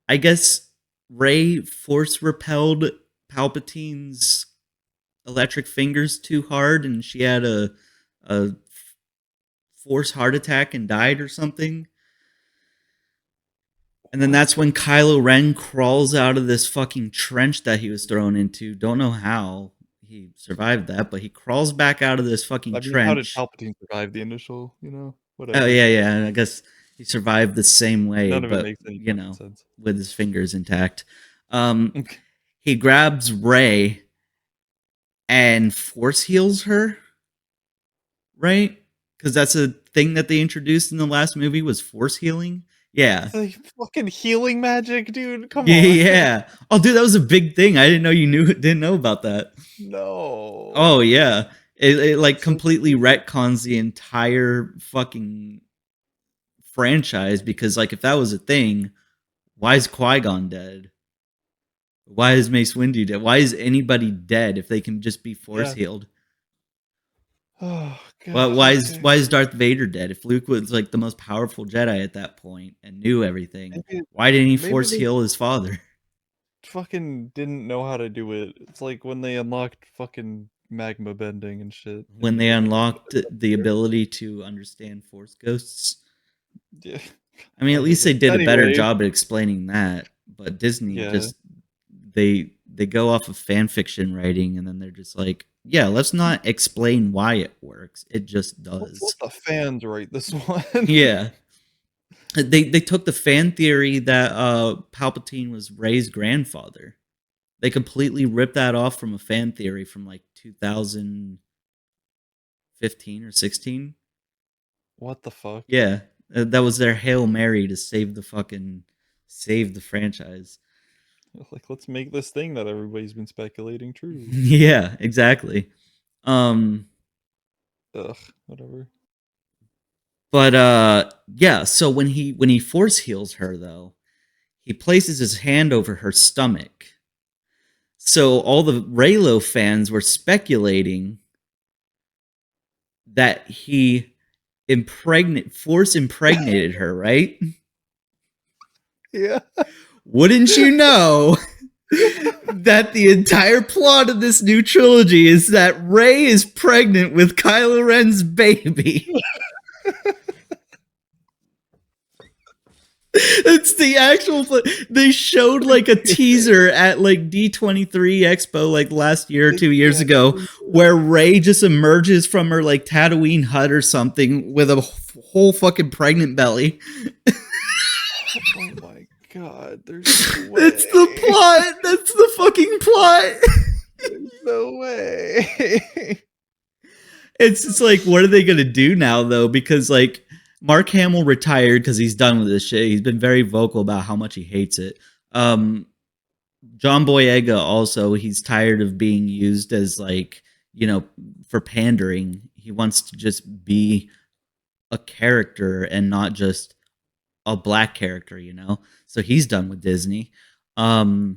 I guess Rey force repelled Palpatine's electric fingers too hard and she had a forced heart attack and died or something. And then that's when Kylo Ren crawls out of this fucking trench that he was thrown into. Don't know how he survived that, but he crawls back out of this fucking I mean, trench. how did Palpatine survive the initial, whatever? Oh yeah. I guess he survived the same way, None of it but makes any you know, sense. with his fingers intact. Okay. He grabs Rey and force heals her, right? Because that's a thing that they introduced in the last movie was force healing. Yeah. It's like fucking healing magic, dude. Come Yeah, on. yeah. Oh, dude, that was a big thing. I didn't know you didn't know about that. No. Oh yeah, it like completely retcons the entire fucking franchise because like if that was a thing, why is Qui-Gon dead? Why is Mace Windu dead? Why is anybody dead if they can just be force Yeah. healed? Oh god. Well, okay. why is Darth Vader dead? If Luke was like the most powerful Jedi at that point and knew everything, Maybe why didn't he maybe force they- heal his father? fucking didn't know how to do it. It's like when they unlocked fucking magma bending and shit. When they unlocked the ability to understand force ghosts. Yeah. I mean, at least they did a better Anyway. job at explaining that. But Disney Yeah. just they go off of fan fiction writing, and then they're just like, yeah, let's not explain why it works. It just Let's does. let the fans write this one. Yeah. They took the fan theory that Palpatine was Rey's grandfather. They completely ripped that off from a fan theory from like 2015 or 16. What the fuck? Yeah, that was their Hail Mary to save the franchise. Like, let's make this thing that everybody's been speculating true. Yeah, exactly. Ugh, whatever. But yeah, so when he force heals her though, he places his hand over her stomach. So all the Reylo fans were speculating that he force impregnated her, right? Yeah. Wouldn't you know that the entire plot of this new trilogy is that Rey is pregnant with Kylo Ren's baby? It's the actual. They showed like a teaser at like D23 Expo like last year or 2 years ago, where Rey just emerges from her like Tatooine hut or something with a whole fucking pregnant belly. Oh my god, there's no way. It's the plot. That's the fucking plot. There's no way. It's just like, what are they gonna do now though? Because like Mark Hamill retired because he's done with this shit. He's been very vocal about how much he hates it. John Boyega also, he's tired of being used as like, for pandering. He wants to just be a character and not just a black character, you know? So he's done with Disney. Yeah.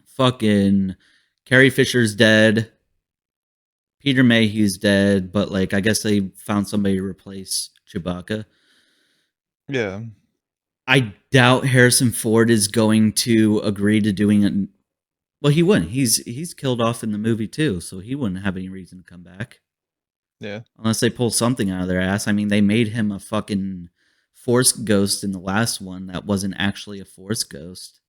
Fucking Carrie Fisher's dead. Peter Mayhew's dead, but like I guess they found somebody to replace Chewbacca. Yeah. I doubt Harrison Ford is going to agree to doing it. Well, he wouldn't. He's killed off in the movie too, so he wouldn't have any reason to come back Yeah. unless they pull something out of their ass. I mean, they made him a fucking Force ghost in the last one that wasn't actually a Force ghost,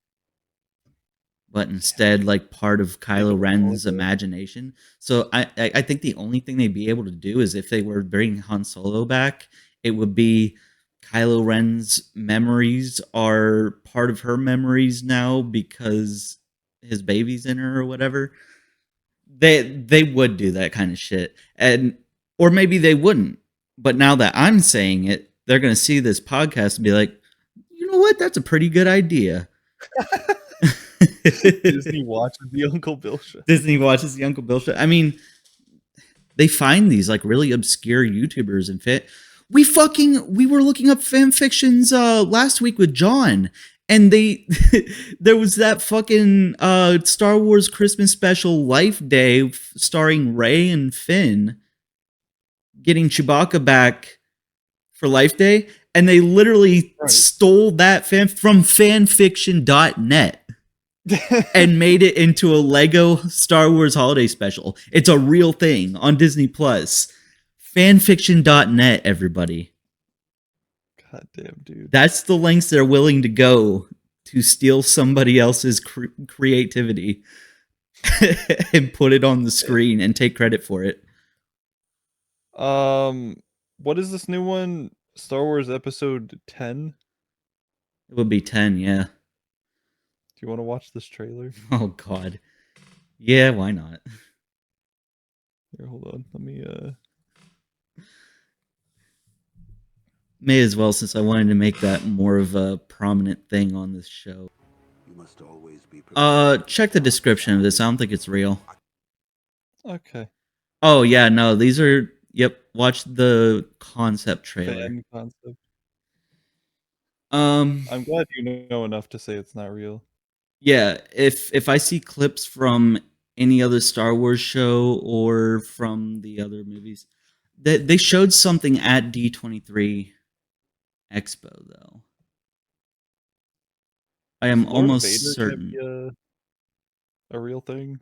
but instead like part of Kylo Ren's imagination. So I think the only thing they'd be able to do is if they were bringing Han Solo back, it would be Kylo Ren's memories are part of her memories now because his baby's in her or whatever. They would do that kind of shit. And or maybe they wouldn't. But now that I'm saying it, they're going to see this podcast and be like, "You know what? That's a pretty good idea." Disney watches the Uncle Bill show. Disney watches the Uncle Bill show. I mean, they find these like really obscure YouTubers and fit. We were looking up fan fictions last week with John, and there was that fucking Star Wars Christmas special Life Day starring Rey and Finn getting Chewbacca back for Life Day, and they literally stole that from fanfiction.net. And made it into a Lego Star Wars holiday special. It's a real thing on Disney Plus. Fanfiction.net, everybody. God damn, dude. That's the lengths they're willing to go to steal somebody else's creativity and put it on the screen and take credit for it. What is this new one? Star Wars Episode 10? It would be 10, yeah. Do you want to watch this trailer? Oh, God. Yeah, why not? Here, hold on. Let me, May as well, since I wanted to make that more of a prominent thing on this show. You must always be Check the description of this. I don't think it's real. Okay. Oh, yeah, no, these are... Yep, watch the concept trailer. Fan concept. I'm glad you know enough to say it's not real. Yeah, if I see clips from any other Star Wars show or from the other movies, they showed something at D23 Expo though. I am Lord almost Vader can't certain be a real thing.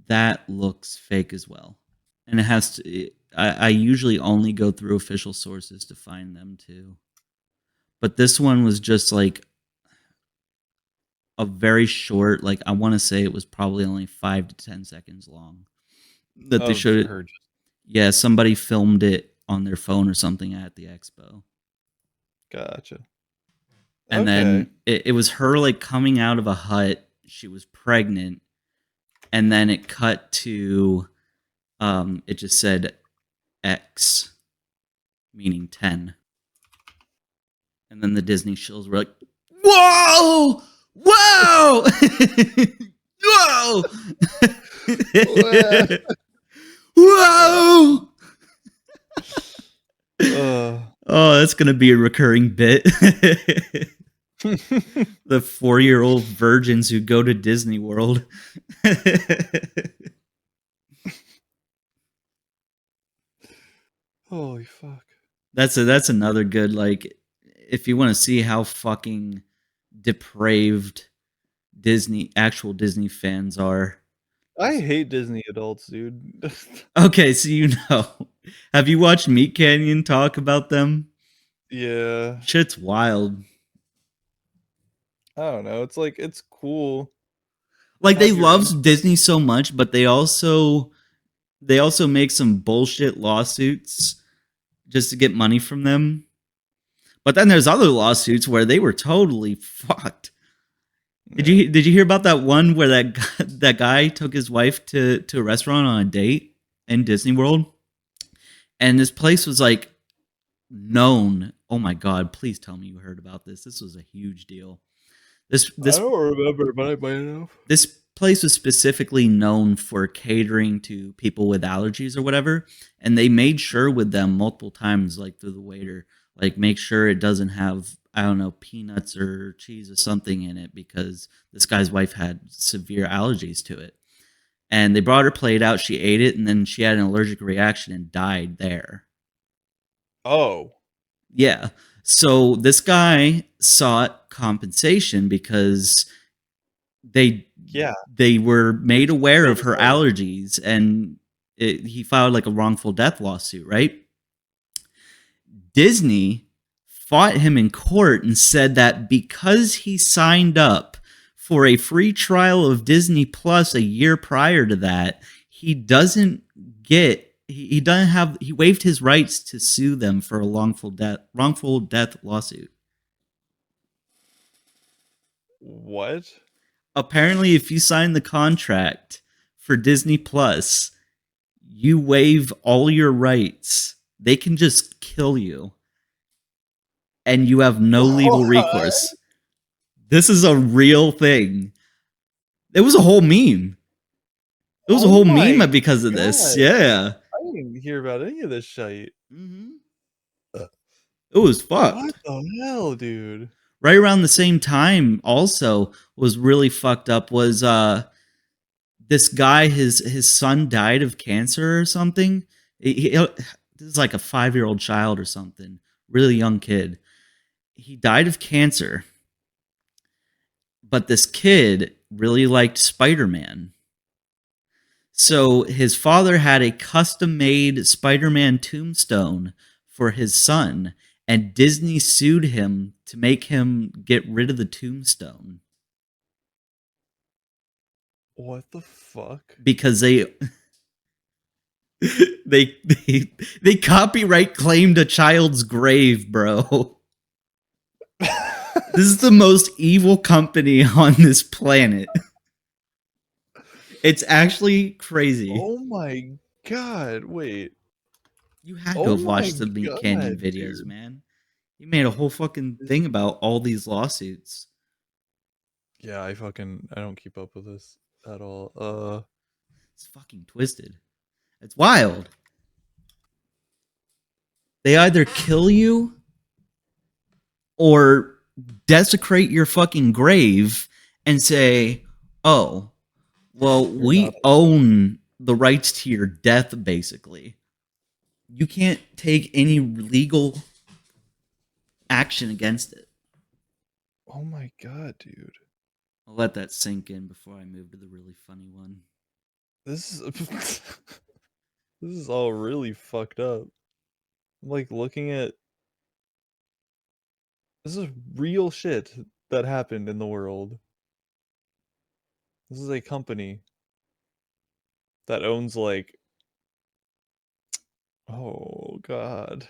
that looks fake as well, and it has to. I usually only go through official sources to find them too, but this one was just like a very short, like I want to say it was probably only 5 to 10 seconds long that they showed it. Yeah, somebody filmed it on their phone or something at the expo. Gotcha. And then it was her like coming out of a hut. She was pregnant. And then it cut to, it just said X, meaning 10. And then the Disney shows were like, whoa! Whoa! Whoa! Whoa! Oh, that's gonna be a recurring bit. The 4-year-old virgins who go to Disney World. Holy fuck. That's another good, like, if you want to see how fucking depraved actual Disney fans are. I hate Disney adults, dude. Okay, so you know. Have you watched Meat Canyon talk about them? Yeah. Shit's wild. I don't know. It's like, it's cool. Like, they love Disney so much, but they also make some bullshit lawsuits just to get money from them. But then there's other lawsuits where they were totally fucked. Did you hear about that one where that guy took his wife to a restaurant on a date in Disney World? And this place was like known. Oh my God, please tell me you heard about this. This was a huge deal. I don't remember, but I might have. place was specifically known for catering to people with allergies or whatever, and they made sure with them multiple times, like through the waiter, like make sure it doesn't have, I don't know, peanuts or cheese or something in it, because this guy's wife had severe allergies to it. And they brought her plate out, she ate it, and then she had an allergic reaction and died there. Oh. Yeah. So this guy sought compensation because Yeah. they were made aware So of her bizarre. allergies, and he filed like a wrongful death lawsuit, right? Disney fought him in court and said that because he signed up for a free trial of Disney Plus a year prior to that, he doesn't get he doesn't have he waived his rights to sue them for a wrongful death lawsuit. What? Apparently, if you sign the contract for Disney Plus, you waive all your rights. They can just kill you, and you have no legal recourse. This is a real thing. It was a whole meme. It was a Oh whole my meme because of this. God. Yeah. I didn't hear about any of this shit. It was fucked. What the hell, dude? Right around the same time, also was really fucked up, was this guy, his son died of cancer or something. This is like a 5-year-old child or something, really young kid. He died of cancer, but this kid really liked Spider-Man. So his father had a custom-made Spider-Man tombstone for his son, and Disney sued him to make him get rid of the tombstone What the fuck? because they copyright claimed a child's grave, bro. This is the most evil company on this planet. It's actually crazy. Oh my god, wait. You had to Oh have watched my the Meat Canyon God, videos, dude. man. He made a whole fucking thing about all these lawsuits. Yeah, I don't keep up with this at all. It's fucking twisted. It's wild. They either kill you or desecrate your fucking grave and say, oh, well, we not- own the rights to your death, basically. You can't take any legal action against it. Oh my god, dude. I'll let that sink in before I move to the really funny one. This is this is all really fucked up. I'm like looking at this is real shit that happened in the world. This is a company that owns like oh god.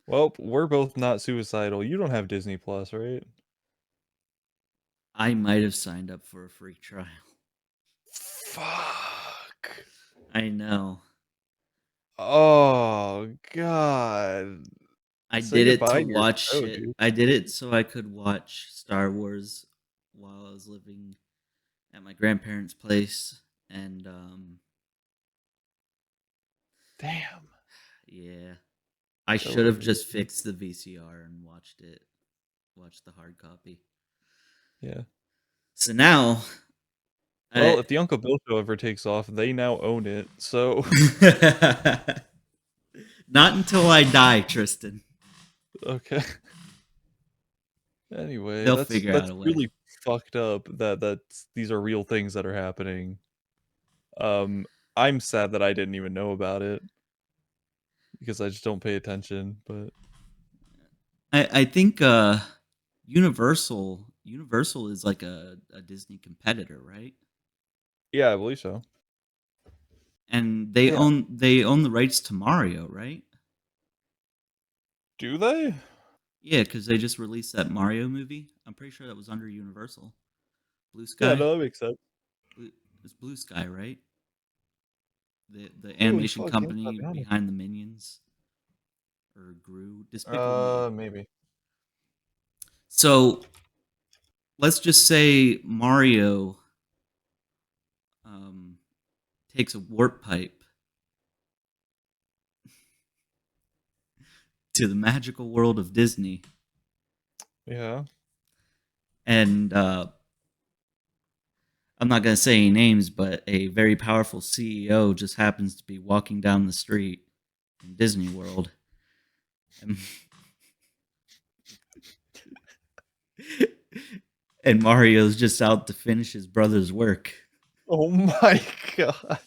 Well, we're both not suicidal. You don't have Disney Plus, right? I might have signed up for a free trial. Fuck. I know. Oh god. I Say did it goodbye to to your watch show, shit. dude. I did it so I could watch Star Wars while I was living at my grandparents' place, and Damn. yeah, I So should have weird. just fixed the VCR and watched the hard copy. Yeah. So now, Well, if the Uncle Bill show ever takes off, they now own it. So not until I die, Tristan. okay. Anyway, They'll that's figure out that's a way. really fucked up that these are real things that are happening. I'm sad that I didn't even know about it because I just don't pay attention, but I think Universal is like a Disney competitor, right? yeah, I believe so. And they Yeah. own the rights to Mario, right? Do they? Yeah, because they just released that Mario movie. I'm pretty sure that was under Universal. Blue Sky. Yeah, no, that makes sense. It's Blue Sky, right? The Holy animation fuck, company Game's not behind the Minions or Gru. Despicable Me. Maybe. So let's just say Mario takes a warp pipe to the magical world of Disney, Yeah. and I'm not going to say any names, but a very powerful CEO just happens to be walking down the street in Disney World. And, and Mario's just out to finish his brother's work. Oh my god.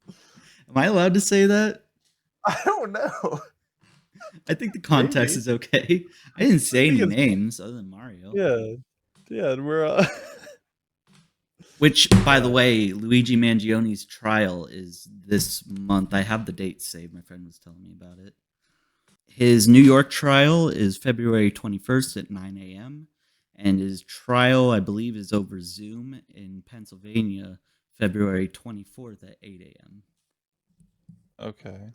Am I allowed to say that? I don't know. I think the context Maybe. is okay. I didn't say any think it's- names other than Mario. Yeah. Yeah, and we're Which, by the way, Luigi Mangioni's trial is this month. I have the date saved. My friend was telling me about it. His New York trial is February 21st at 9 a.m. And his trial, I believe, is over Zoom in Pennsylvania, February 24th at 8 a.m. okay.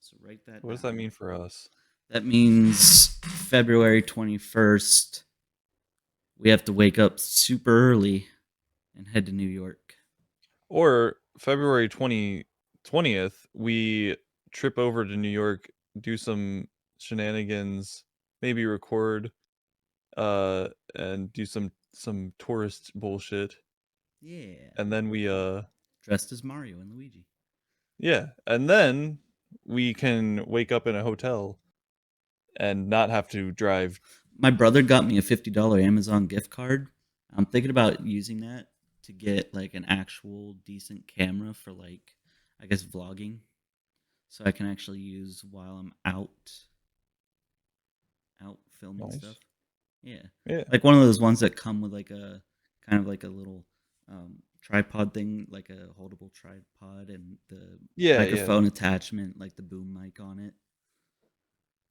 So write that What does down. that mean for us? That means February 21st, we have to wake up super early and head to New York. Or February 20th, we trip over to New York, do some shenanigans, maybe record, and do some tourist bullshit, Yeah. and then we Dressed as Mario and Luigi. yeah, and then we can wake up in a hotel and not have to drive. My brother got me a $50 Amazon gift card. I'm thinking about using that to get like an actual decent camera for like, I guess, vlogging. So I can actually use while I'm out filming Nice. stuff. Yeah. Yeah. Like one of those ones that come with like a kind of like a little tripod thing, like a holdable tripod and the Yeah, microphone attachment, like the boom mic on it.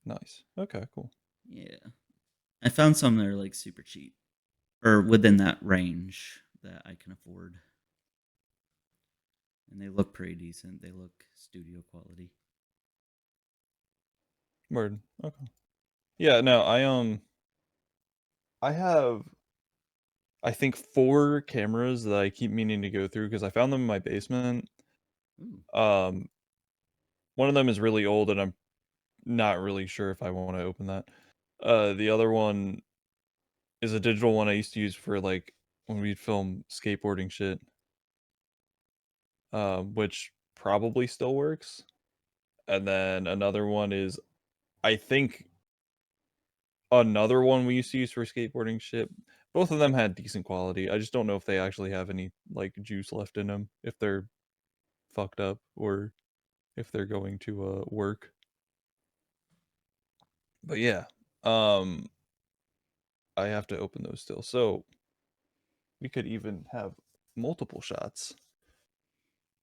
Nice. Okay, cool. Yeah. I found some that are like super cheap or within that range that I can afford. And they look pretty decent. They look studio quality. Word. Okay. Yeah, no, I have I think 4 cameras that I keep meaning to go through because I found them in my basement. Ooh. One of them is really old and I'm not really sure if I want to open that. The other one is a digital one I used to use for like when we'd film skateboarding shit. Which probably still works. And then another one is I think another one we used to use for skateboarding shit. Both of them had decent quality. I just don't know if they actually have any like juice left in them, if they're fucked up or if they're going to work. But yeah, I have to open those still. So we could even have multiple shots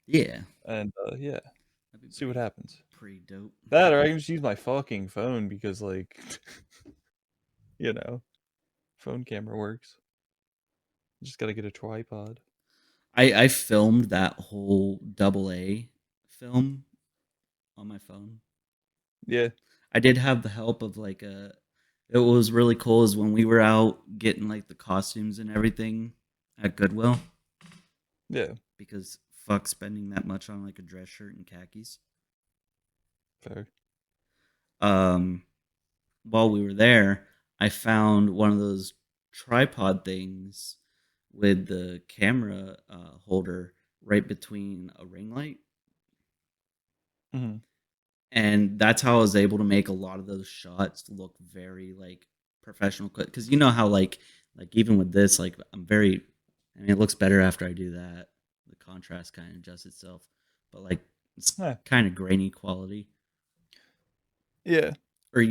Yeah. and yeah, That'd be see what happens. pretty dope. That or I can just use my fucking phone because like you know, phone camera works. Just gotta get a tripod. I filmed that whole AA film on my phone. Yeah. I did have the help of like a. It was really cool is when we were out getting like the costumes and everything at Goodwill Yeah. because fuck spending that much on like a dress shirt and khakis. Fair. While we were there, I found one of those tripod things with the camera holder right between a ring light. Mm-hmm. And that's how I was able to make a lot of those shots look very like professional. Because you know how like even with this, like I mean, it looks better after I do that. The contrast kind of adjusts itself, but like it's Yeah. kind of grainy quality, Yeah. or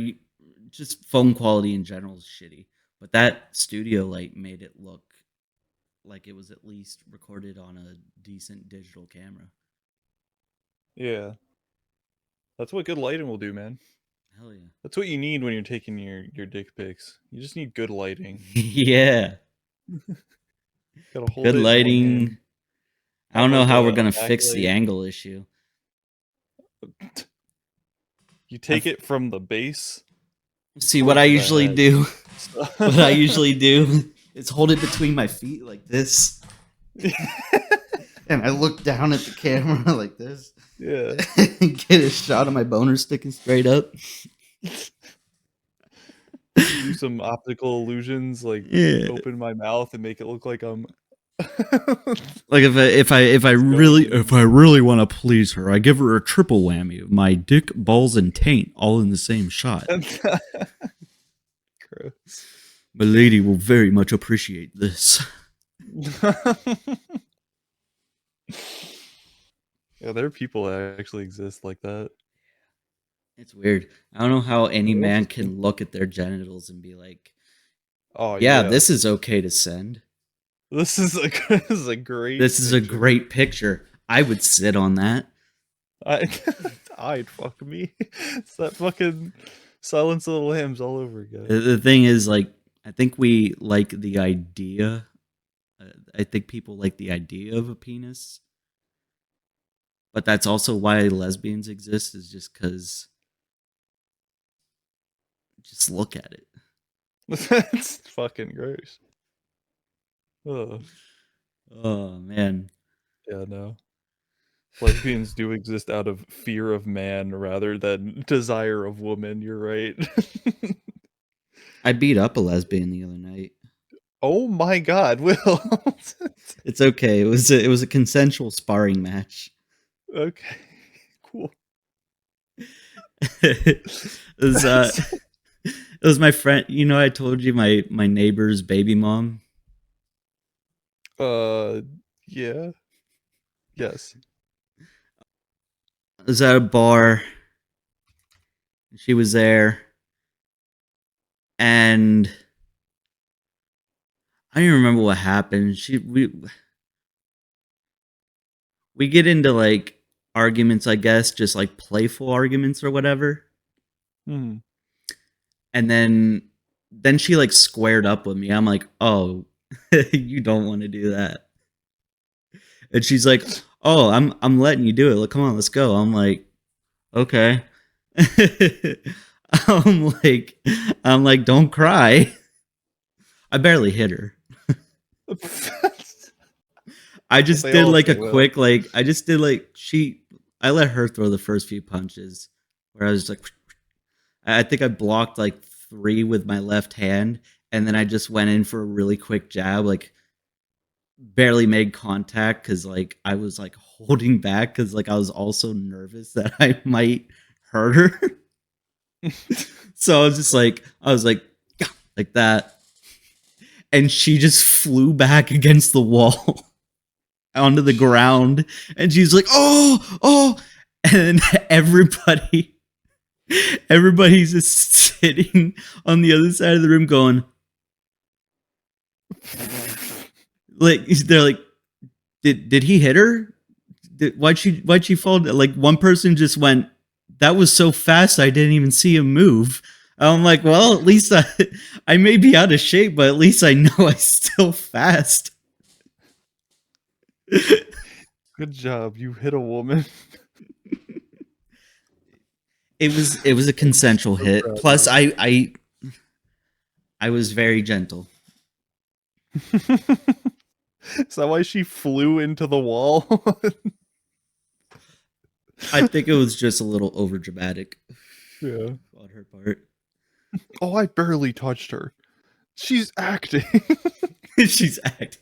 just phone quality in general is shitty. But that studio light made it look like it was at least recorded on a decent digital camera. Yeah. That's what good lighting will do, man. Hell yeah. That's what you need when you're taking your dick pics. You just need good lighting. Yeah. Gotta hold Good it in one lighting. hand. I don't know Have, how like, we're a gonna fix the backlight. angle issue. You take it from the base. See what I the usually head. do. What I usually do is hold it between my feet like this, and I look down at the camera like this, Yeah. and get a shot of my boner sticking straight up. Do some optical illusions, like Yeah. open my mouth and make it look like I'm. Like if I really want to please her, I give her a triple whammy of my dick, balls, and taint all in the same shot. Gross. My lady will very much appreciate this. Yeah, there are people that actually exist like that. It's weird. I don't know how any What else man is can look at their genitals and be like, Oh "Yeah, this is okay to send. this is a this is a great. This is a picture. great picture. I would sit on that." I'd fuck me. It's that fucking Silence of the Lambs all over again. The thing is, like, I think we like the idea. I think people like the idea of a penis. But that's also why lesbians exist, is just because. Just look at it. It's fucking gross. Oh, Oh, man. yeah, no. Lesbians do exist out of fear of man rather than desire of woman. You're right. I beat up a lesbian the other night. Oh my god, Will. It's okay. It was a consensual sparring match. Okay, cool. It was my friend. You know, I told you my neighbor's baby mom. Yeah. Yes. I was at a bar. She was there, and I don't even remember what happened. We get into like arguments, I guess, just like playful arguments or whatever. Hmm. And then she like squared up with me. I'm like, "Oh, you don't want to do that." And she's like, "Oh, I'm letting you do it. Look, come on, let's go." I'm like, "Okay." I'm like, "Don't cry." I barely hit her. I just They did all like a say, "Well." quick I let her throw the first few punches where I was like, I think I blocked like 3 with my left hand, and then I just went in for a really quick jab, like barely made contact because like I was like holding back because like I was also nervous that I might hurt her. So I was like, "Yeah," like that, and she just flew back against the wall onto the ground, and she's like, "Oh," and everybody's just sitting on the other side of the room going, like, they're like, did he hit her? Why'd she fall? Like, one person just went, "That was so fast, I didn't even see him move." I'm like, well, at least I may be out of shape, but at least I know I'm still fast. Good job. You hit a woman. It was a consensual So hit. proud of Plus, you. I was very gentle. Is that why she flew into the wall? I think it was just a little over dramatic Yeah. on her part. Oh, I barely touched her. She's acting. She's acting.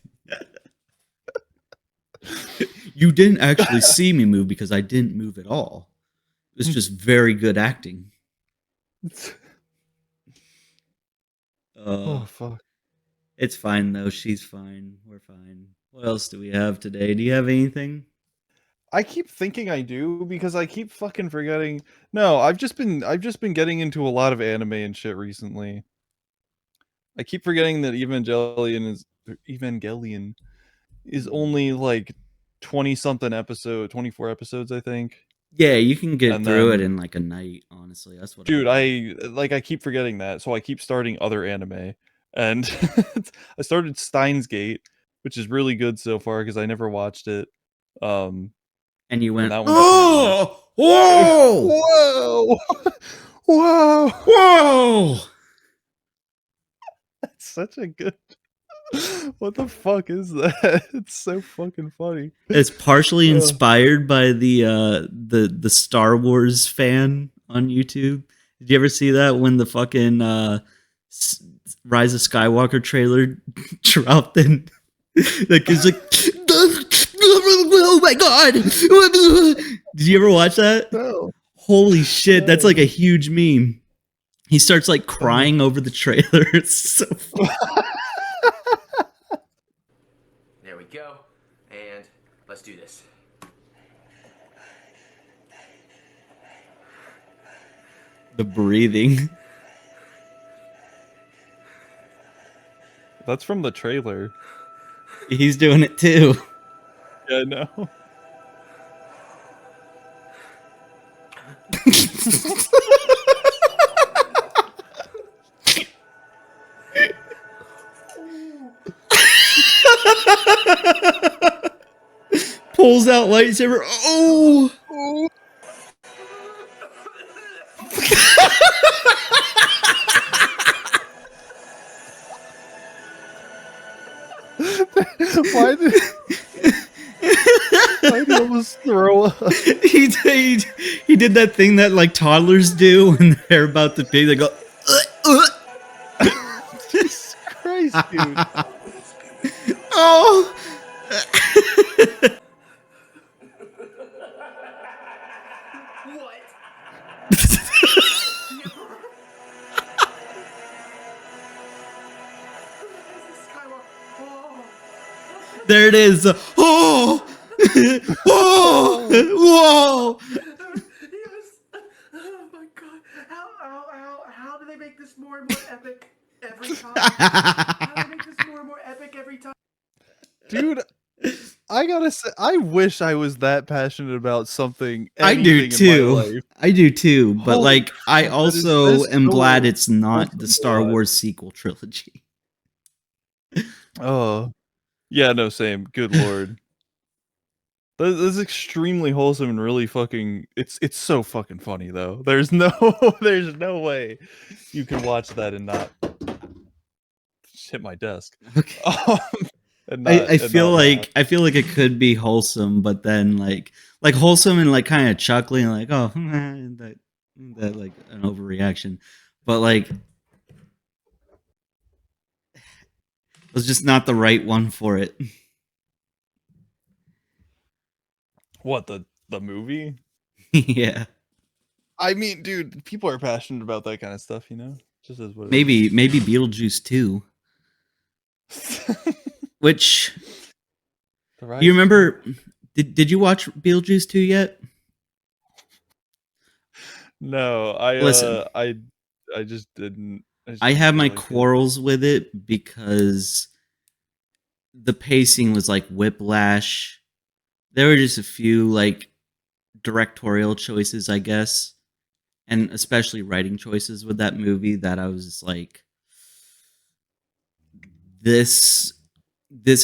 You didn't actually see me move because I didn't move at all. It's just very good acting. Oh fuck. It's fine though. She's fine. We're fine. What else do we have today? Do you have anything? I keep thinking I do because I keep fucking forgetting. No, I've just been getting into a lot of anime and shit recently. I keep forgetting that Evangelion is only like 20 something 24 episodes, I think. Yeah, you can get And through it then- in like a night. Honestly, that's what. Dude, I keep forgetting that, so I keep starting other anime. And I started Steins Gate, which is really good so far because I never watched it. and you went, that one definitely "Oh, whoa, Whoa! whoa!" That's such a good. What the fuck is that? It's so fucking funny. It's partially Ugh. inspired by the Star Wars fan on YouTube. Did you ever see that when the fucking Rise of Skywalker trailer dropped and the kid's like, "Oh my god!" Did you ever watch that? No. Holy shit, that's like a huge meme. He starts like crying over the trailer. It's so funny. There we go. And let's do this. The breathing. That's from the trailer. He's doing it too. Yeah, I know. Pulls out lightsaber. Oh! Why did he almost throw up? he did that thing that like toddlers do when they're about to pee. They go, Jesus Christ, dude. oh! There it is. Oh! Whoa! Whoa! Yes! Oh my god. How do they make this more and more epic every time? How do they make this more and more epic every time? Dude, I gotta say, I wish I was that passionate about something. I do anything in my too. life. I do too. But Holy like, I shit, that also is am so glad it's not fucking the Star glad. Wars sequel trilogy. Oh, yeah, no, same. Good lord, this is extremely wholesome and really fucking. It's so fucking funny though. There's no way you can watch that and not just hit my desk. Okay. And I and feel not like laugh. it could be wholesome, but then like wholesome and like kind of chuckling, like, oh, that like an overreaction, but like it was just not the right one for it. What, the movie? Yeah, I mean, dude, people are passionate about that kind of stuff, you know. Just as what it maybe Beetlejuice 2, is. which The Rise you of- remember. Did you watch Beetlejuice 2 yet? No, Listen. I just didn't. just I didn't have feel my like it. quarrels with it because the pacing was like Whiplash. There were just a few like directorial choices, I guess, and especially writing choices with that movie that I was just like, this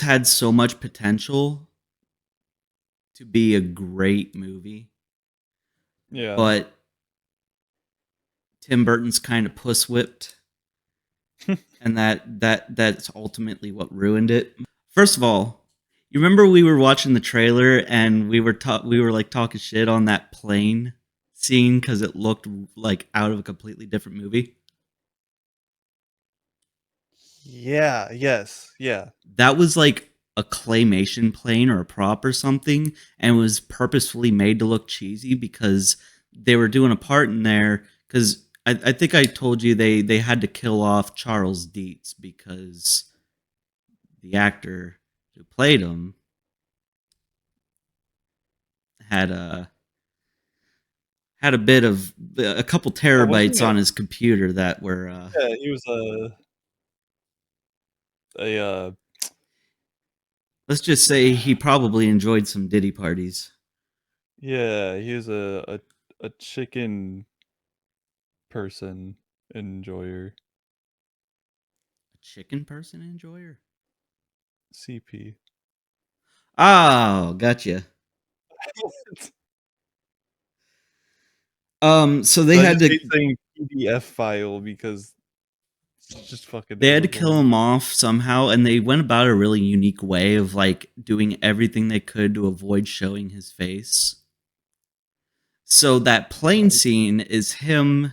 had so much potential to be a great movie, Yeah. but Tim Burton's kind of puss whipped, and that's ultimately what ruined it. First of all, you remember we were watching the trailer and we were like talking shit on that plane scene because it looked like out of a completely different movie. Yeah. Yes. Yeah. That was like a claymation plane or a prop or something, and was purposefully made to look cheesy because they were doing a part in there. Because I think I told you they had to kill off Charles Dietz because the actor who played him had a bit of a couple terabytes he a- on his computer that were Yeah. He was a let's just say he probably enjoyed some Diddy parties. yeah. He was a chicken person enjoyer. A chicken person enjoyer. CP. Oh, gotcha. So they had to saying PDF file because it's just fucking. they had to kill him off somehow, and they went about a really unique way of like doing everything they could to avoid showing his face. So that plane scene is him.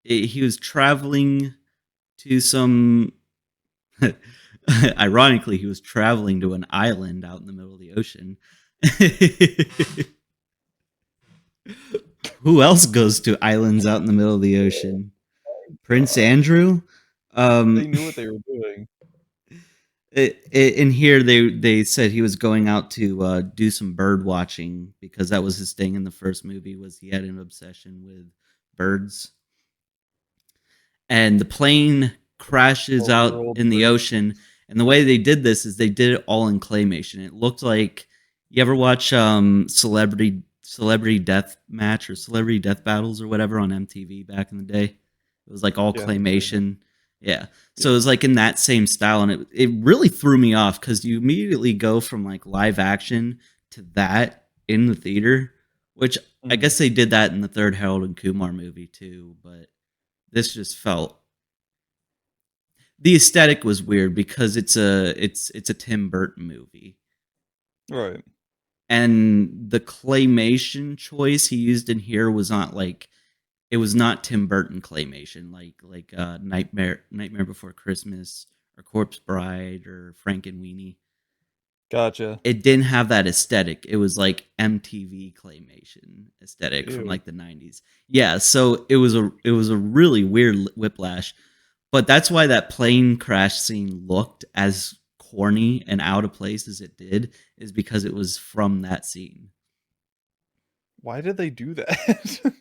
He was traveling to some. Ironically, he was traveling to an island out in the middle of the ocean. Who else goes to islands out in the middle of the ocean? Prince Andrew. They knew what they were doing. In here, they said he was going out to do some bird watching because that was his thing in the first movie. Was he had an obsession with birds, and the plane crashes out in the ocean. And the way they did this is they did it all in claymation. It looked like, you ever watch Celebrity Death Match or Celebrity Death Battles or whatever on MTV back in the day? It was like all claymation. Yeah. So it was like in that same style, and it really threw me off because you immediately go from like live action to that in the theater, which I guess they did that in the third Harold and Kumar movie too, but this just felt, the aesthetic was weird because it's a Tim Burton movie. Right. And the claymation choice he used in here was not like, it was not Tim Burton claymation like Nightmare Before Christmas or Corpse Bride or Frankenweenie. Gotcha. It didn't have that aesthetic. It was like MTV claymation aesthetic from Ew. like the 90s. Yeah, so it was a really weird whiplash. But that's why that plane crash scene looked as corny and out of place as it did, is because it was from that scene. Why did they do that?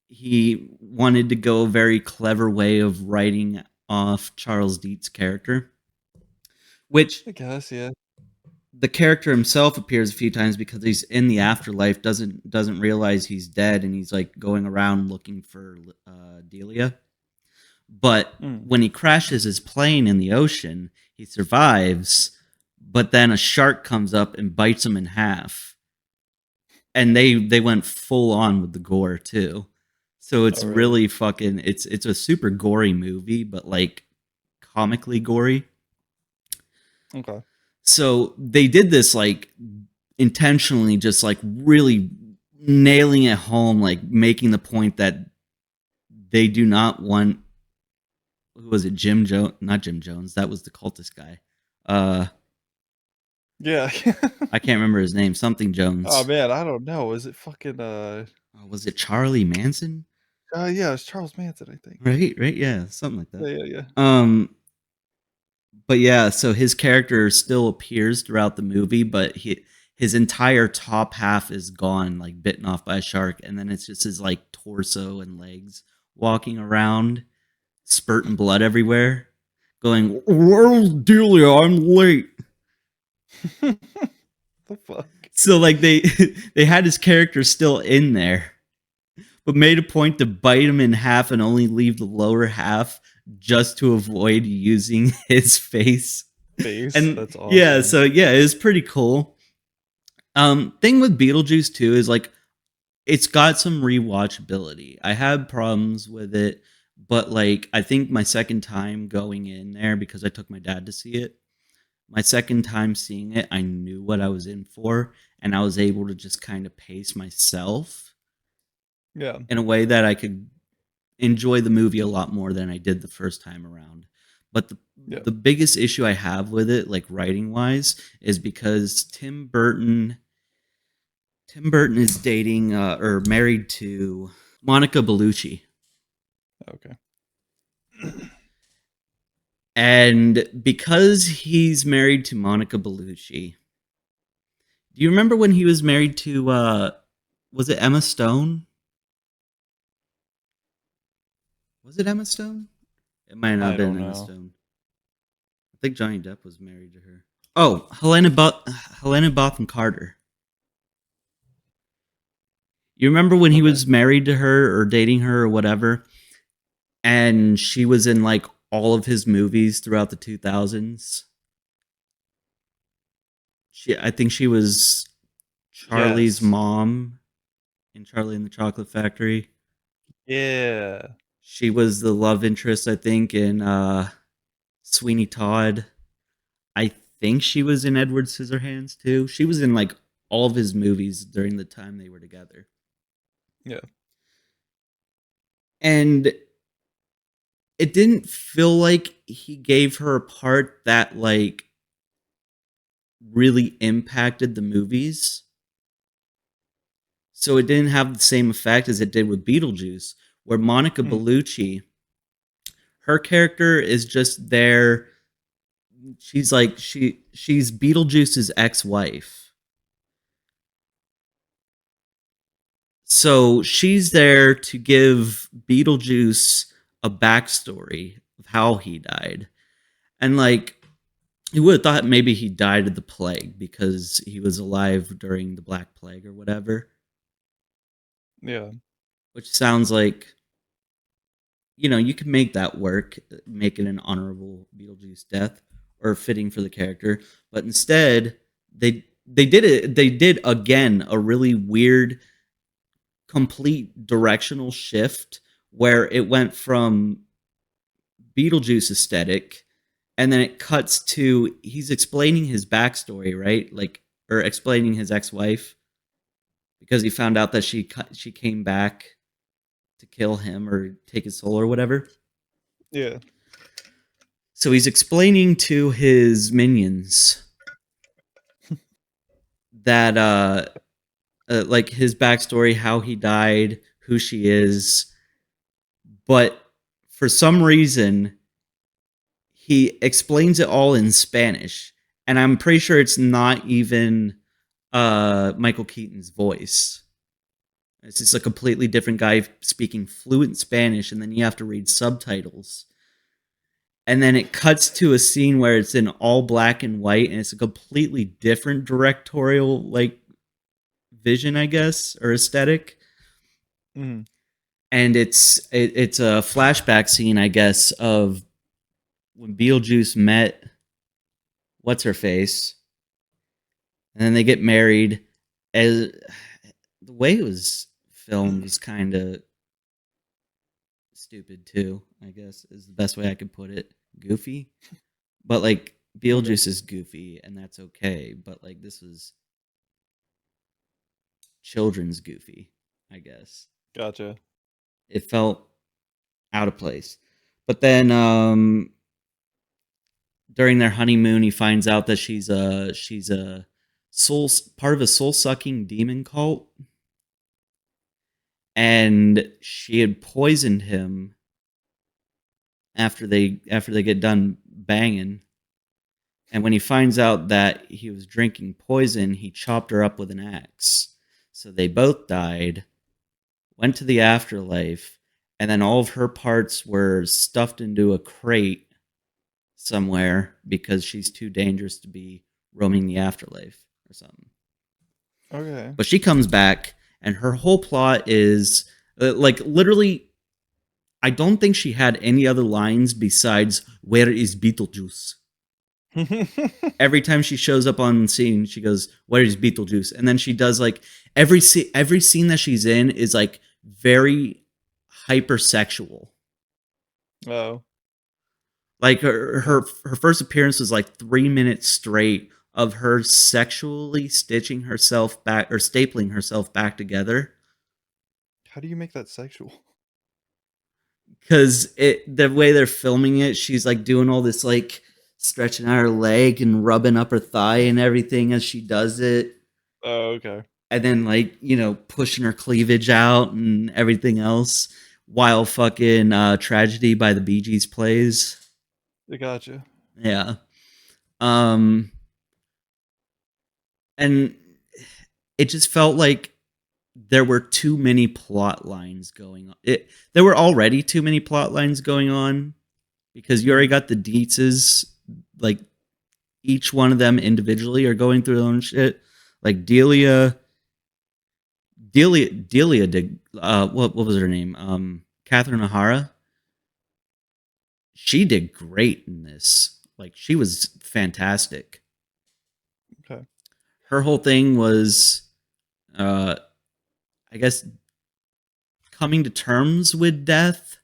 He wanted to go a very clever way of writing off Charles Dietz' character, which I guess, yeah. the character himself appears a few times because he's in the afterlife, doesn't realize he's dead, and he's like going around looking for Delia. But when he crashes his plane in the ocean, he survives, but then a shark comes up and bites him in half. And they went full on with the gore too. So it's really fucking, it's a super gory movie, but like comically gory. Okay. So they did this like intentionally, just like really nailing it home, like making the point that they do not want, who was it? Jim Jones? Not Jim Jones. That was the cultist guy. Yeah. I can't remember his name. Something Jones. Oh man, I don't know. Is it fucking Was it Charlie Manson? Yeah, it's Charles Manson, I think. Right, yeah, something like that. Yeah. But yeah, so his character still appears throughout the movie, but his entire top half is gone, like bitten off by a shark, and then it's just his like torso and legs walking around, spurting blood everywhere, going, "Where's Delia? I'm late." The fuck? So like they had his character still in there, but made a point to bite him in half and only leave the lower half just to avoid using his face. And That's awesome. yeah, so yeah, it's pretty cool. Thing with Beetlejuice 2 is like it's got some rewatchability. I had problems with it, but like I think my second time going in there, because I took my dad to see it, my second time seeing it, I knew what I was in for, and I was able to just kind of pace myself in a way that I could enjoy the movie a lot more than I did the first time around. But the biggest issue I have with it, like writing wise, is because Tim Burton is dating or married to Monica Bellucci. Okay. And because he's married to Monica Bellucci, do you remember when he was married to was it Emma Stone? Was it Emma Stone? It might not have been Emma Stone. I think Johnny Depp was married to her. Oh, Helena Bonham Carter. You remember when he was married to her or dating her or whatever, and she was in like all of his movies throughout the 2000s? I think she was Charlie's Yes. mom in Charlie and the Chocolate Factory. Yeah. She was the love interest, I think, in Sweeney Todd. I think she was in Edward Scissorhands too. She was in like all of his movies during the time they were together. Yeah. And it didn't feel like he gave her a part that like really impacted the movies. So it didn't have the same effect as it did with Beetlejuice, where Monica Bellucci, her character is just there. She's like she's Beetlejuice's ex-wife. So she's there to give Beetlejuice a backstory of how he died. And like you would have thought maybe he died of the plague because he was alive during the Black Plague or whatever. Yeah. Which sounds like, you know, you can make that work, make it an honorable Beetlejuice death or fitting for the character. But instead, they did it. They did again a really weird, complete directional shift where it went from Beetlejuice aesthetic, and then it cuts to he's explaining his backstory, right? Like, or explaining his ex-wife because he found out that she came back to kill him or take his soul or whatever. Yeah. So he's explaining to his minions that like his backstory, how he died, who she is, but for some reason he explains it all in Spanish, and I'm pretty sure it's not even Michael Keaton's voice. It's just a completely different guy speaking fluent Spanish, and then you have to read subtitles. And then it cuts to a scene where it's in all black and white, and it's a completely different directorial like vision, I guess, or aesthetic. Mhm. And it's a flashback scene, I guess, of when Beetlejuice met what's her face, and then they get married. As the way it was filmed was kind of stupid too, I guess is the best way I could put it. Goofy, but like Beetlejuice is goofy, and that's okay. But like this was children's goofy, I guess. Gotcha. It felt out of place. But then during their honeymoon, he finds out that she's a soul part of a soul sucking demon cult, and she had poisoned him after they get done banging. And when he finds out that he was drinking poison, he chopped her up with an axe. So they both died, went to the afterlife, and then all of her parts were stuffed into a crate somewhere because she's too dangerous to be roaming the afterlife or something. Okay. But she comes back, and her whole plot is like literally, I don't think she had any other lines besides "Where is Beetlejuice?" Every time she shows up on scene, she goes, "Where is Beetlejuice?" And then she does like every scene that she's in is like very hypersexual. Oh. Like her first appearance was like 3 minutes straight of her sexually stitching herself back or stapling herself back together. How do you make that sexual? Because the way they're filming it, she's like doing all this like stretching out her leg and rubbing up her thigh and everything as she does it. Oh, okay. And then like, you know, pushing her cleavage out and everything else while fucking Tragedy by the Bee Gees plays. I gotcha. Yeah. And it just felt like there were too many plot lines going on. There were already too many plot lines going on because you already got the Dietzes, like each one of them individually are going through their own shit. Like Delia did what was her name? Catherine O'Hara. She did great in this. Like she was fantastic. Okay. Her whole thing was I guess coming to terms with death,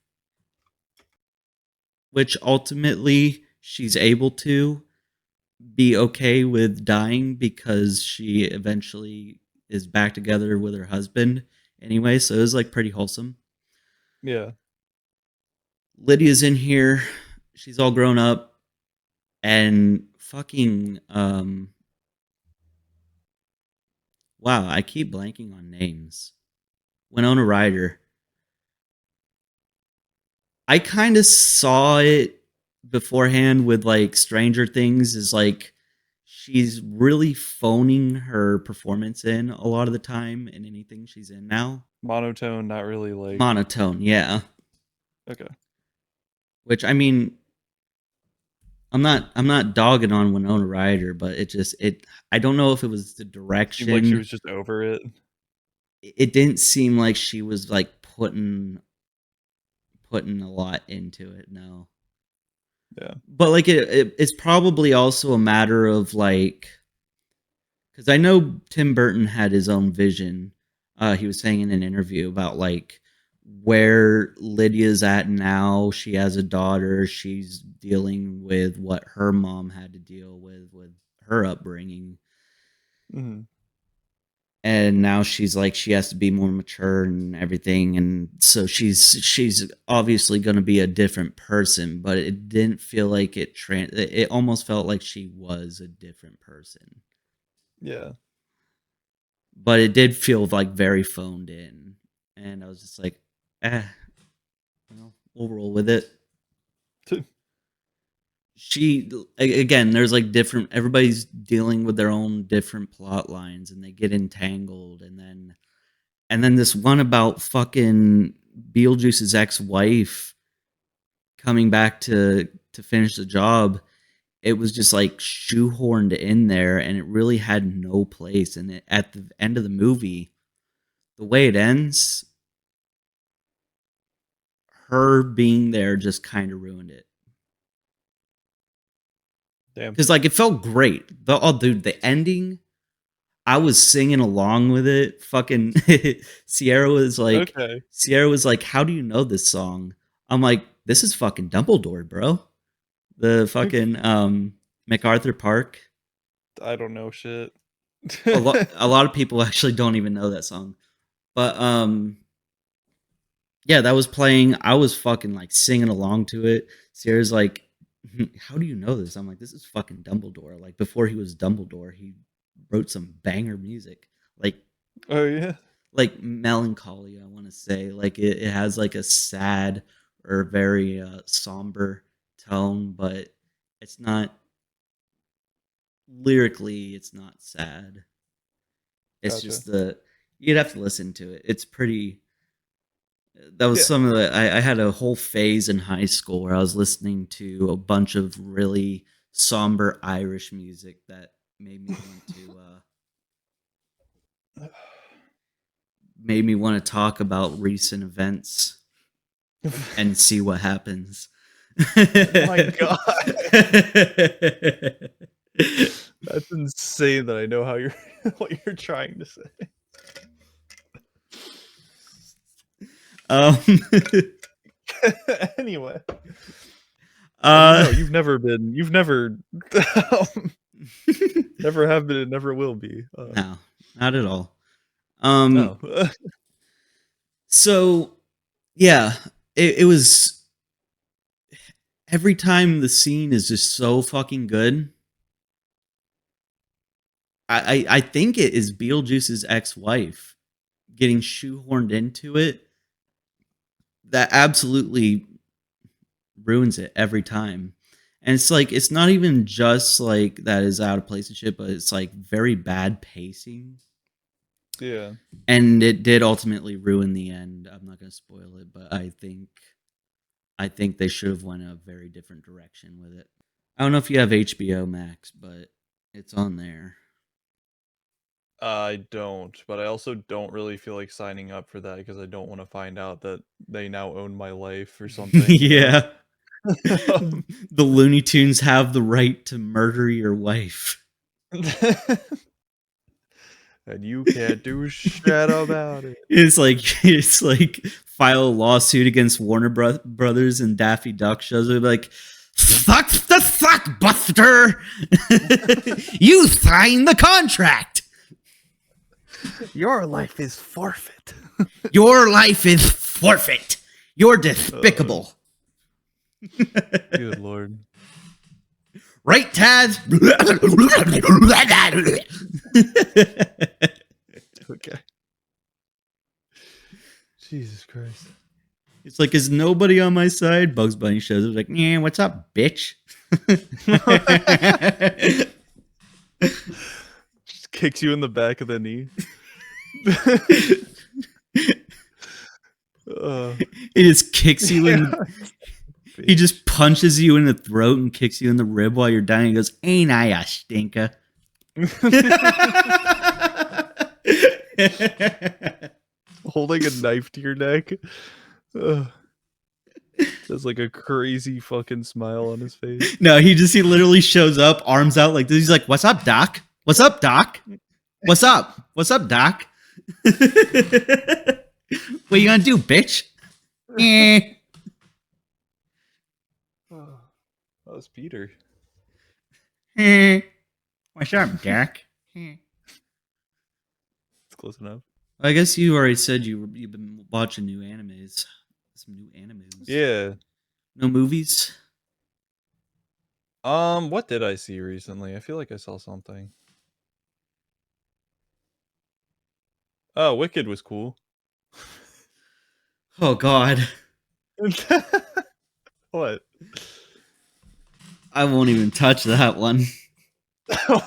which ultimately she's able to be okay with dying because she eventually is back together with her husband anyway. So it was like pretty wholesome. Yeah. Lydia's in here. She's all grown up and fucking wow, I keep blanking on names. Winona Ryder. I kind of saw it beforehand with like Stranger Things, is like she's really phoning her performance in a lot of the time in anything she's in now. Monotone, not really like. Monotone, yeah. Okay. Which I mean, I'm not dogging on Winona Ryder, but I don't know if it was the direction. Seemed like she was just over it. It didn't seem like she was like putting a lot into it. No. Yeah. But like it's probably also a matter of like, because I know Tim Burton had his own vision. He was saying in an interview about like where Lydia's at now. She has a daughter. She's dealing with what her mom had to deal with her upbringing. Mm-hmm. And now she's like, she has to be more mature and everything, and so she's obviously going to be a different person, but it didn't feel like it almost felt like she was a different person. Yeah. But it did feel like very phoned in, and I was just like, well, we'll roll with it. Again, there's like different, everybody's dealing with their own different plot lines and they get entangled, and then this one about fucking Beetlejuice's ex-wife coming back to finish the job. It was just like shoehorned in there, and it really had no place. And at the end of the movie, the way it ends, her being there just kind of ruined it. Damn. Because like it felt great. Dude, the ending, I was singing along with it. Fucking Sierra was like, how do you know this song? I'm like, this is fucking Dumbledore, bro. The fucking MacArthur Park. I don't know shit. a lot of people actually don't even know that song. But yeah, that was playing. I was fucking like singing along to it. Sierra's like, how do you know this? I'm like, this is fucking Dumbledore. Like before he was Dumbledore, he wrote some banger music. Like, oh yeah, like Melancholy, I want to say. Like it has like a sad or very somber tone, but it's not lyrically, it's not sad. It's just you'd have to listen to it. It's pretty. That was some of the. I had a whole phase in high school where I was listening to a bunch of really somber Irish music that made me want to talk about recent events and see what happens. Oh my god, that's insane. That I know what you're trying to say. Anyway, no, you've never never have been and never will be. No, not at all. No. So yeah, it was, every time the scene is just so fucking good. I think it is Beetlejuice's ex-wife getting shoehorned into it that absolutely ruins it every time. And it's like, it's not even just like that is out of place and shit, but it's like very bad pacing. Yeah. And it did ultimately ruin the end. I'm not going to spoil it, but I think they should have went a very different direction with it. I don't know if you have HBO Max, but it's on there. I don't, but I also don't really feel like signing up for that because I don't want to find out that they now own my life or something. Yeah. The Looney Tunes have the right to murder your wife. and you can't do shit about it. It's like file a lawsuit against Warner Brothers, and Daffy Duck shows up like, fuck the fuck, Buster! You signed the contract! Your life is forfeit. Your life is forfeit! You're despicable! Good lord. Right, Taz? Okay. Jesus Christ. It's like, is nobody on my side? Bugs Bunny shows up like, yeah, what's up, bitch? Just kicks you in the back of the knee. He just kicks you in. He just punches you in the throat and kicks you in the rib while you're dying. He goes, ain't I a stinker? Holding a knife to your neck. Ugh. There's like a crazy fucking smile on his face. No, he literally shows up, arms out like this. He's like, what's up, Doc? What's up, Doc? What's up? What's up, Doc? What you gonna do, bitch? Eh. Oh, that was Peter. Eh. What's up, Doc? It's close enough. I guess you already said you've been watching new animes. Some new animes. Yeah. No movies? What did I see recently? I feel like I saw something. Oh, Wicked was cool. Oh, God. What? I won't even touch that one.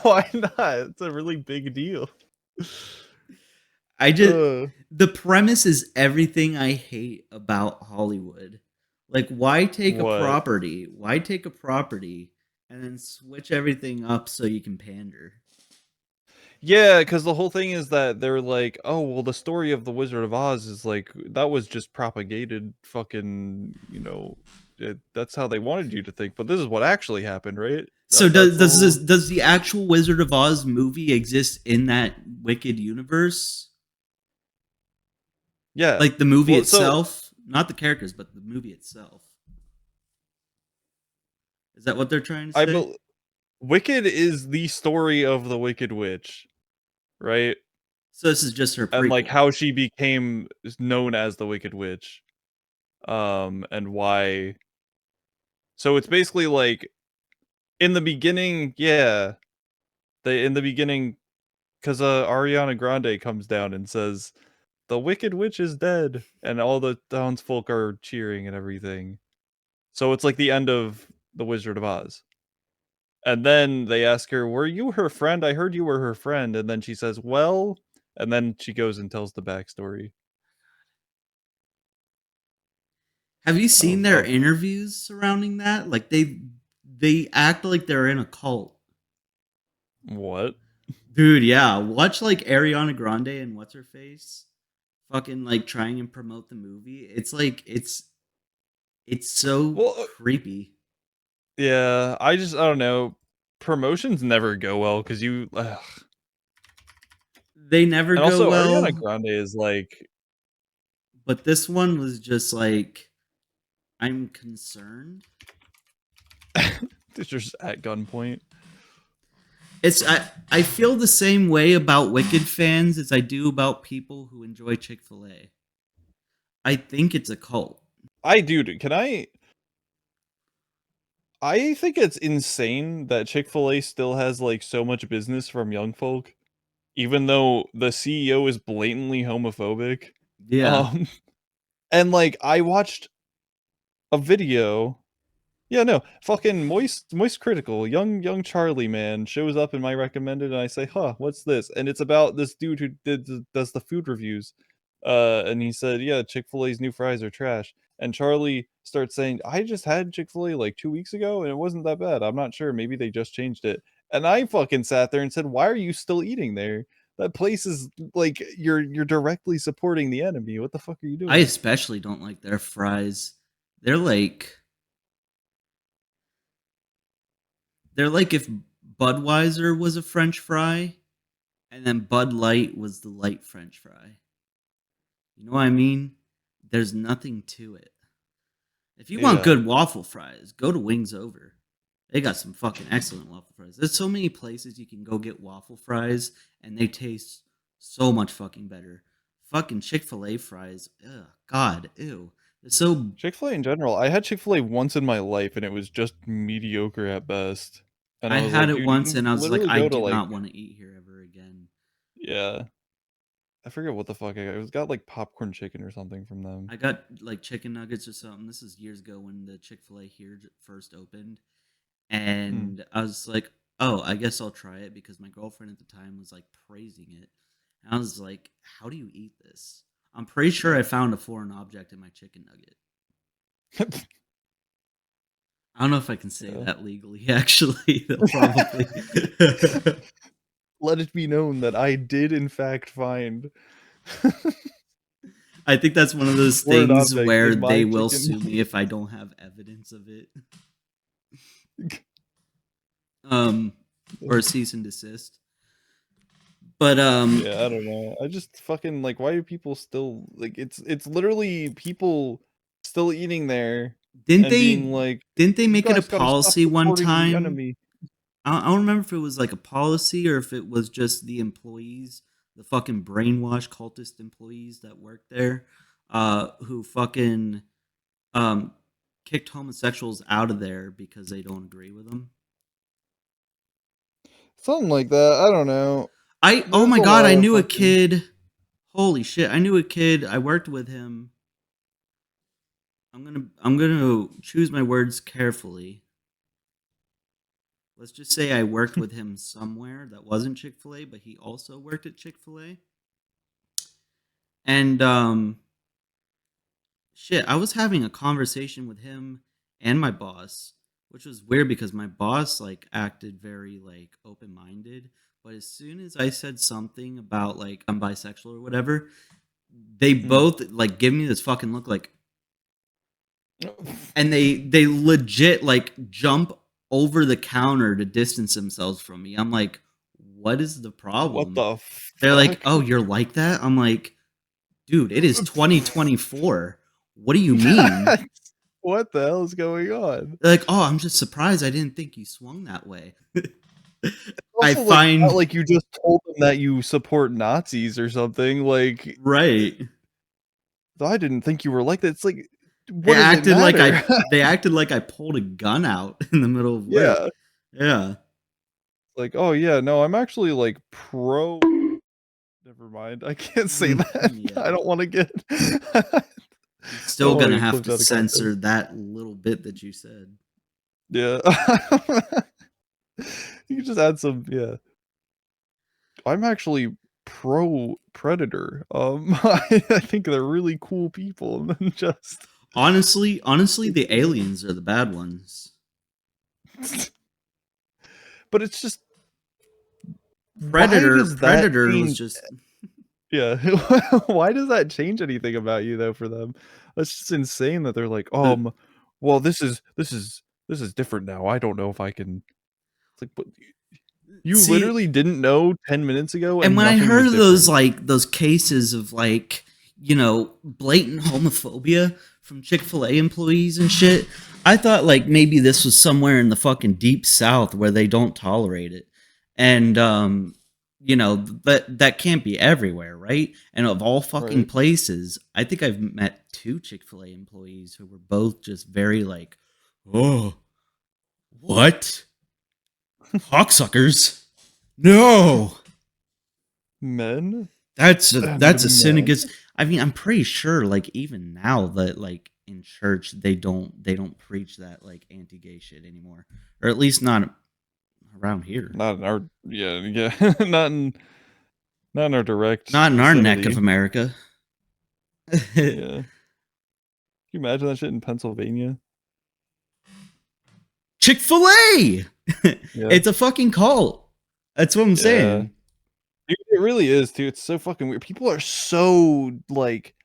Why not? It's a really big deal. I just... Uh, The premise is everything I hate about Hollywood. Like, why take What? a property? Why take a property and then switch everything up so you can pander? yeah, because the whole thing is that they're like, oh, well, the story of the Wizard of Oz is like, that was just propagated fucking, that's how they wanted you to think. But this is what actually happened, right? So That's does the actual Wizard of Oz movie exist in that Wicked universe? Yeah. Like the movie Well, so- itself? Not the characters, but the movie itself. Is that what they're trying to say? Wicked is the story of the Wicked Witch, right? So this is just her prequel. And like how she became known as the Wicked Witch, and why. So it's basically like in the beginning, because Ariana Grande comes down and says the Wicked Witch is dead, and all the townsfolk are cheering and everything. So it's like the end of the Wizard of Oz. And then they ask her, were you her friend? I heard you were her friend. And then she says, well, and then she goes and tells the backstory. Have you seen their oh. interviews surrounding that? Like they act like they're in a cult. What? Dude, yeah. Watch like Ariana Grande and what's her face fucking like trying and promote the movie. It's like it's so creepy. Yeah, I don't know. Promotions never go well because They never and go also well. Ariana Grande is like, But this one was just like, I'm concerned. it's just at gunpoint. I feel the same way about Wicked fans as I do about people who enjoy Chick-fil-A. I think it's a cult. I think it's insane that Chick-fil-A still has like so much business from young folk, even though the CEO is blatantly homophobic. Yeah. And like I watched a video. Yeah, no, fucking Moist Critical, young Charlie man shows up in my recommended, and I say, huh, what's this? And it's about this dude who does the food reviews. And he said, yeah, Chick-fil-A's new fries are trash. And Charlie starts saying, I just had Chick-fil-A like 2 weeks ago, and it wasn't that bad. I'm not sure. Maybe they just changed it. And I fucking sat there and said, why are you still eating there? That place is like you're directly supporting the enemy. What the fuck are you doing? I especially don't like their fries. They're like if Budweiser was a French fry And then Bud Light was the light French fry. You know what I mean? There's nothing to it. If you want Yeah. good waffle fries, go to Wings Over. They got some fucking excellent waffle fries. There's so many places you can go get waffle fries, and they taste so much fucking better. Fucking Chick-fil-A fries. Ugh, God, ew. They're so. Chick-fil-A in general. I had Chick-fil-A once in my life, and it was just mediocre at best. And I was had like, it "Dude, you once, can and I was like, literally I go to, do like." not want to eat here ever again. Yeah. I forget what the fuck I got. It was got like popcorn chicken or something from them. I got like chicken nuggets or something. This is years ago when the Chick-fil-A here first opened. And I was like, oh, I guess I'll try it because my girlfriend at the time was like praising it. And I was like, how do you eat this? I'm pretty sure I found a foreign object in my chicken nugget. I don't know if I can say Yeah. that legally, actually. They'll probably. Let it be known that I did in fact find I think that's one of those Foreign things object where in my they will chicken. sue me if I don't have evidence of it. Or cease and desist. But Yeah, I don't know. I just fucking like, why do people still like? It's literally people still eating there didn't and they being like, didn't they "You make it a guys gotta stop policy one supporting the time? enemy." I don't remember if it was like a policy or if it was just the employees, the fucking brainwashed cultist employees that worked there, who fucking kicked homosexuals out of there because they don't agree with them. Something like that. I don't know. Oh my There's a god, lot I of knew a fucking- kid. Holy shit, I knew a kid. I worked with him. I'm gonna choose my words carefully. Let's just say I worked with him somewhere that wasn't Chick-fil-A, but he also worked at Chick-fil-A. And shit, I was having a conversation with him and my boss, which was weird because my boss like acted very like open-minded, but as soon as I said something about like I'm bisexual or whatever, they both like give me this fucking look like, and they legit like jump over the counter to distance themselves from me. I'm like, what is the problem? What the? They're like, fuck? oh, you're like that? I'm like, dude, it is 2024. What do you mean? What the hell is going on? They're like, oh, I'm just surprised. I didn't think you swung that way. I Also, like, find not like you just told them that you support Nazis or something. Like, right. I didn't think you were like that. It's like, They what does it acted like matter? they acted like I pulled a gun out in the middle of work. Yeah. Yeah. Like, oh yeah, no, I'm actually like pro. Never mind. I can't say that. Yeah. I don't want to get. Still Oh, gonna you have clipped to out of censor that little bit that you said. Yeah. You can just add some. Yeah. I'm actually pro Predator. I think they're really cool people, and then just. Honestly, the aliens are the bad ones. But it's just. why Predator does that was change- just Yeah. Why does that change anything about you though? For them, that's just insane that they're like, well, this is different now. I don't know if I can. It's like, but you See, literally didn't know 10 minutes ago. and when I nothing was heard those different. those cases of like, you know, blatant homophobia from Chick-fil-A employees and shit, I thought like maybe this was somewhere in the fucking deep south where they don't tolerate it. And you know, that can't be everywhere, right? And of all fucking Right. places, I think I've met 2 Chick-fil-A employees who were both just very like, oh, what? Cocksuckers? No. Men. That's a sin Man. against. I mean, I'm pretty sure, like even now, that like in church they don't preach that like anti-gay shit anymore, or at least not around here, Not in our yeah not in our direct not in our neck of vicinity. America. Yeah. Can you imagine that shit in Pennsylvania? Chick-fil-A. Yeah. It's a fucking cult. That's what I'm saying. Dude, it really is, dude. It's so fucking weird. People are so like,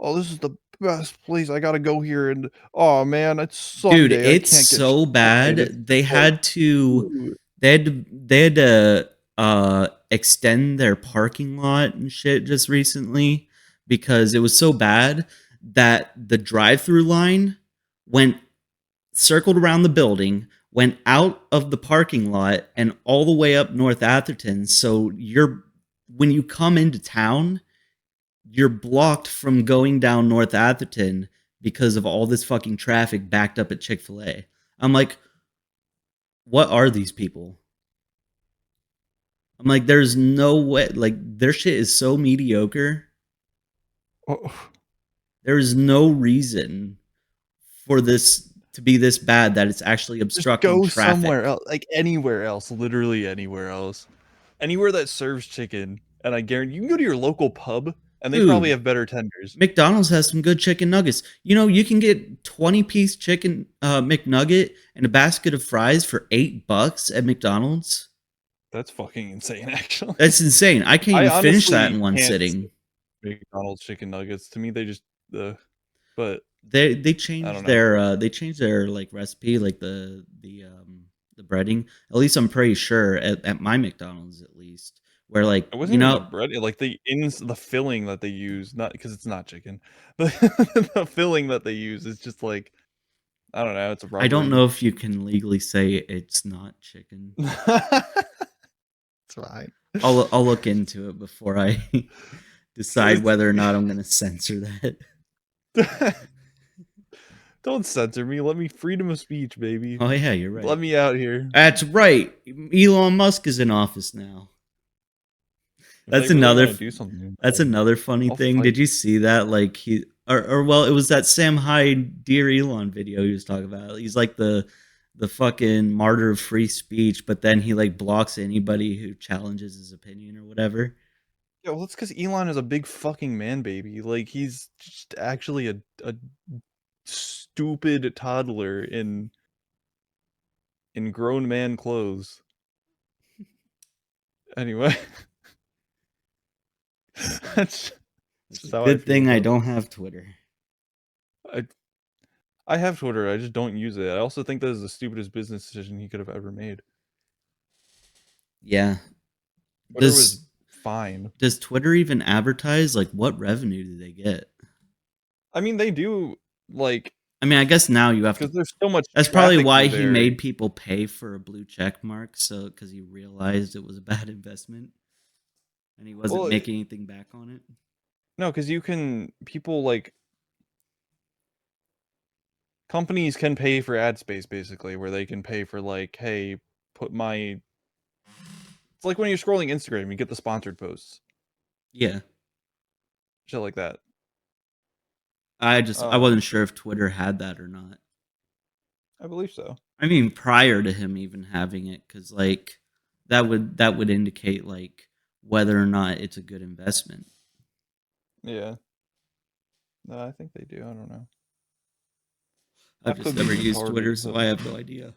oh, this is the best place. I gotta go here, and oh man, it's Sunday. Dude, I it's can't get so shit bad. done. They It's had to so- they had to extend their parking lot and shit just recently because it was so bad that the drive-through line went circled around the building, went out of the parking lot and all the way up North Atherton. So when you come into town, you're blocked from going down North Atherton because of all this fucking traffic backed up at Chick-fil-A. I'm like, what are these people? I'm like, there's no way. Like, their shit is so mediocre. Oh, There is no reason for this to be this bad that it's actually just obstructing go traffic. somewhere else, like anywhere else, literally anywhere else, anywhere that serves chicken. And I guarantee you can go to your local pub, and they probably Dude. have better tenders. McDonald's has some good chicken nuggets. You know, you can get 20-piece chicken McNugget and a basket of fries for $8 at McDonald's. That's fucking insane, actually. That's insane. I can't I even finish that honestly in one can't sitting. McDonald's chicken nuggets. To me, they just but They I changed don't their like recipe, like the breading. At least I'm pretty sure at my McDonald's, at least, where like it wasn't even the bread, like the filling that they use, not because it's not chicken, but the filling that they use is just like, I don't know. It's a I don't rubbery- know if you can legally say it's not chicken. It's fine. I'll look into it before I decide whether or not I'm going to censor that. Don't censor me. Let me freedom of speech, baby. Oh yeah, you're right. Let me out here. That's right. Elon Musk is in office now. If That's they really another. wanna do something, That's another funny I'll thing. fight. Did you see that? Like well, it was that Sam Hyde Dear Elon video he was talking about. He's like the fucking martyr of free speech, but then he like blocks anybody who challenges his opinion or whatever. Yeah, well, that's because Elon is a big fucking man baby. Like, he's just actually a stupid toddler in grown man clothes. Anyway, that's It's just a how I good feel thing I about it. don't have Twitter. I have Twitter. I just don't use it. I also think that is the stupidest business decision he could have ever made. Yeah. Twitter was fine. Does Twitter even advertise? Like, what revenue do they get? I mean, they do, like, I mean, I guess now you have to. because there's so much. That's probably traffic why through he there. made people pay for a blue check mark. So, because he realized it was a bad investment, and he wasn't Well, making anything back on it. No, because people like companies can pay for ad space basically, where they can pay for like, hey, put my. It's like when you're scrolling Instagram, you get the sponsored posts, Yeah, shit like that. I Um, wasn't sure if Twitter had that or not. I believe so. I mean, prior to him even having it, because like that would indicate like whether or not it's a good investment. Yeah. No, I think they do. I don't know. I've That just could be never used retarded, Twitter, so but- I have no idea.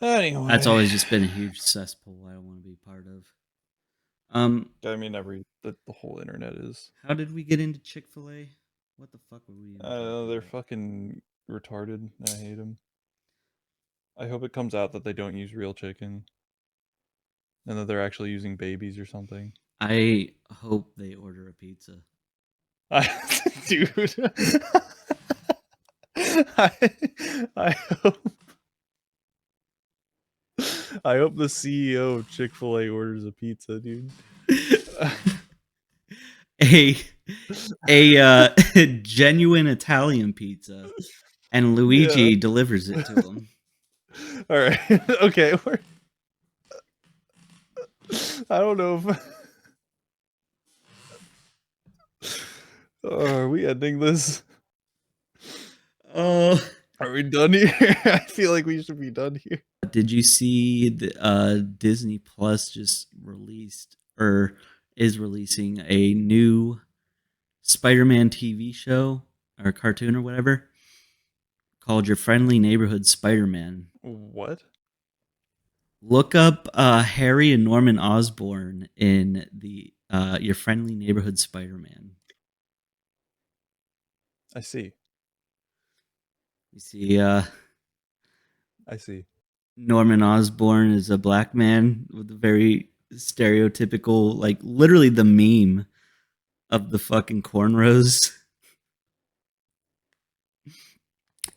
Anyway, That's always just been a huge cesspool I don't want to be part of. I mean, the whole internet is. How did we get into Chick-fil-A? What the fuck were we? even talking They're about? fucking retarded. I hate them. I hope it comes out that they don't use real chicken, and that they're actually using babies or something. I hope they order a pizza. Dude, I hope. I hope the CEO of Chick-fil-A orders a pizza, dude. a genuine Italian pizza, and Luigi delivers it to him. All right, okay. I don't know if. Are we ending this? Oh, Are we done here? I feel like we should be done here. did you see the Disney Plus just released or is releasing a new Spider-Man TV show or cartoon or whatever called Your Friendly Neighborhood Spider-Man? What? Look up Harry and Norman Osborn in the Your Friendly Neighborhood Spider-Man. I see. You see, I see. Norman Osborn is a black man with a very stereotypical, like literally the meme of the fucking cornrows.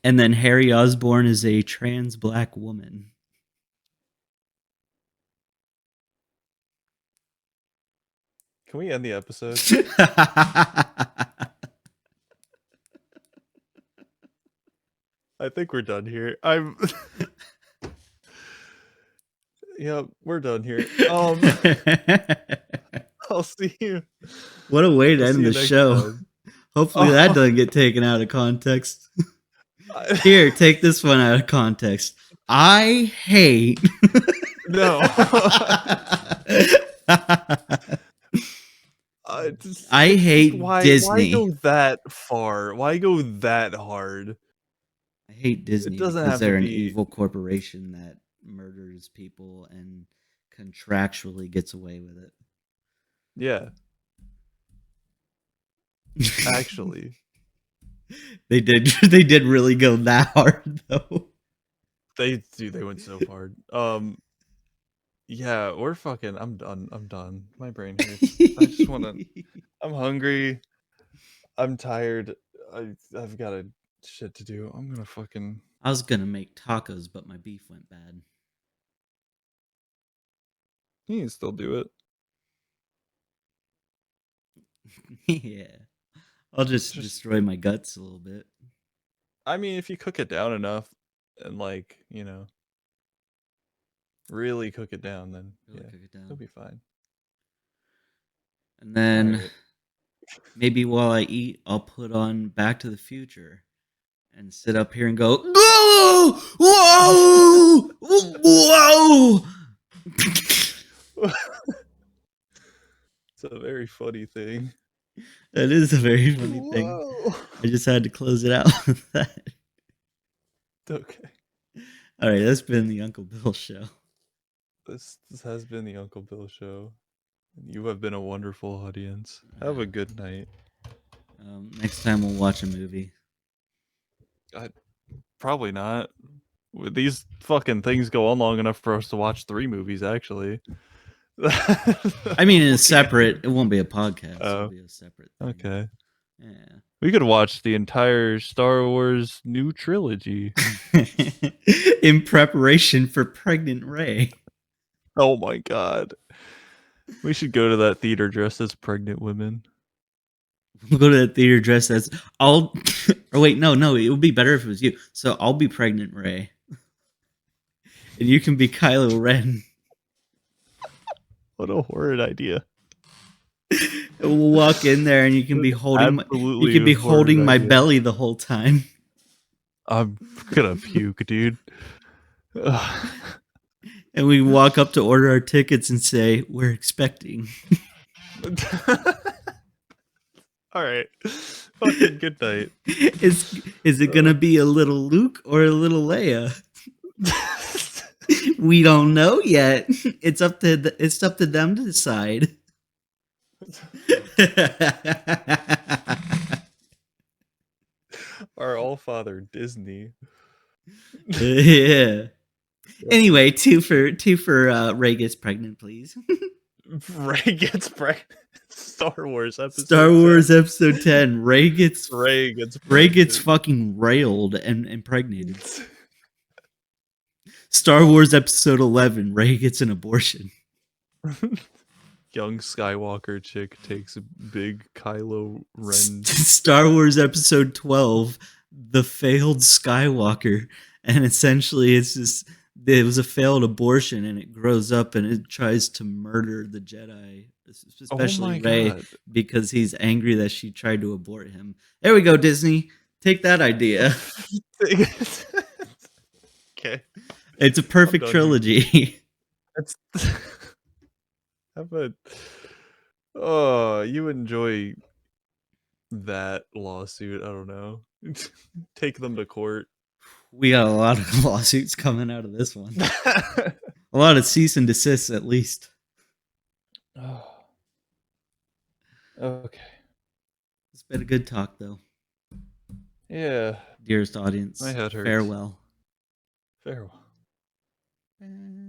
And then Harry Osborn is a trans black woman. Can we end the episode? I think we're done here. I'm. Yeah, we're done here. I'll see you. What a way to I'll see end you the next show. time. Hopefully that doesn't get taken out of context. Here, take this one out of context. I hate. No. I hate Why Disney. go that far? Why go that hard? I hate Disney doesn't because have to they're an be- evil corporation that murders people and contractually gets away with it. Yeah, actually, They did really go that hard though. they went so hard. Yeah, we're fucking. I'm done. My brain hurts. I just want to. I'm hungry. I'm tired. I've got a shit to do. I'm gonna fucking. I was gonna make tacos, but my beef went bad. You can still do it. Yeah. I'll just destroy my guts a little bit. I mean, if you cook it down enough, and like really cook it down, then Really yeah, cook it it'll down. be fine. And then Alright. maybe while I eat, I'll put on Back to the Future and sit up here and go, "Whoa! Whoa! Whoa!" It's a very funny thing. That is a very funny thing. Whoa. I just had to close it out with that. Okay. All right, that's been the Uncle Bill Show. This has been the Uncle Bill Show. You have been a wonderful audience. Have a good night. Next time we'll watch a movie. Probably not. These fucking things go on long enough for us to watch 3 movies, actually. I mean, it's separate. It won't be a podcast. Oh. It'll be a separate thing. Okay. Yeah. We could watch the entire Star Wars new trilogy. In preparation for Pregnant Ray. Oh my god. We should go to that theater dressed as pregnant women. We'll go to the theater dressed as or wait, no, it would be better if it was you. So I'll be Pregnant Ray. And you can be Kylo Ren. What a horrid idea. And we'll walk in there and you can be holding Absolutely you can be a horrid holding my idea. belly the whole time. I'm gonna puke, dude. Ugh. And we walk up to order our tickets and say, "We're expecting." All right. Fucking good night. Is it gonna be a little Luke or a little Leia? We don't know yet. It's up to them to decide. Our all-father Disney. Yeah. Anyway, two for Ray gets pregnant, please. Ray gets pregnant. Star Wars episode. Star Wars episode 10. Ray gets Ray gets fucking railed and impregnated. Star Wars episode 11. Ray gets an abortion. Young Skywalker chick takes a big Kylo Ren. Star Wars episode 12. The failed Skywalker. And essentially it's just it was a failed abortion and it grows up and it tries to murder the Jedi, especially Rey, God. because he's angry that she tried to abort him. There we go, Disney. Take that idea. Okay. It's a perfect done here. trilogy. That's how about oh, you enjoy that lawsuit, I don't know. Take them to court. We got a lot of lawsuits coming out of this one. A lot of cease and desists, at least. Oh. Okay. It's been a good talk, though. Yeah. Dearest audience, My head hurts. farewell. Farewell. ba.